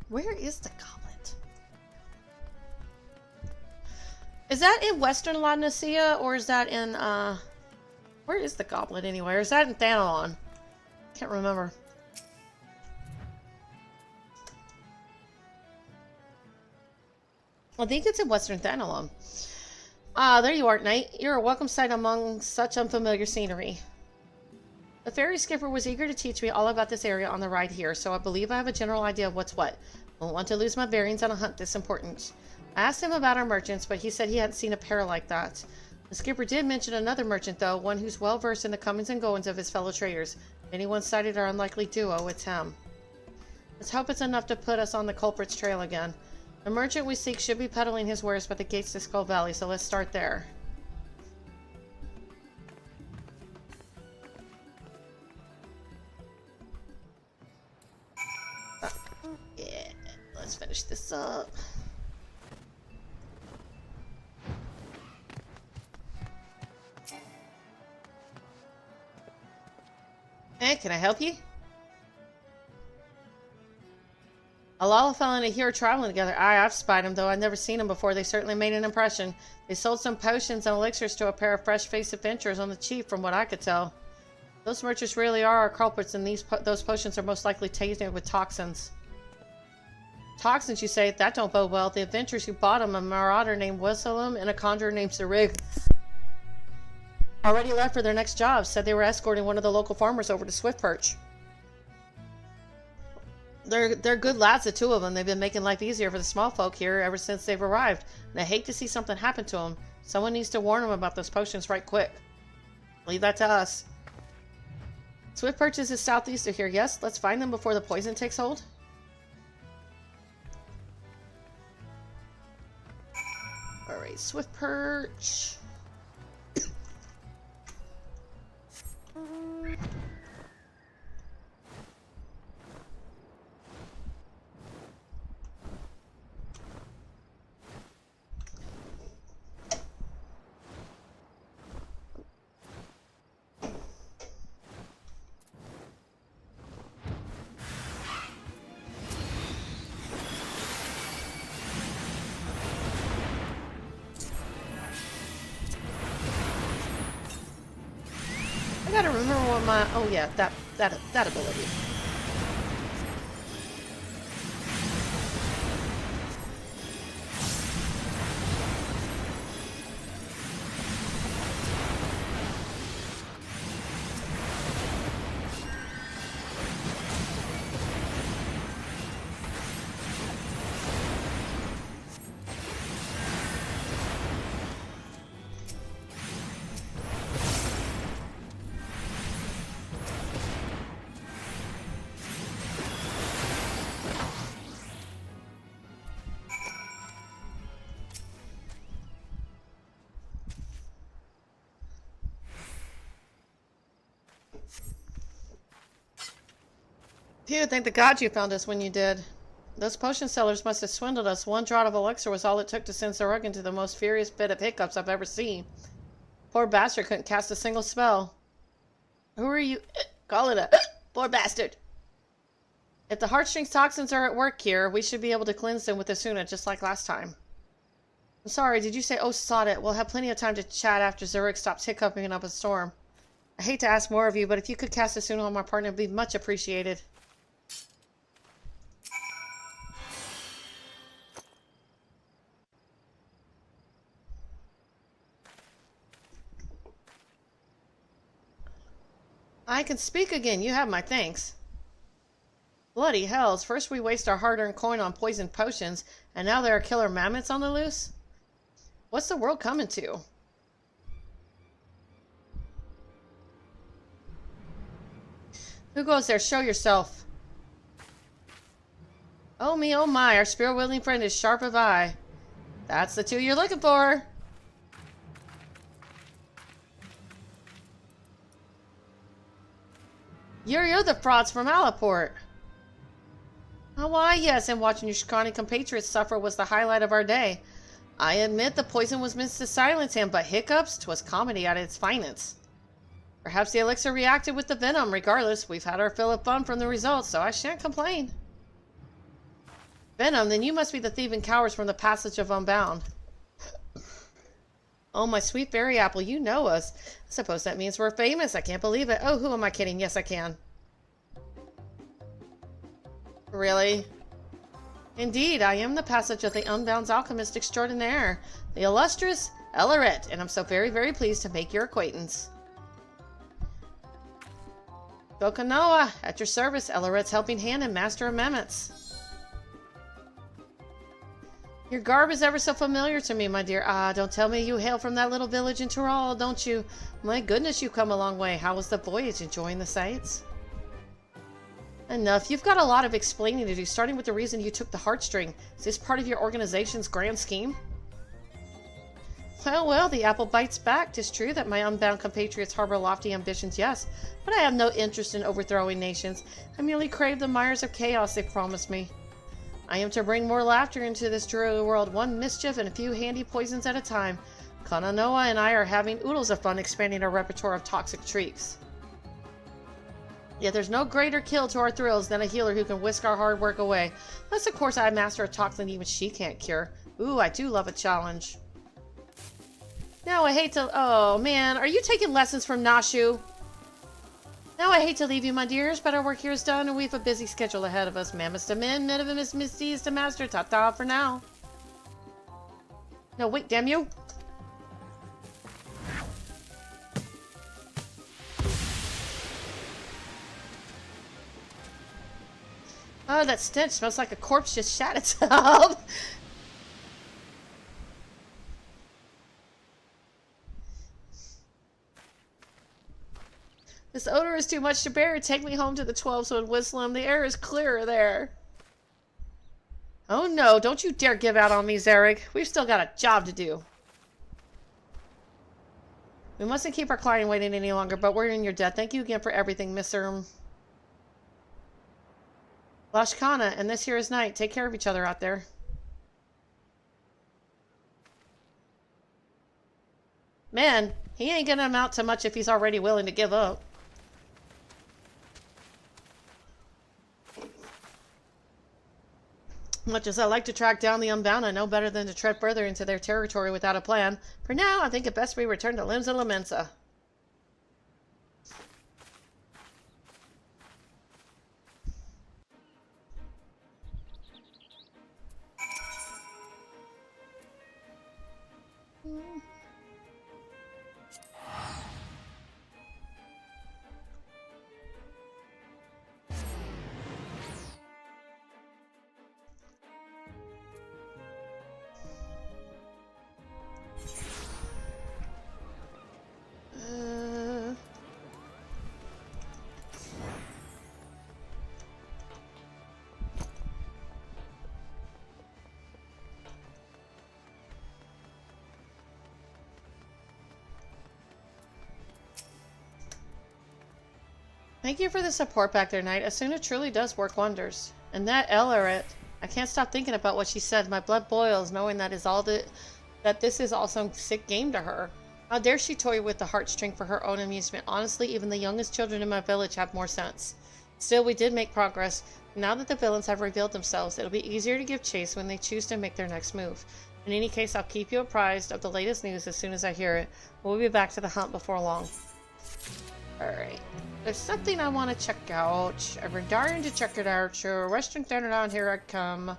Where is the goblet? Is that in Western La Nacia, or is that in, where is the goblet anyway? Or is that in Thanalon? Can't remember. I think it's in Western Thanalon. Ah, there you are, Knight. You're a welcome sight among such unfamiliar scenery. The ferry skipper was eager to teach me all about this area on the ride here, so I believe I have a general idea of what's what. I won't want to lose my bearings on a hunt this important. I asked him about our merchants, but he said he hadn't seen a pair like that. The skipper did mention another merchant, though, one who's well versed in the comings and goings of his fellow traders. If anyone sighted our unlikely duo, it's him. Let's hope it's enough to put us on the culprit's trail again. The merchant we seek should be peddling his wares by the gates to Skull Valley, so let's start there. Yeah, let's finish this up. Hey, can I help you? A lot of fellow and a hero traveling together. I've spied them, though I've never seen them before. They certainly made an impression. They sold some potions and elixirs to a pair of fresh-faced adventurers on the cheap, from what I could tell. Those merchants really are our culprits, and those potions are most likely tainted with toxins. Toxins, you say? That don't bode well. The adventurers who bought them, a marauder named Wesselum and a conjurer named Zerig, already left for their next job. Said they were escorting one of the local farmers over to Swiftperch. They're good lads, the two of them. They've been making life easier for the small folk here ever since they've arrived. And I hate to see something happen to them. Someone needs to warn them about those potions right quick. Leave that to us. Swiftperch is southeast of here, yes? Let's find them before the poison takes hold. Alright, Swiftperch. I gotta remember what my... Oh yeah, that ability. Phew, thank the gods you found us when you did. Those potion sellers must have swindled us. One draught of elixir was all it took to send Zarug into the most furious bit of hiccups I've ever seen. Poor bastard couldn't cast a single spell. Who are you? Call it a poor bastard. If the heartstrings toxins are at work here, we should be able to cleanse them with Asuna just like last time. I'm sorry, did you say, oh, sod it? We'll have plenty of time to chat after Zarug stops hiccuping up a storm. I hate to ask more of you, but if you could cast Asuna on my partner, it'd be much appreciated. I can speak again. You have my thanks. Bloody hells. First we waste our hard-earned coin on poisoned potions, and now there are killer mammoths on the loose? What's the world coming to? Who goes there? Show yourself. Oh me, oh my. Our spear-wielding friend is sharp of eye. That's the two you're looking for. You're the frauds from Alaport. Oh, why, yes, and watching your scrawny compatriots suffer was the highlight of our day. I admit the poison was meant to silence him, but hiccups, 'twas comedy at its finest. Perhaps the elixir reacted with the venom. Regardless, we've had our fill of fun from the results, so I shan't complain. Venom, then you must be the thieving cowards from the Passage of Unbound. Oh, my sweet berry apple, you know us. I suppose that means we're famous. I can't believe it. Oh, who am I kidding? Yes, I can. Really? Indeed, I am the Passage of the Unbound's alchemist extraordinaire, the illustrious Roulettes, and I'm so very, very pleased to make your acquaintance. Dokanoa, at your service, Roulettes' helping hand and master of mammoths. Your garb is ever so familiar to me, my dear. Ah, don't tell me you hail from that little village in Tyrol, don't you? My goodness, you've come a long way. How was the voyage? Enjoying the sights? Enough. You've got a lot of explaining to do, starting with the reason you took the heartstring. Is this part of your organization's grand scheme? Well, the apple bites back. 'Tis true that my unbound compatriots harbor lofty ambitions, yes, but I have no interest in overthrowing nations. I merely crave the mires of chaos they've promised me. I am to bring more laughter into this dreary world, one mischief and a few handy poisons at a time. Kananoa and I are having oodles of fun expanding our repertoire of toxic treats. Yet there's no greater kill to our thrills than a healer who can whisk our hard work away. Unless, of course, I master a toxin even she can't cure. Ooh, I do love a challenge. Now I hate to... Oh, man. Are you taking lessons from Nashu? Now I hate to leave you, my dears, but our work here is done and we have a busy schedule ahead of us. Mammoths to men, Minimus Misties to master. Ta-ta for now. No, wait, damn you. Oh, that stench smells like a corpse just shat itself. This odor is too much to bear. Take me home to the 12-Sword Wislam. The air is clearer there. Oh no, don't you dare give out on me, Zarug. We've still got a job to do. We mustn't keep our client waiting any longer, but we're in your debt. Thank you again for everything, Mr. Lashkana, and this here is Night. Take care of each other out there. Man, he ain't gonna amount to much if he's already willing to give up. Much as I like to track down the Unbound, I know better than to tread further into their territory without a plan. For now, I think it best we return to Limbs and Lamensa. Thank you for the support back there, Knight. Asuna truly does work wonders. And that Ellerit, I can't stop thinking about what she said. My blood boils knowing that this is all some sick game to her. How dare she toy with the heartstring for her own amusement? Honestly, even the youngest children in my village have more sense. Still, we did make progress. Now that the villains have revealed themselves, it'll be easier to give chase when they choose to make their next move. In any case, I'll keep you apprised of the latest news as soon as I hear it. We'll be back to the hunt before long. Alright. There's something I want to check out. I've been dying to check it out. Sure, Western Standard on, here I come.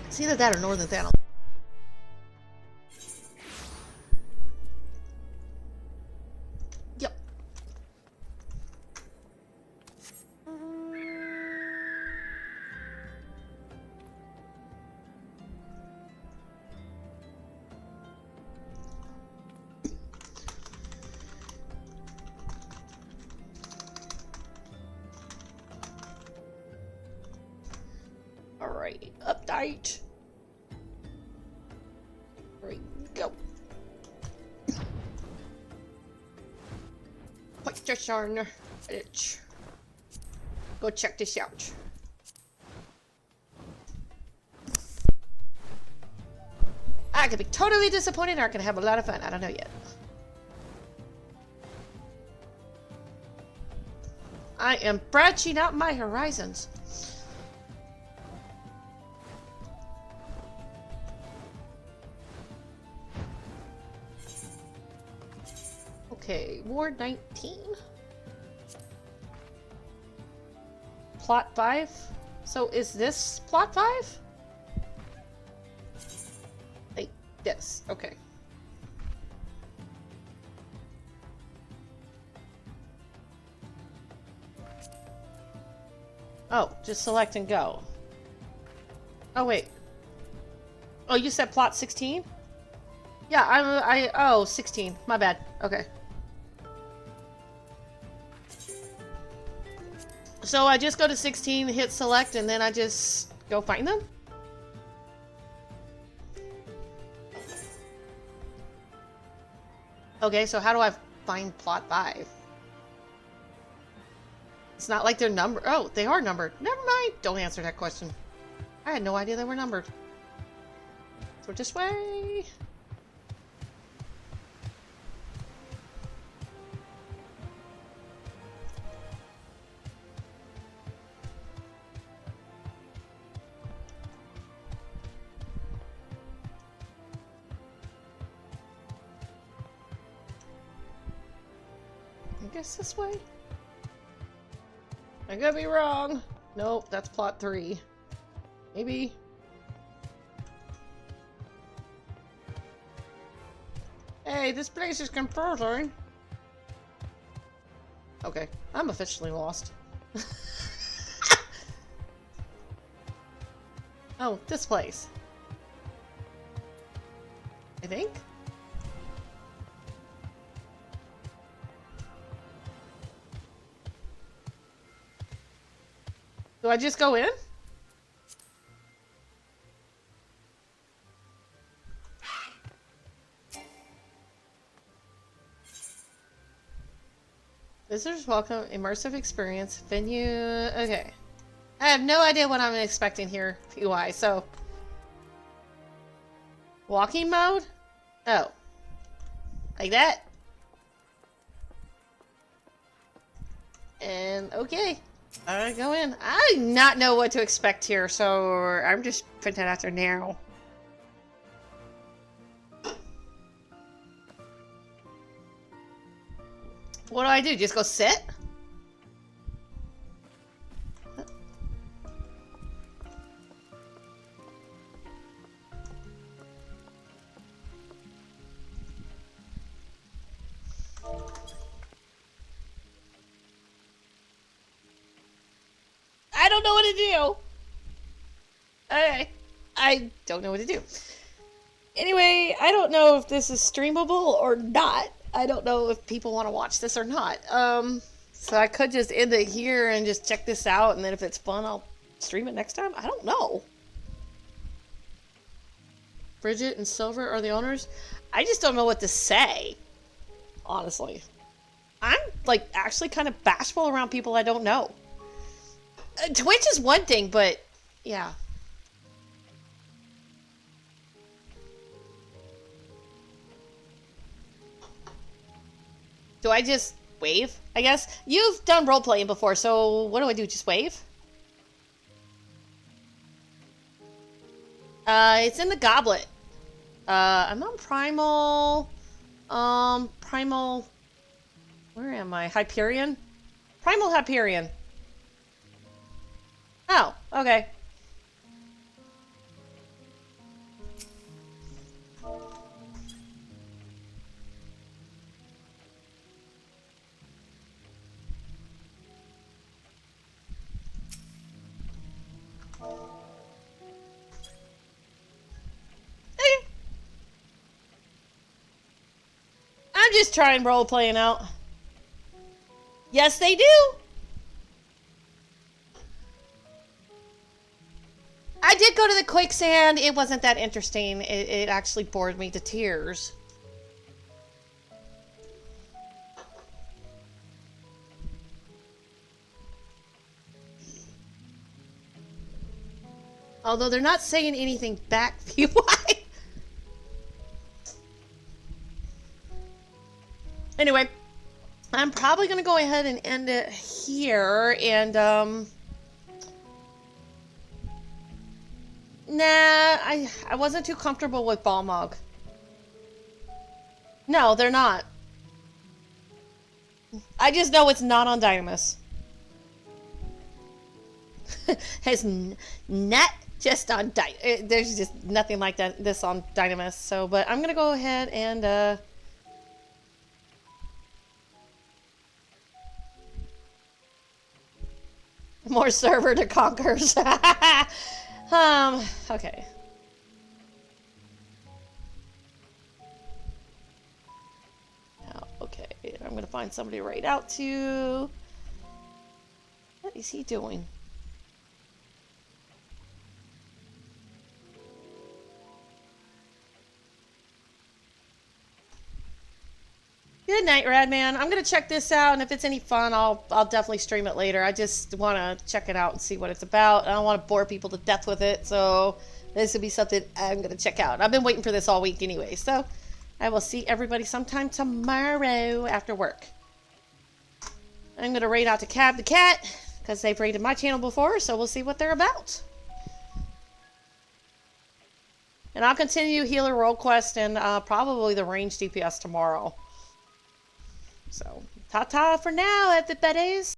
It's either that or Northern Thanos. Yep. Alright, update. There we go. Put this on it. Go check this out. I could be totally disappointed or I could have a lot of fun. I don't know yet. I am branching out my horizons. Okay, Ward 19. Plot 5. So is this plot 5? Like this. Okay. Oh, just select and go. Oh, wait. Oh, you said plot 16? Yeah, oh, 16. My bad. Okay. So I just go to 16, hit select, and then I just go find them? Okay, so how do I find plot 5? It's not like they're numbered. Oh, they are numbered. Never mind. Don't answer that question. I had no idea they were numbered. So this way. I guess this way? I could be wrong. Nope, that's plot 3. Maybe. Hey, this place is confusing. Okay, I'm officially lost. Oh, this place. I think? Do I just go in? Visitors welcome. Immersive experience. Venue. Okay. I have no idea what I'm expecting here, UI, so. Walking mode? Oh. Like that? And, okay. I go in. I do not know what to expect here, so I'm just putting that out there now. What do? Just go sit? I don't know what to do. Okay. I don't know what to do. Anyway, I don't know if this is streamable or not. I don't know if people want to watch this or not. So I could just end it here and just check this out, and then if it's fun, I'll stream it next time. I don't know. Bridget and Silver are the owners. I just don't know what to say, honestly. I'm, like, actually kind of bashful around people I don't know. Twitch is one thing, but, yeah. Do I just wave, I guess? You've done role-playing before, so what do? Just wave? It's in the goblet. I'm on Primal... Primal... Where am I? Hyperion? Primal Hyperion. Oh, okay. I'm just trying role-playing out. Yes, they do! I did go to the quicksand. It wasn't that interesting. It actually bored me to tears. Although they're not saying anything back, PY. Anyway, I'm probably going to go ahead and end it here, and, nah, I wasn't too comfortable with Balmog. No, they're not. I just know it's not on Dynamis. It's not just on there's just nothing like that this on Dynamis. So, but I'm going to go ahead and, more server to conquers. Okay. Oh, okay, I'm gonna find somebody to raid out to. What is he doing? Good night, Radman. I'm gonna check this out, and if it's any fun, I'll definitely stream it later. I just want to check it out and see what it's about. I don't want to bore people to death with it, so this would be something I'm gonna check out. I've been waiting for this all week anyway, so I will see everybody sometime tomorrow after work. I'm gonna raid out to Cab the Cat because they've raided my channel before, so we'll see what they're about. And I'll continue Healer Role Quest and probably the range DPS tomorrow. So, ta-ta for now, everybody's.